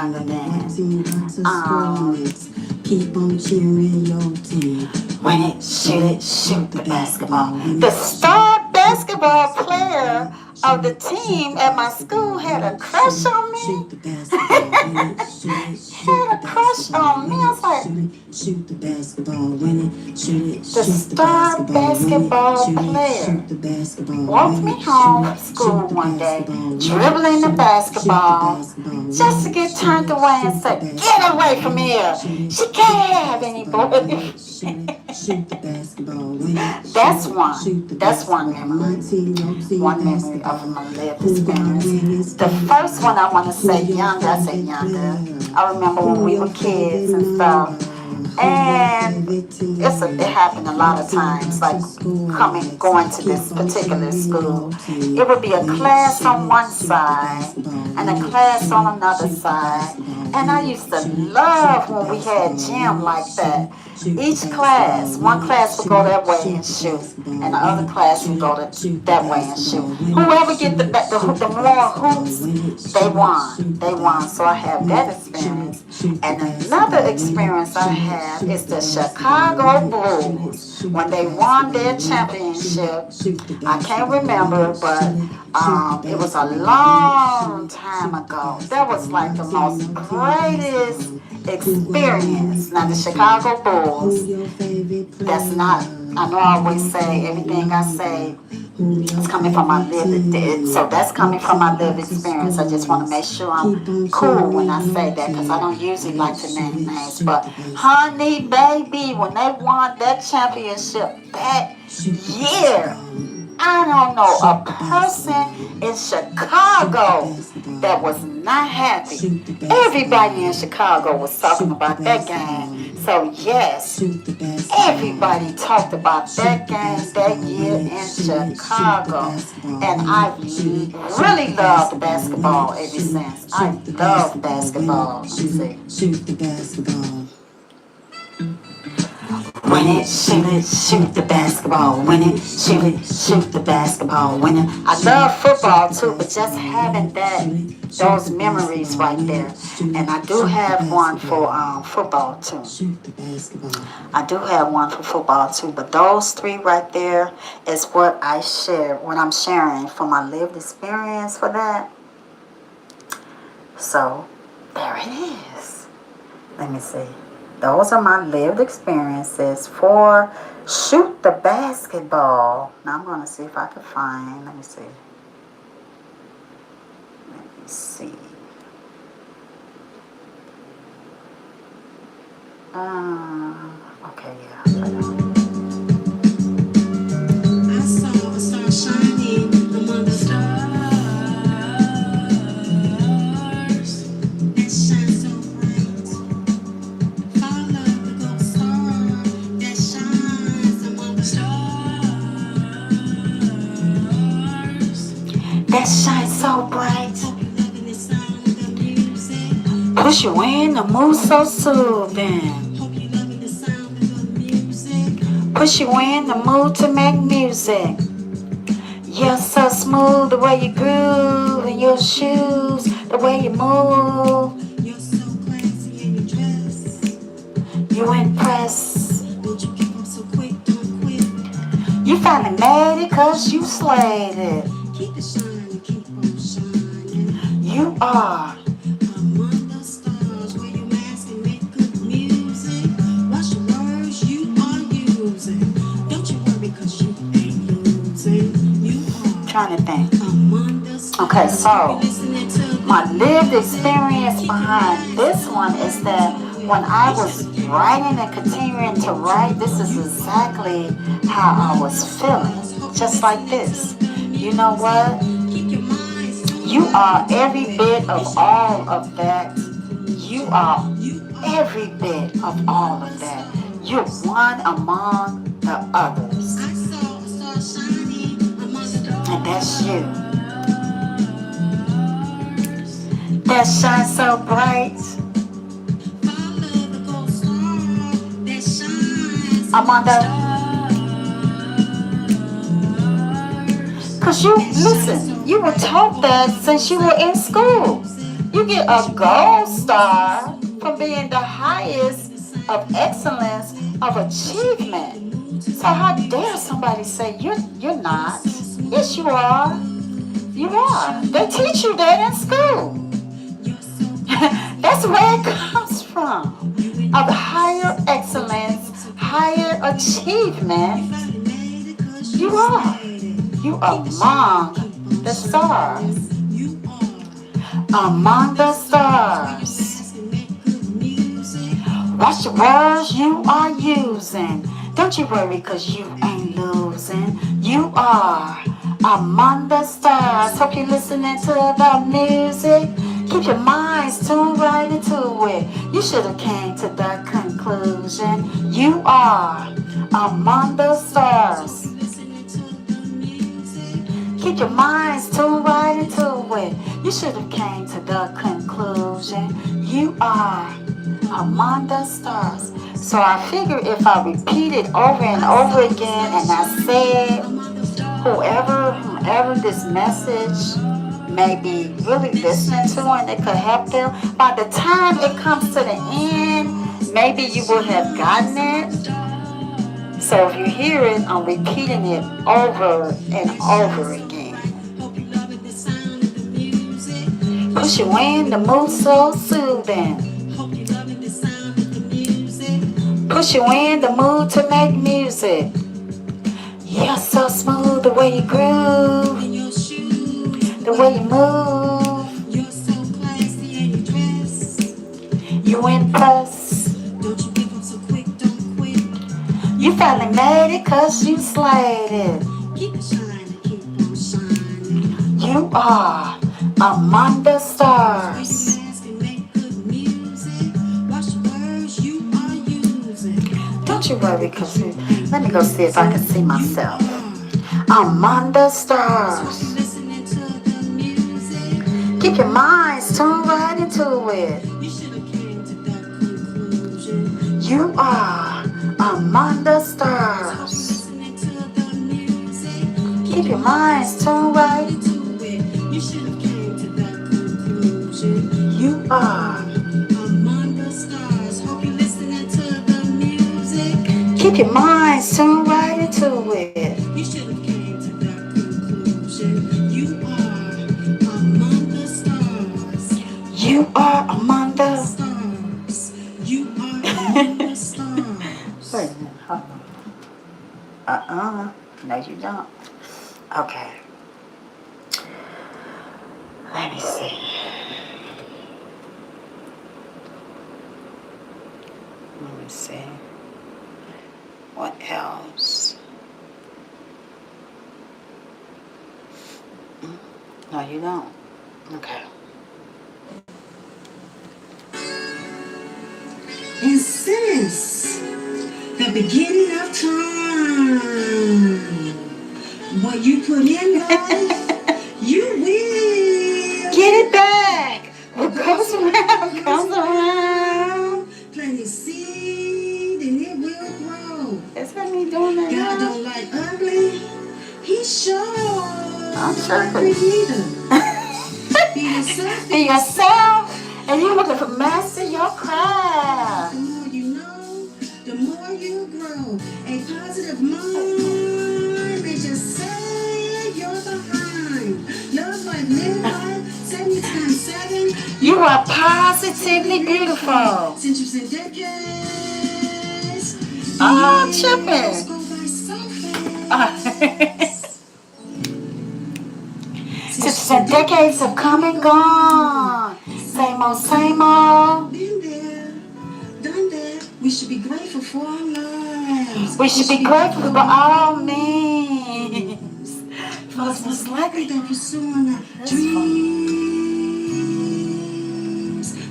Keep on cheering your team. Win it, shoot the basketball. The star basketball player of the team at my school had a crush on me. Shoot the basketball. Had a crush on me. I was like, Shoot the basketball. Win it. the star basketball player Shoot the basketball. walked me home from school one day, dribbling the basketball, just to get turned away and say, "Get away from here! She can't have any boy." Shoot the basketball. Win it. That's one memory. One memory of my lived experience. The first one I want to say younger. I say younger. I remember when we were kids and stuff. And it happened a lot of times, like going to this particular school. It would be a class on one side and a class on another side. And I used to love when we had gym like that. Each class, one class would go that way and shoot, and the other class would go that way and shoot. Whoever get the more hoops, they won. They won. So I have that experience. And another experience I have is the Chicago Bulls. When they won their championship, I can't remember, but it was a long time ago. That was like the most greatest experience. Now the Chicago Bulls, that's not, I know I always say everything I say is coming from my lived, so that's coming from my lived experience. I just want to make sure I'm cool when I say that, because I don't usually like to name names. But honey baby, when they won that championship that year, I don't know a person in Chicago that was not happy. Everybody in Chicago was talking about that game. So yes, everybody talked about that game that year in Chicago. And I've really loved basketball ever since. I love basketball. Shoot the basketball. Win it, shoot the basketball. Win it, shoot the basketball. Win it. I love football too, but just having those memories right there. And I do have one for football too. Shoot the basketball. I do have one for football too, but those three right there is what I share, what I'm sharing for my lived experience for that. So there it is. Let me see. Those are my lived experiences for shoot the basketball. Now I'm going to see if I can find, let me see. Okay, yeah. I saw a star shining among the stars. It shines so bright. Follow the gold star that shines among the stars. That shines so bright. Hope you loving the sound of the music. Push you in, the mood so soothing. Hope you loving the sound of the music. Push you in the mood to make music. You're so smooth, the way you groove in your shoes, the way you move. You're so classy in your dress. You impress. Don't you give up so quick, don't quit. You finally made it cause you slayed it. Keep it shining, keep on shining. You are Among the stars where you mask and make good music. Watch the words you are using. Don't you worry cause you ain't losing. You are trying to think. among the stars. Okay, so You listening to my lived experience behind this one is that when I was writing and continuing to write, this is exactly how I was feeling. Just like this. You know what? keep your minds tuned. You are every bit of all of that. You are every bit of all of that. You're one among the others. I saw a star shining among the stars. And that's you. That shines so bright Follow the gold star that shines among the. Cause you, listen, you were taught that since you were in school. You get a gold star for being the highest of excellence of achievement. So how dare somebody say you're not? Yes, you are. You are. They teach you that in school. That's where it comes from. Of higher excellence, higher achievement. You are. You among the stars. Among the stars. Watch the words you are using. Don't you worry cause you ain't losing. You are among the stars. Hope you're listening to the music. Keep your minds tuned right into it. You should have came to the conclusion. You are among the stars. Keep your minds tuned right into it. You should have came to the conclusion. You are among the stars. So I figure if I repeat it over and over again and I said, whoever this message may be really listening to and it could help them, by the time it comes to the end, maybe you will have gotten it. So if you hear it, I'm repeating it over and over again. Push you in the mood so soothing. Push you in the mood to make music. You're so smooth the way you groove, the way you move. You're so classy and you dress. You impress. Don't you give up so quick, don't quit. You finally made it cause you slayed it. Keep it shining, keep on shining. You are among the stars. Mask and make good music. Watch the words you are using. Don't you worry cause let me go see if I can see myself. Among the stars. Listening to the music. Keep your minds tuned right into it. You should have came to that conclusion. You are among the stars. Listening to the music. Keep your minds tuned right. To it. You should have came to that conclusion. You are. Among the stars. Hope you listening to the music. Keep your minds tuned right into it. You should have came to that conclusion. You are among the stars. You are among the. Stars. You are among the stars. Wait a minute, hold on. No, you don't. Okay. Let me see. Let me see. What else? No, you don't. Okay. And since the beginning of time, what you put in life, you will Get it back. What goes around comes around. plant a seed and it will grow. That's what me doing that God now. don't like ugly. He sure I'm sure. ugly either. Be yourself. Be yourself, and you're looking for master your craft. The more you know, you grow a positive mind. They just say you're behind. Love life, live life, 70 times 7. You are positively beautiful. Centuries and decades. Oh, Years tripping. go by so fast. Since the decades have come and gone. Same old, same old. Been there, done that. We should be grateful for our lives. We should be grateful for all means. For it's most likely that pursuing our dreams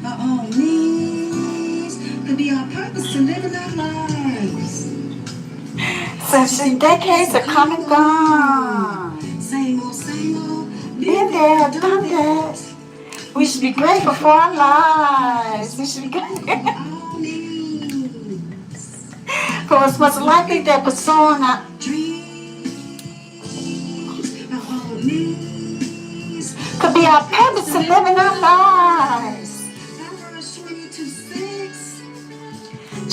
by all means could be our purpose to live in our lives. since the decades have come and gone. Same old, Been there, done that. We should be grateful for our lives. We should be grateful. all means. For it's most likely that pursuing our Dreams by all means could be our purpose to live in our lives. Proverbs 22:6.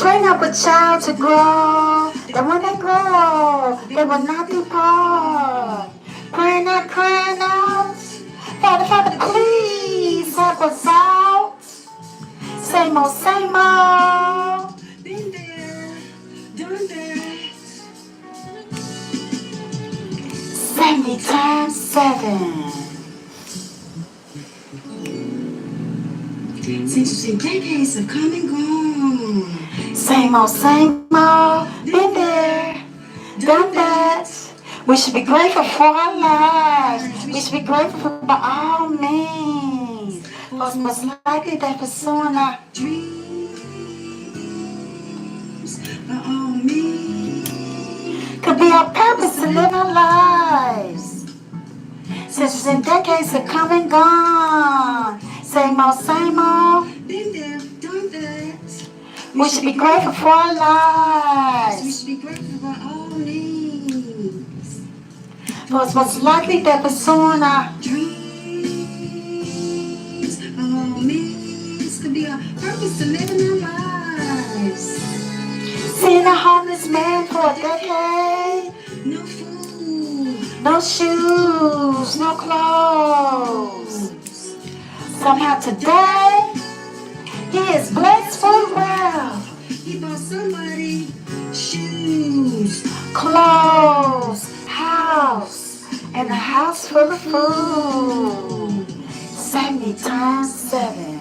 Train up a child to grow, that when they grow, they will not depart. Crying out, Father, Father, please help us out. Same old, same old. Been there, done that. 70 times 7. Centuries and decades have come and gone. Same old, been there, done that. We should be grateful for our lives. We should be grateful for all means. For it's most likely that pursuing our Dreams by all means could be our purpose to live our lives. Since and decades have come and gone. Same old, been there, done that. we should be grateful for our We lives. should be grateful for all needs. For it's most likely that pursuing our Dreams by all means could be our purpose to live in our lives. seeing a homeless man for a decade. No food, No shoes, no clothes. Somehow today, he is blessed for wealth. he bought somebody shoes. Clothes, house, and a house full of food. 70 times 7.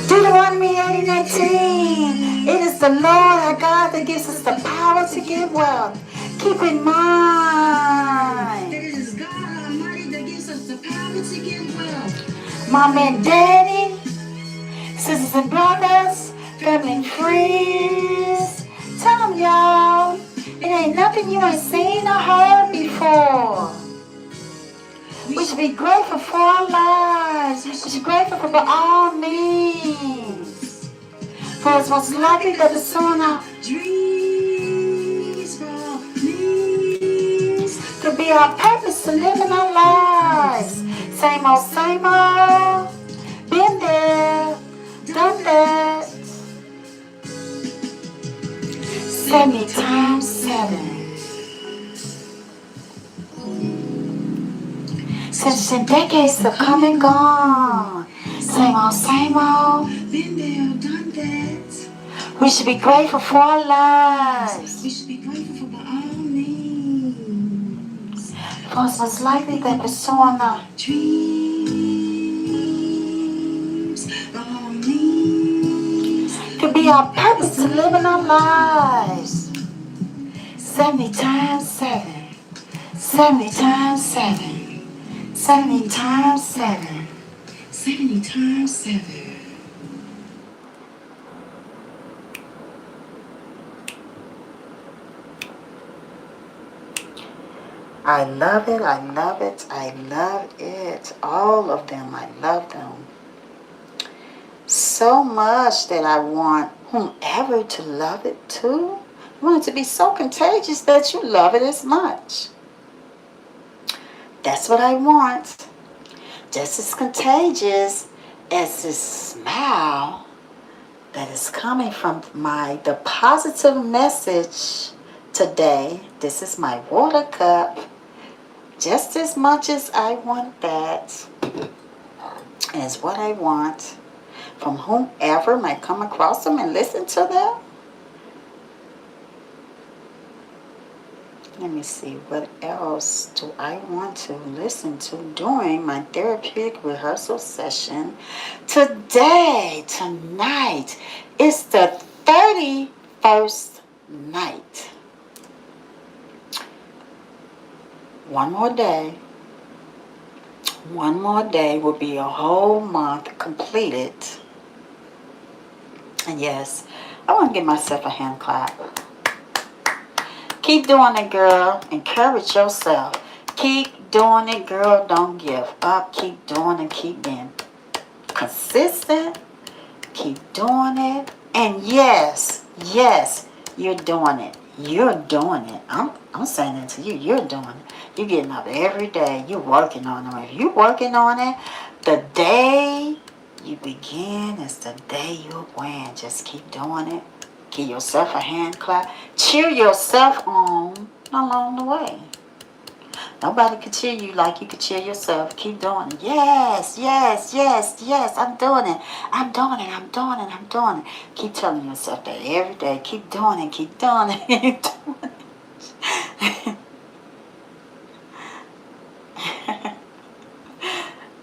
Deuteronomy 18:19. It is the Lord our God that gives us the power to get wealth. Keep in mind, That it is God Almighty that gives us the power to get wealth. Mom and Daddy, sisters and brothers, family and friends. Tell them, y'all, it ain't nothing you ain't seen or heard before. We should be grateful for our lives. We should be grateful for all means. For it's most likely that the son of Dreams by all means. could be our purpose to live in our lives. Same old, been there, done that. 70 times 7. Since the decades have come and gone. Same old. Been there, done that. We should be grateful for our lives. We should be grateful for all needs. For it's most likely that pursuing our Dreams by all means. could be our purpose to live in our lives. 70 times 7. 70 times 7. 70 times 7. 70 times 7. I love it, I love it, I love it. All of them, I love them. So much that I want whomever to love it too. I want it to be so contagious that you love it as much. That's what I want. Just as contagious as this smile that is coming from the positive message today. This is my water cup. Just as much as I want that is what I want from whomever might come across them and listen to them. Let me see, what else do I want to listen to during my therapeutic rehearsal session tonight? It's the 31st night. One more day will be a whole month completed. And yes, I want to give myself a hand clap. Keep doing it, girl. Encourage yourself. Keep doing it, girl. Don't give up. Keep doing it. Keep being consistent. Keep doing it. And yes, you're doing it. You're doing it. I'm saying it to you. You're doing it. You're getting up every day. You're working on it. If you're working on it, the day you begin is the day you win. Just keep doing it. Give yourself a hand clap. Cheer yourself on along the way. Nobody can cheer you like you can cheer yourself. Keep doing it. Yes. I'm doing it. I'm doing it. Keep telling yourself that every day. Keep doing it. Keep doing it. Keep doing it.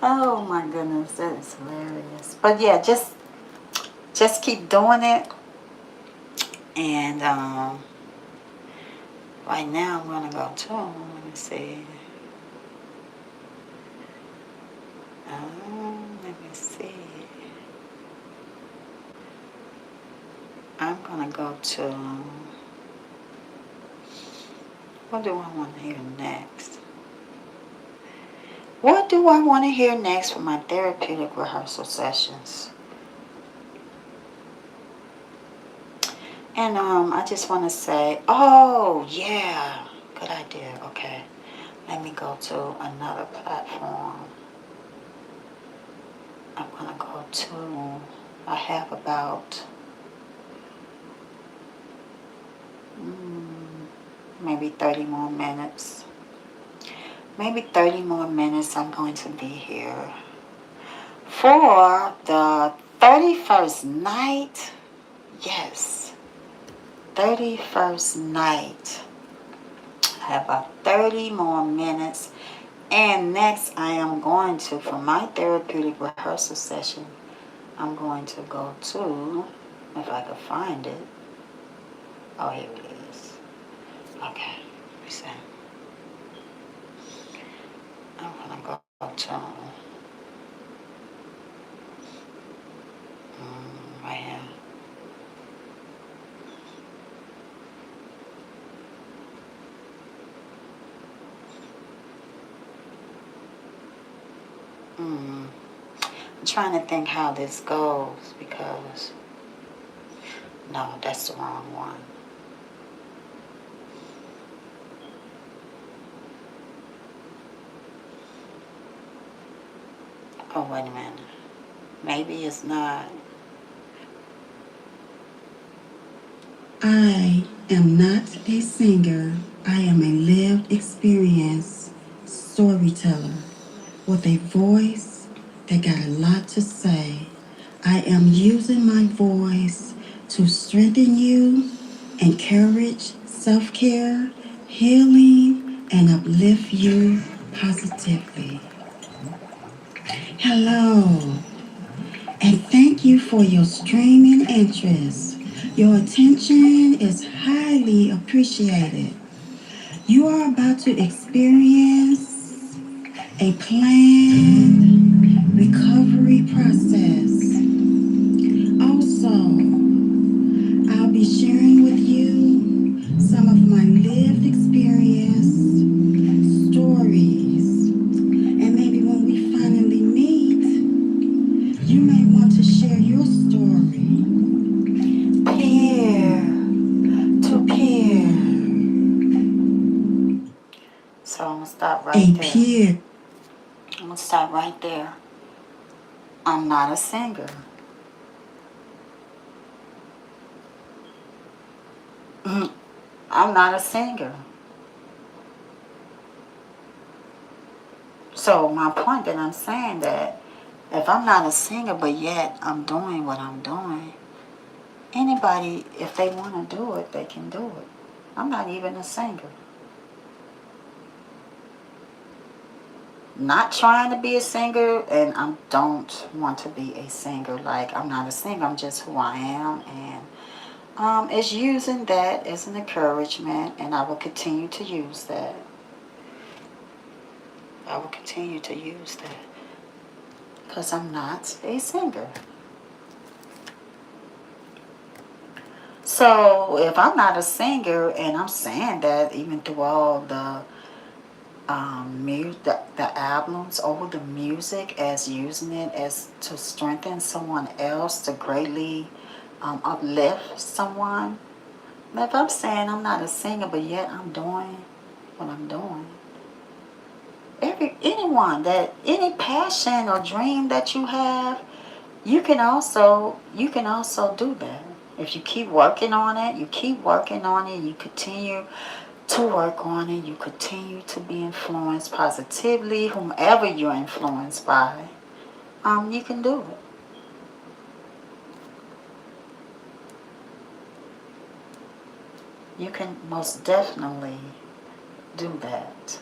Oh my goodness, that is hilarious. But yeah, just keep doing it. And right now I'm gonna go to. Let me see. Let me see. I'm gonna go to. What do I want to hear next? What do I want to hear next for my therapeutic rehearsal sessions? And I just want to say, oh yeah, good idea. Okay, let me go to another platform. I'm gonna go to. I have about maybe 30 more minutes. Maybe 30 more minutes. I'm going to be here for the 31st night. Yes, 31st night. I have about 30 more minutes. And next I am going to, for my therapeutic rehearsal session, I'm going to go to, if I can find it. Oh, here it is. Okay, let me see. I'm going to go to, right here. I'm trying to think how this goes because, no, that's the wrong one. Oh, wait a minute. Maybe it's not. I am not a singer. I am a lived experience storyteller with a voice that got a lot to say. I am using my voice to strengthen you, encourage self-care, healing, and uplift you positively. Hello, and thank you for your streaming interest. Your attention is highly appreciated. You are about to experience a planned recovery process. Also, I'll be sharing with you some of my lived experience stories. And maybe when we finally meet, you may want to share your story. Peer to peer. So I'm going to stop right there. Peer. I'm going to stop right there. I'm not a singer. I'm not a singer. So my point that I'm saying that if I'm not a singer, but yet I'm doing what I'm doing, anybody, if they want to do it, they can do it. I'm not even a singer. Not trying to be a singer, and I don't want to be a singer. Like, I'm not a singer, I'm just who I am, and it's using that as an encouragement, and I will continue to use that. I will continue to use that because I'm not a singer. So if I'm not a singer, and I'm saying that even through all the albums or the music, as using it as to strengthen someone else, to greatly uplift someone. If I'm saying I'm not a singer, but yet I'm doing what I'm doing, any passion or dream that you have, you can also do that. If you keep working on it, you continue to work on it, you continue to be influenced positively, whomever you're influenced by, you can do it. You can most definitely do that.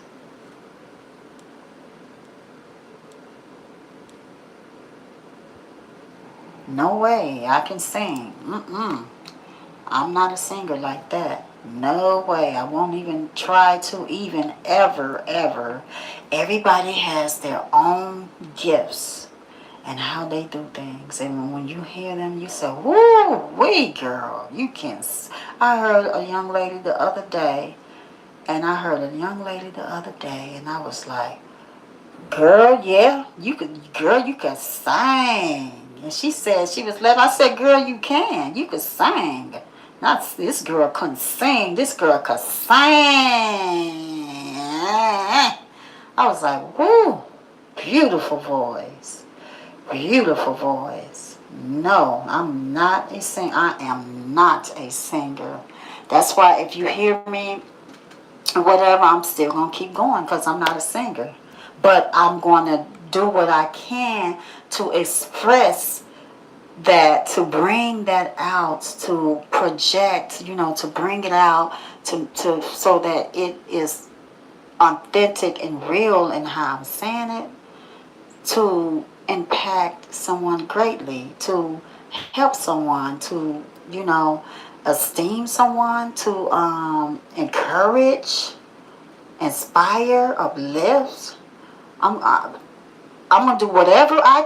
No way I can sing. I'm not a singer like that. No way. I won't even try to even ever. Everybody has their own gifts and how they do things. And when you hear them, you say, woo, wee, girl, you can. I heard a young lady the other day, and I was like, girl, yeah, you could sing. And she said she was left. I said, girl, you could sing. Not this girl couldn't sing. This girl could sing. I was like, whoo, beautiful voice. Beautiful voice. No, I'm not a singer. I am not a singer. That's why if you hear me, whatever, I'm still going to keep going because I'm not a singer. But I'm going to do what I can to express that, to bring that out, to project, to bring it out, to so that it is authentic and real in how I'm saying it, to impact someone greatly, to help someone, to, esteem someone, to encourage, inspire, uplift. I'm, I, I'm going to do whatever I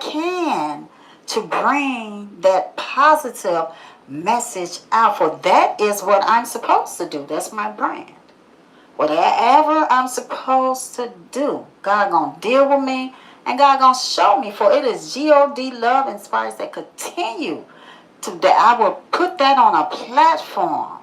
can to bring that positive message out. For that is what I'm supposed to do. That's my brand. Whatever I'm supposed to do, God gonna deal with me, and God gonna show me. For it is God love inspires that continue to that I will put that on a platform.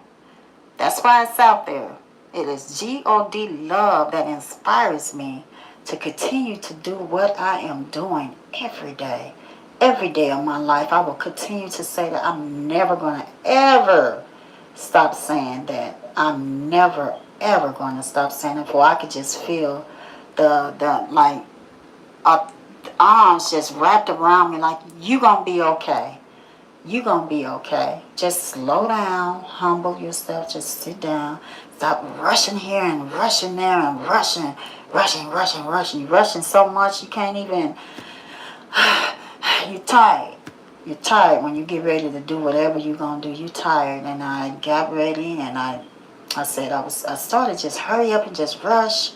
That's why it's out there. It is God love that inspires me to continue to do what I am doing every day. Every day of my life, I will continue to say that I'm never going to ever stop saying that. I'm never, ever going to stop saying it. For I could just feel the like, arms just wrapped around me like, you going to be okay. You gonna be okay. Just slow down, humble yourself, just sit down. Stop rushing here and rushing there and rushing. You're rushing so much you can't even, you're tired. You're tired when you get ready to do whatever you're gonna do. You're tired. And I got ready, and I said I started just hurry up and just rush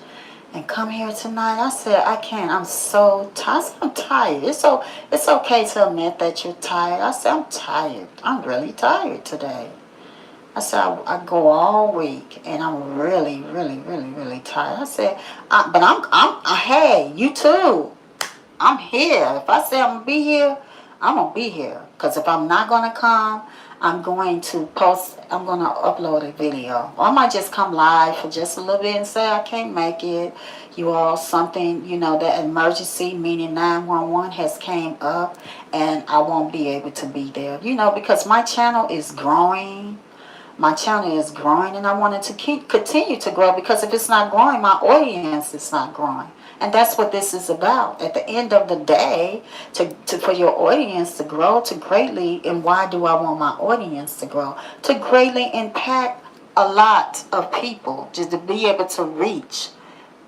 and come here tonight. I said, I can't. I'm so tired. I'm tired. It's okay to admit that you're tired. I said, I'm tired. I'm really tired today. I said, I go all week, and I'm really tired. I said, but hey, you too. I'm here. If I say I'm going to be here, I'm going to be here. Because if I'm not going to come, I'm going to upload a video. Or I might just come live for just a little bit and say I can't make it. You all, something, that emergency, meaning 911 has came up and I won't be able to be there. Because my channel is growing. my channel is growing, and I want it to continue to grow, because if it's not growing, my audience is not growing. And that's what this is about. At the end of the day, for your audience to grow to greatly, and why do I want my audience to grow? To greatly impact a lot of people, just to be able to reach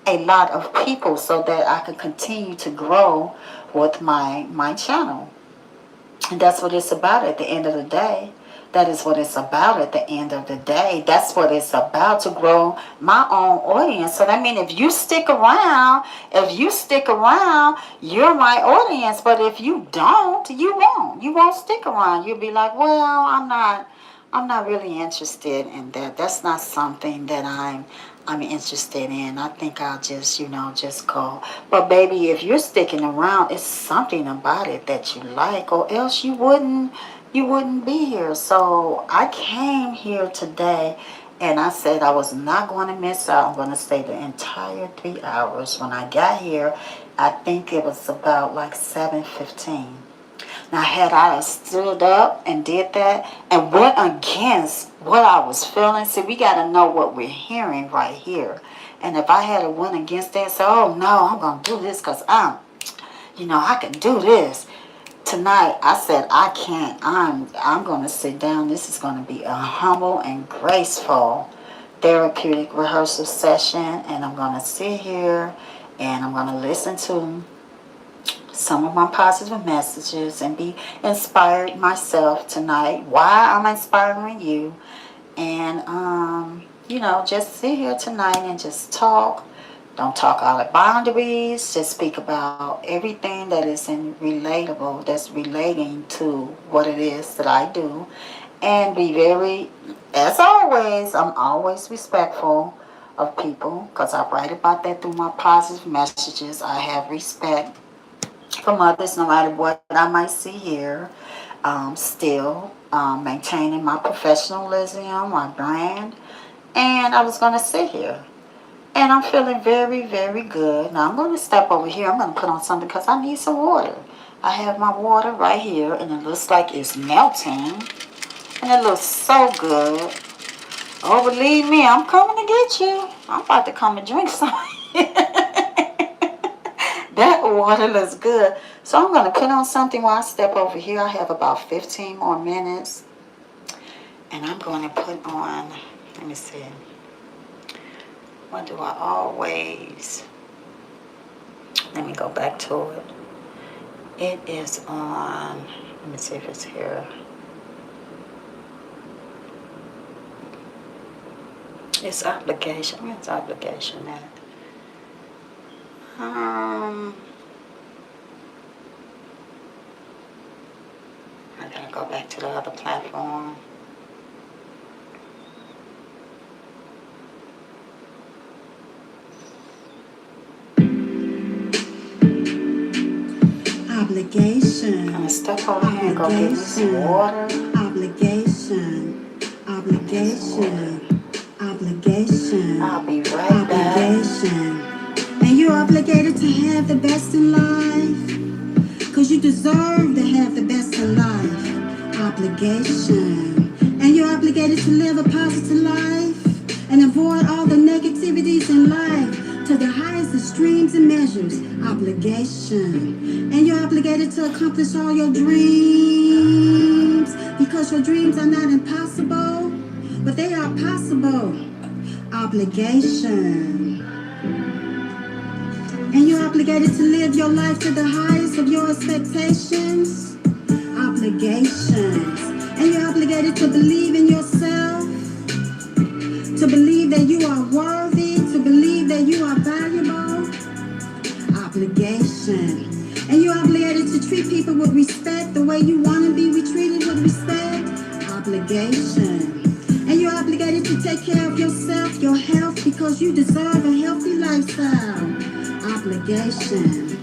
a lot of people so that I can continue to grow with my channel. And that's what it's about at the end of the day. That is what it's about at the end of the day. That's what it's about, to grow my own audience. So that means if you stick around, you're my audience. But if you don't, you won't. You won't stick around. You'll be like, well, I'm not really interested in that. That's not something that I'm interested in. I think I'll just, just go. But baby, if you're sticking around, it's something about it that you like, or else you wouldn't be here. So I came here today, and I said I was not going to miss out. I'm going to stay the entire 3 hours. When I got here, I think it was about like 7:15. Now, had I stood up and did that and went against what I was feeling, see, we got to know what we're hearing right here. And if I had went against that and said, oh, no, I'm going to do this because I can do this. Tonight, I said, I can't. I'm going to sit down. This is going to be a humble and graceful therapeutic rehearsal session. And I'm going to sit here and I'm going to listen to some of my positive messages and be inspired myself tonight. Why I'm inspiring you. And, just sit here tonight and just talk. Don't talk out of boundaries. Just speak about everything that is relatable, that's relating to what it is that I do. And be very, as always, I'm always respectful of people, because I write about that through my positive messages. I have respect from others, no matter what I might see here. Still maintaining my professionalism, my brand. And I was going to sit here. And I'm feeling very, very good. Now I'm going to step over here. I'm going to put on something because I need some water. I have my water right here, and it looks like it's melting. And it looks so good. Oh, believe me, I'm coming to get you. I'm about to come and drink some. That water looks good. So I'm going to put on something while I step over here. I have about 15 more minutes. And I'm going to put on, let me see. What do I always, let me go back to it. It is on, let me see if it's here. It's obligation. Where's obligation at? I gotta go back to the other platform. Obligation. I'm gonna step over here and go get me some water. Obligation. Obligation. Obligation. I'll be right back. Obligation. And you're obligated to have the best in life. Cause you deserve to have the best in life. Obligation. And you're obligated to live a positive life and avoid all the negativities in life to the highest extremes and measures. Obligation. And you're obligated to accomplish all your dreams because your dreams are not impossible, but they are possible. Obligation. And you're obligated to live your life to the highest of your expectations. Obligations. And you're obligated to believe in yourself, to believe that you are worthy, to believe that you are valuable. Obligation. And you're obligated to treat people with respect the way you want to be treated with respect. Obligation. And you're obligated to take care of yourself, your health, because you deserve a healthy lifestyle. Obligation.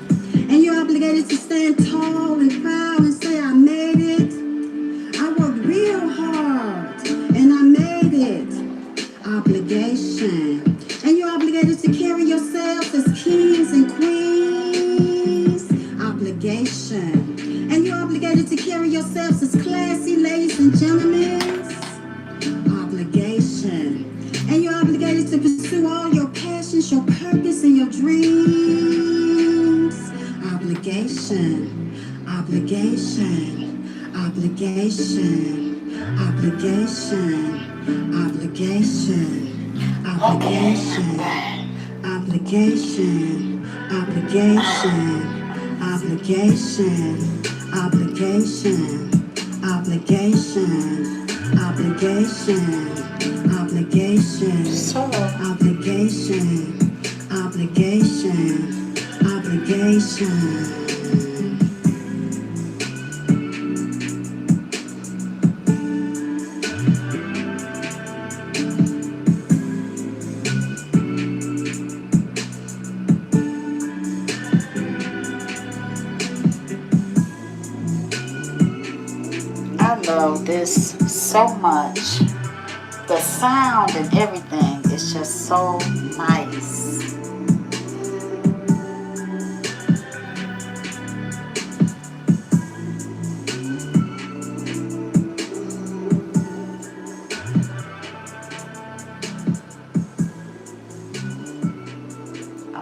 And you're obligated to stand tall and proud and say, I made it. I worked real hard and I made it. Obligation. And you're obligated to carry yourselves as kings and queens. Obligation. And you're obligated to carry yourselves as classy ladies and gentlemen. I love this so much. The sound and everything is just so nice.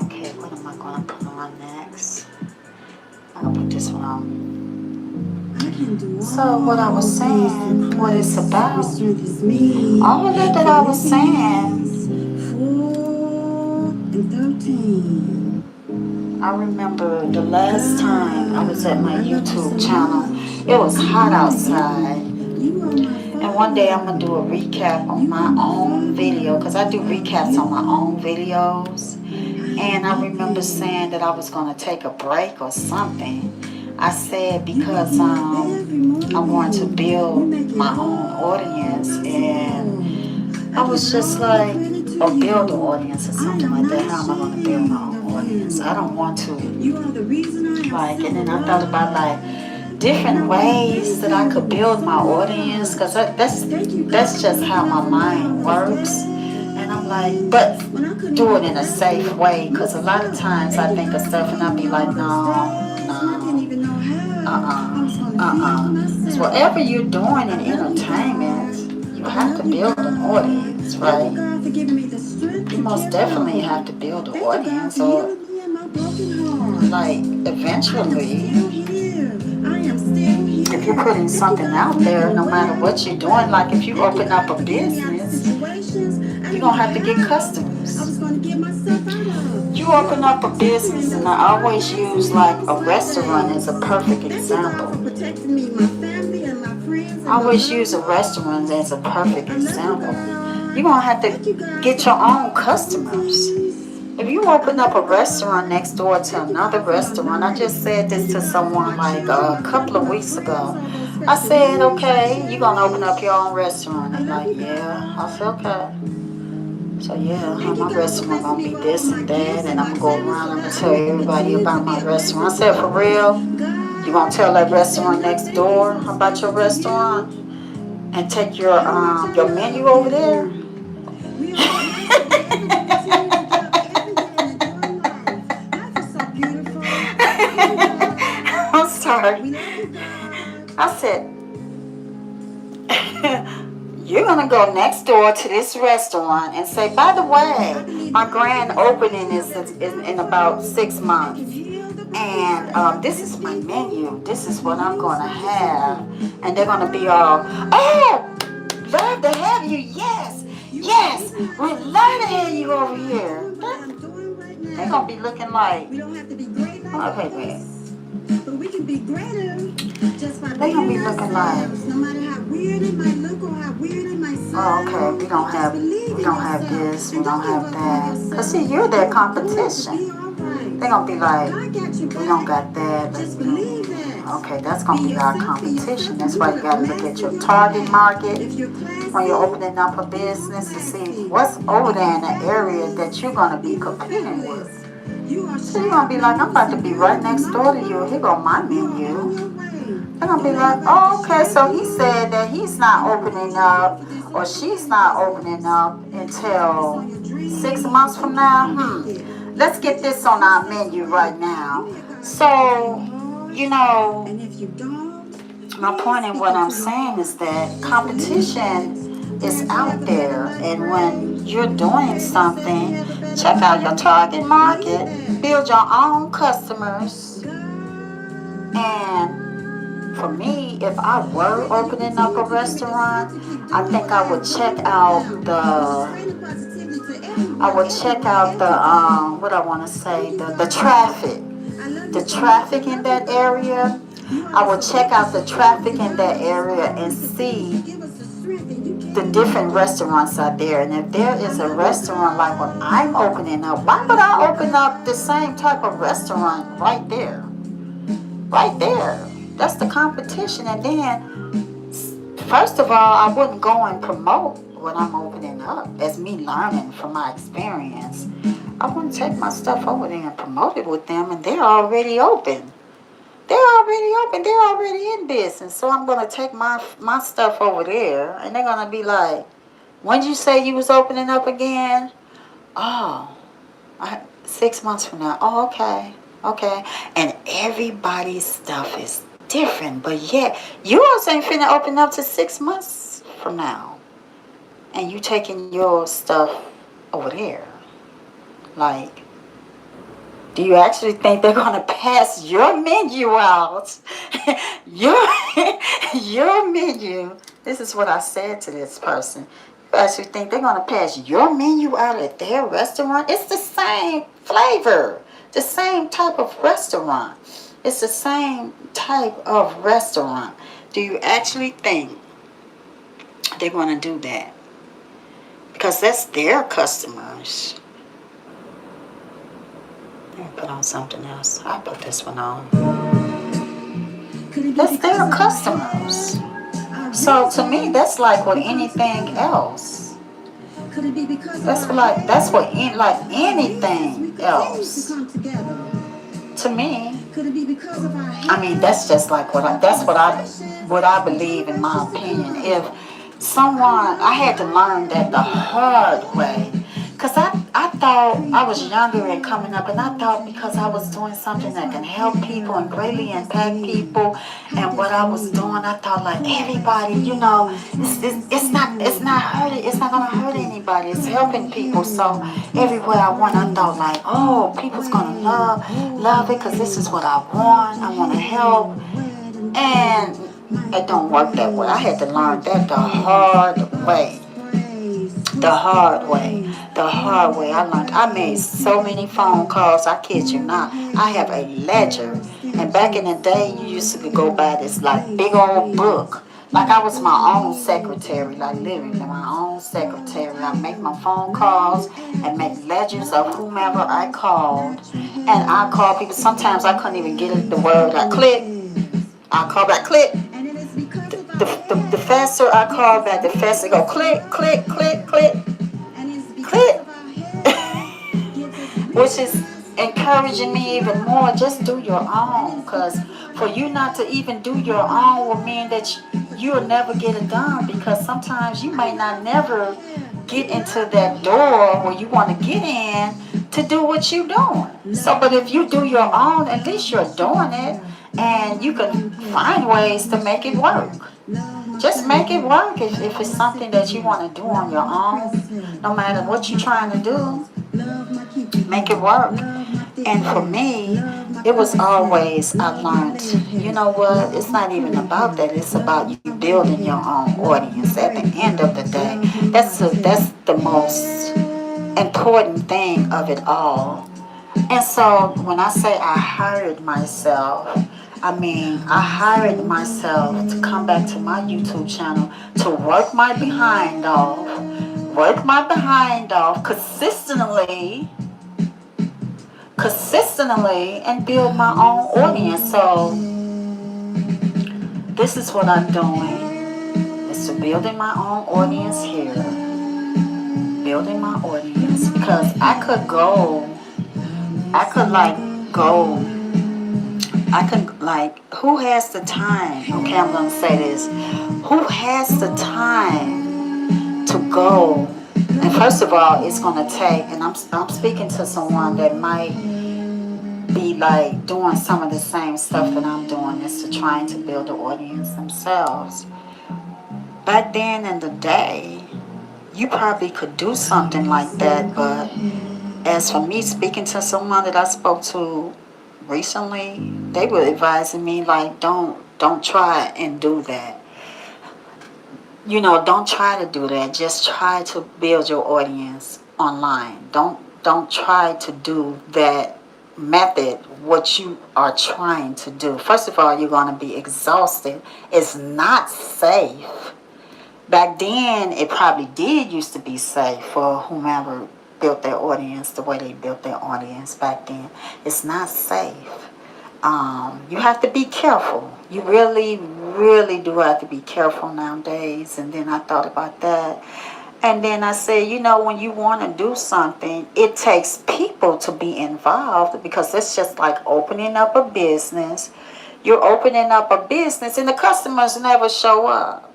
Okay, what am I going to put on next? I'm going to put this one on. So what I was saying, what it's about, all of that I was saying, I remember the last time I was at my YouTube channel, it was hot outside, and one day I'm going to do a recap on my own video, because I do recaps on my own videos, and I remember saying that I was going to take a break or something. I said because I want to build my own audience, and I was just like, or build an audience or something like that. How am I going to build my own audience? I don't want to, like, and then I thought about like different ways that I could build my audience, because that's just how my mind works. And I'm like, but do it in a safe way, because a lot of times I think of stuff and I'll be like, no. So whatever you're doing in entertainment, you have to build an audience, right? You most definitely have to build an audience, or like eventually, if you're putting something out there, no matter what you're doing, like if you open up a business, you're gonna have to get customers. You open up a business, and I always use like a restaurant as a perfect example. I always use a restaurant as a perfect example. You're going to have to get your own customers. If you open up a restaurant next door to another restaurant, I just said this to someone like a couple of weeks ago. I said, okay, you're going to open up your own restaurant. They're like, yeah. I said, okay. So yeah, my restaurant gonna be this and that, and I'm gonna go around and tell everybody about my restaurant. I said, for real? You gonna tell that restaurant next door about your restaurant and take your menu over there? I'm sorry. I said, you're going to go next door to this restaurant and say, by the way, my grand opening is in about 6 months. And this is my menu. This is what I'm going to have. And they're going to be all, oh, love to have you. Yes, yes, we'd love to have you over here. They're going to be looking like, oh, wait a minute. But we can be greater just by they're gonna be looking like, no matter how weird it might look or how weird it might sound. Oh, okay, we don't have this, we don't have that. Cause see, you're their competition. They're gonna be like, we don't got that. Okay, that's gonna be our competition. That's why you gotta look at your target market when you're opening up a business to see what's over there in the area that you're gonna be competing with. So you're going to be like, I'm about to be right next door to you. Here go my menu. They're going to be like, oh, okay, so he said that he's not opening up, or she's not opening up until 6 months from now. Let's get this on our menu right now. So, you know, my point in what I'm saying is that competition is out there. And when you're doing something, check out your target market, build your own customers, And for me, if I were opening up a restaurant, I think I would check out what I want to say, the traffic in that area. I would check out the traffic in that area and see the different restaurants out there. And if there is a restaurant like what I'm opening up, why would I open up the same type of restaurant right there? Right there. That's the competition. And then, first of all, I wouldn't go and promote what I'm opening up as me learning from my experience. I wouldn't take my stuff over there and promote it with them, and they're already open. They're already in business. So I'm going to take my stuff over there, and they're going to be like, when did you say you was opening up again? Oh, 6 months from now. Oh, okay. Okay. And everybody's stuff is different. But yet, you also ain't finna open up to 6 months from now. And you taking your stuff over there. Like, do you actually think they're going to pass your menu out? your, your menu. This is what I said to this person. You actually think they're going to pass your menu out at their restaurant? It's the same flavor. The same type of restaurant. It's the same type of restaurant. Do you actually think they're going to do that? Because that's their customers. Put on something else. I'll put this one on. That's their customers. So to me, that's like with anything else. That's what like anything else. To me, I mean, that's just like what I believe in my opinion. If someone, I had to learn that the hard way. Because I thought I was younger and coming up, and I thought because I was doing something that can help people and greatly impact people, and what I was doing, I thought like everybody, it's not gonna hurt anybody. It's helping people. So everywhere I went, I thought like, oh, people's gonna love it because this is what I want. I want to help, and it don't work that way. I had to learn that the hard way. The hard way. I learned. I made so many phone calls. I kid you not. I have a ledger. And back in the day, you used to go buy this like big old book. Like I was my own secretary. Like literally my own secretary. I make my phone calls and make ledgers of whomever I called. And I call people. Sometimes I couldn't even get the word. I click. I call back click. The faster I call back, the faster it go click, click, click, click, click. Which is encouraging me even more. Just do your own. Because for you not to even do your own will mean that you'll never get it done. Because sometimes you may not never get into that door where you want to get in to do what you're doing. So, but if you do your own, at least you're doing it. And you can find ways to make it work. Just make it work if it's something that you want to do on your own. No matter what you're trying to do, make it work. And for me, it was always, I learned, you know what, it's not even about that. It's about you building your own audience at the end of the day. That's the most important thing of it all. And so when I say I hired myself, I mean, I hired myself to come back to my YouTube channel to work my behind off consistently and build my own audience. So this is what I'm doing, is to building my own audience here, building my audience, because I could who has the time? Okay, I'm going to say this. Who has the time to go? And first of all, it's going to take, and I'm speaking to someone that might be like doing some of the same stuff that I'm doing, is to trying to build an audience themselves. Back then in the day, you probably could do something like that, but as for me, speaking to someone that I spoke to recently, they were advising me like, don't try and do that. Don't try to do that. Just try to build your audience online. Don't try to do that method, what you are trying to do. First of all, you're going to be exhausted. It's not safe. Back then, it probably did used to be safe for whomever built their audience the way they built their audience back then. It's not safe. You have to be careful. You really, really do have to be careful nowadays. And then I thought about that. And then I said, when you want to do something, it takes people to be involved, because it's just like opening up a business. You're opening up a business and the customers never show up.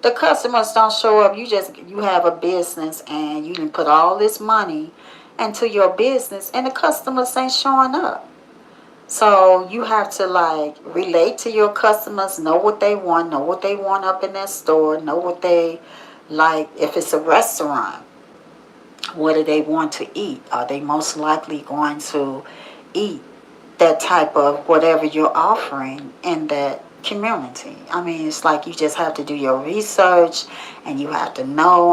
The customers don't show up. You have a business and you didn't put all this money into your business and the customers ain't showing up. So you have to like relate to your customers, know what they want up in their store, know what they like. If it's a restaurant, what do they want to eat? Are they most likely going to eat that type of whatever you're offering in that community? I mean, it's like you just have to do your research, and you have to know,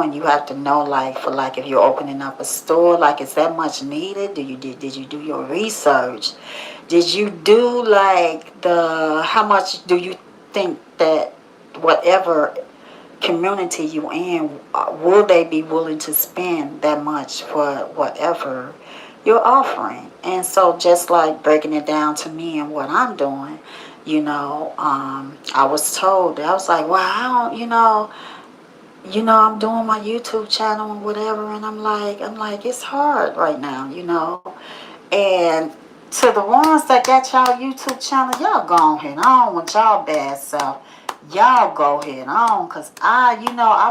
like, for like if you're opening up a store, like, is that much needed? Did you do your research? Did you do like how much do you think that whatever community you in, will they be willing to spend that much for whatever you're offering? And so just like breaking it down to me and what I'm doing, I was told, I was like, well, I don't, I'm doing my YouTube channel and whatever, and I'm like, it's hard right now, And to the ones that got y'all YouTube channel, y'all go ahead on with y'all bad self. Y'all go ahead on, cause I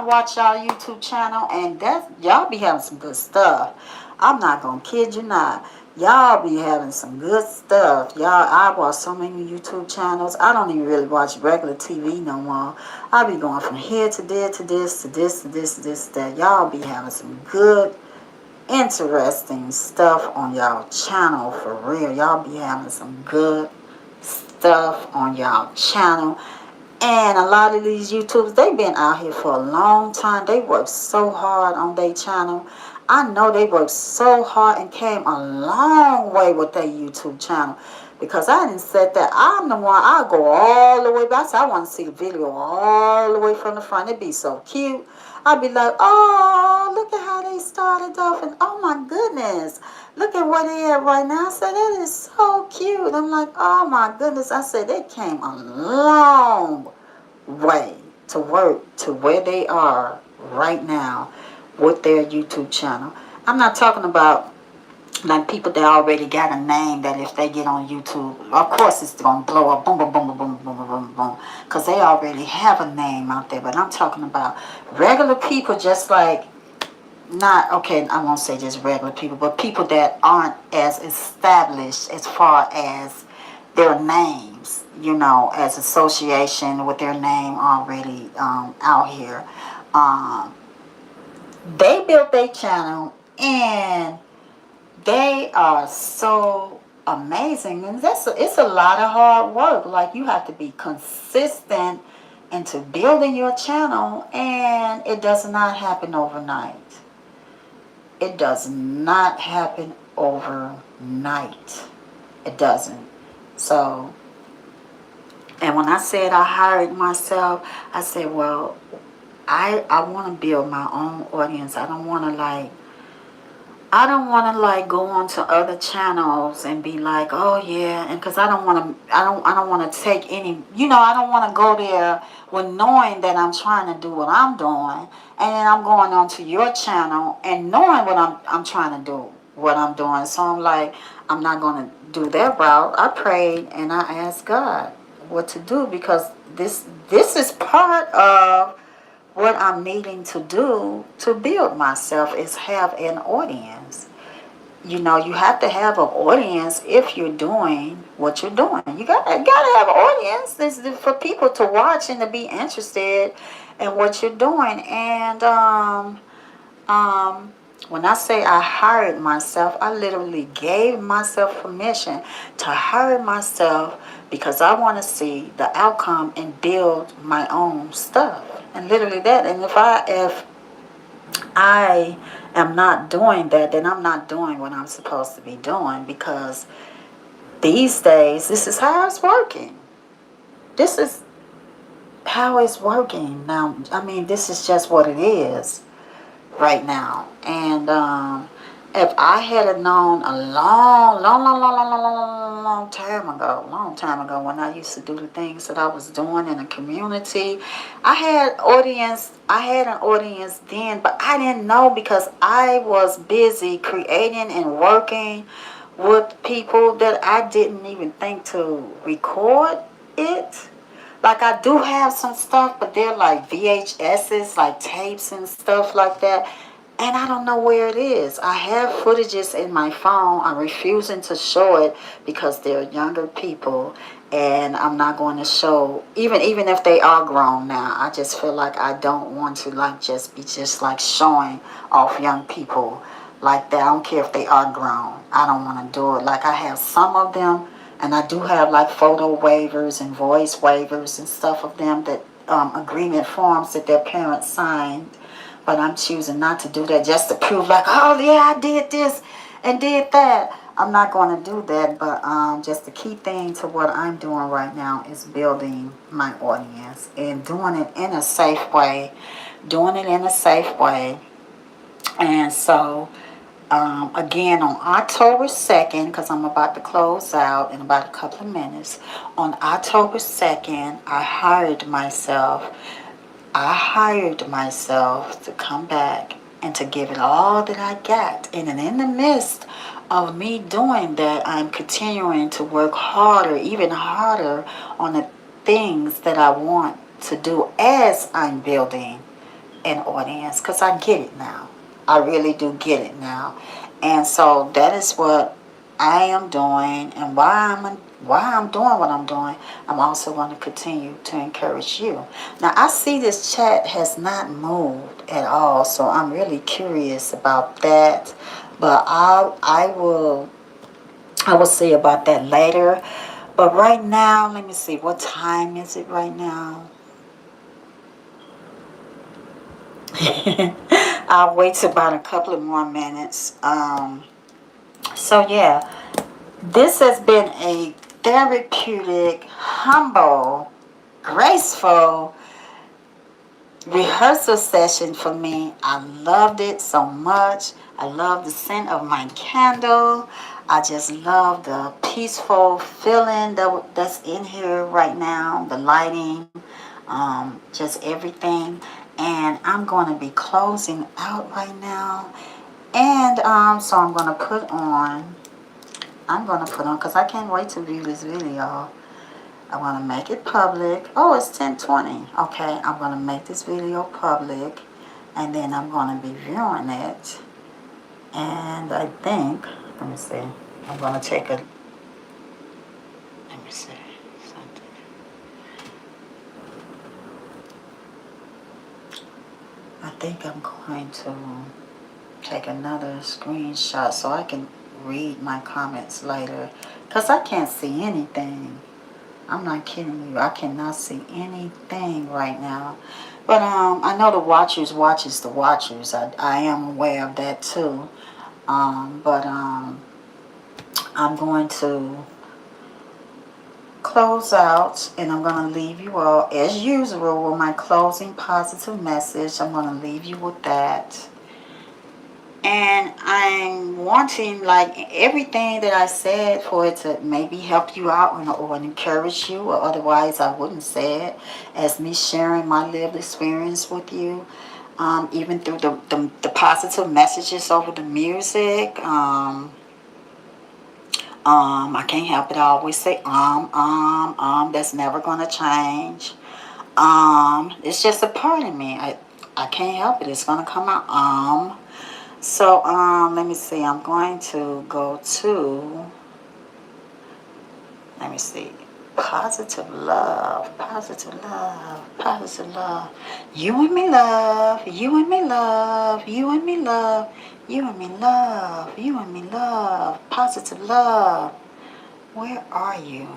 watch y'all YouTube channel, and y'all be having some good stuff. I'm not gonna kid you not. Y'all be having some good stuff. I watch so many YouTube channels. I don't even really watch regular TV no more. I be going from here to there to this to this to this to this to that. Y'all be having some good, interesting stuff on y'all channel, for real. Y'all be having some good stuff on y'all channel. And a lot of these YouTubers, they've been out here for a long time. They work so hard on their channel. I know they worked so hard and came a long way with their YouTube channel. Because I didn't set that. I'm the one, I go all the way back. So I want to see the video all the way from the front. It'd be so cute. I'd be like, oh, look at how they started off. And oh my goodness, look at where they at right now. I said, that is so cute. I'm like, oh my goodness. I said, they came a long way to work to where they are right now with their YouTube channel. I'm not talking about like people that already got a name, that if they get on YouTube, of course it's going to blow up, boom, boom, boom, boom, boom, boom, boom, boom, boom, because they already have a name out there. But I'm talking about regular people, just like, not, okay, I won't say just regular people, but people that aren't as established as far as their names, as association with their name already out here. They built their channel, and they are so amazing. And it's a lot of hard work. Like, you have to be consistent into building your channel, and it does not happen overnight. It does not happen overnight. It doesn't. So, and when I said I hired myself, I said, well, I want to build my own audience. I don't want to go on to other channels and be like, oh yeah, and because I don't want to take any, I don't want to go there with knowing that I'm trying to do what I'm doing, and then I'm going on to your channel and knowing what I'm trying to do, what I'm doing. So I'm like, I'm not going to do that route. I prayed and I asked God what to do, because this is part of what I'm needing to do to build myself, is have an audience. You have to have an audience if you're doing what you're doing. You gotta have an audience. This is for people to watch and to be interested in what you're doing. And When I say I hired myself, I literally gave myself permission to hire myself because I want to see the outcome and build my own stuff. And literally that. And if I am not doing that, then I'm not doing what I'm supposed to be doing, because these days this is how it's working. This is how it's working now. I mean, this is just what it is right now. And if I had known a long time ago, when I used to do the things that I was doing in the community, I had an audience then, but I didn't know because I was busy creating and working with people that I didn't even think to record it. Like, I do have some stuff, but they're like VHSs, like tapes and stuff like that. And I don't know where it is. I have footages in my phone. I'm refusing to show it because they're younger people. And I'm not going to show, even if they are grown now, I just feel like I don't want to like just be just like showing off young people like that. I don't care if they are grown. I don't want to do it. Like, I have some of them, and I do have like photo waivers and voice waivers and stuff of them, that agreement forms that their parents signed. But I'm choosing not to do that just to prove like, oh yeah, I did this and did that. I'm not going to do that. But just the key thing to what I'm doing right now is building my audience and doing it in a safe way. And so, again, on October 2nd, because I'm about to close out in about a couple of minutes, on October 2nd, I hired myself to come back and to give it all that I got. And then in the midst of me doing that, I'm continuing to work harder, even harder, on the things that I want to do as I'm building an audience, because I get it now. I really do get it now. And so that is what I am doing, and why I'm doing what I'm doing. I'm also going to continue to encourage you. Now, I see this chat has not moved at all, so I'm really curious about that. But I will say about that later. But right now, let me see, what time is it right now? I'll wait about a couple of more minutes. So yeah, this has been a therapeutic, humble, graceful rehearsal session for me. I loved it so much. I love the scent of my candle. I just love the peaceful feeling that's in here right now, the lighting, just everything. And I'm going to be closing out right now. And so I'm going to put on, because I can't wait to view this video. I want to make it public. Oh, it's 10:20. Okay, I'm going to make this video public, and then I'm going to be viewing it. And I think, let me see, I'm going to take a, let me see, something. I think I'm going to take another screenshot so I can read my comments later, because I can't see anything. I'm not kidding you. I cannot see anything right now. But I know the watchers watches the watchers. I am aware of that too. But I'm going to close out, and I'm going to leave you all as usual with my closing positive message. I'm going to leave you with that. And I'm wanting, like, everything that I said for it to maybe help you out or encourage you, or otherwise I wouldn't say it, as me sharing my lived experience with you, even through the positive messages over the music. I can't help it. I always say, that's never going to change. It's just a part of me. I can't help it. It's going to come out, So, let me see. I'm going to go to, let me see. Positive love, positive love, positive love. You and me love, you and me love, you and me love, You and me love. You and me love. Positive love. Where are you?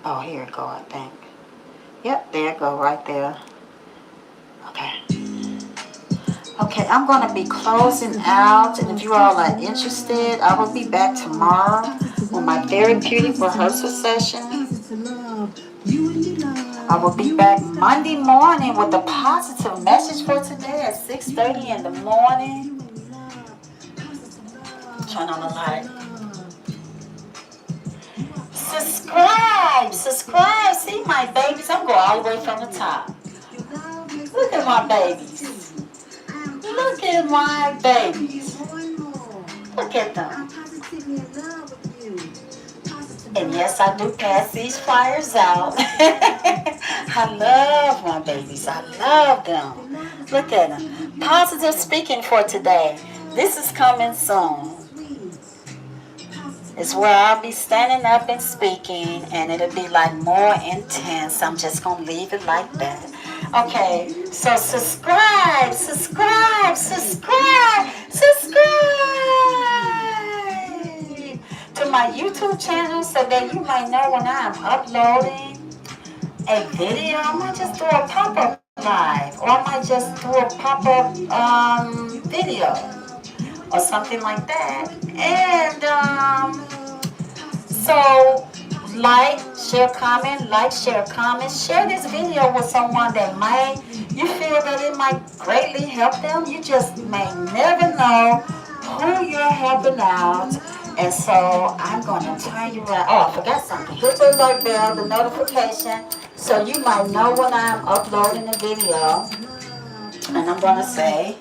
Oh, here it go, I think. Yep, there it go, right there. Okay. Okay, I'm going to be closing out, and if you all are interested, I will be back tomorrow with my therapeutic rehearsal session. I will be back Monday morning with a positive message for today at 6:30 in the morning. Turn on the light. Subscribe. See my babies. I'm going all the way from the top. Look at my babies. Look at my babies. Look at them. And yes, I do pass these flyers out. I love my babies. I love them. Look at them. Positive speaking for today. This is coming soon. It's where I'll be standing up and speaking, and it'll be like more intense. I'm just going to leave it like that. Okay, so subscribe to my YouTube channel so that you might know when I'm uploading a video. I might just do a pop-up live, or I might just do a pop-up video or something like that. And so share, comment. Share this video with someone that you feel that it might greatly help them. You just may never know who you're helping out. And so I'm going to turn you around. Oh, I forgot something. Hit the like bell, the notification, so you might know when I'm uploading a video. And I'm going to say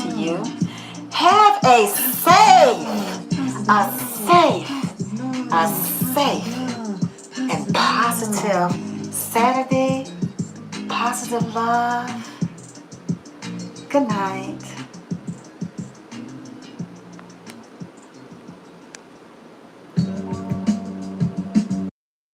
to you, have a safe and positive Saturday. Positive love. Good night.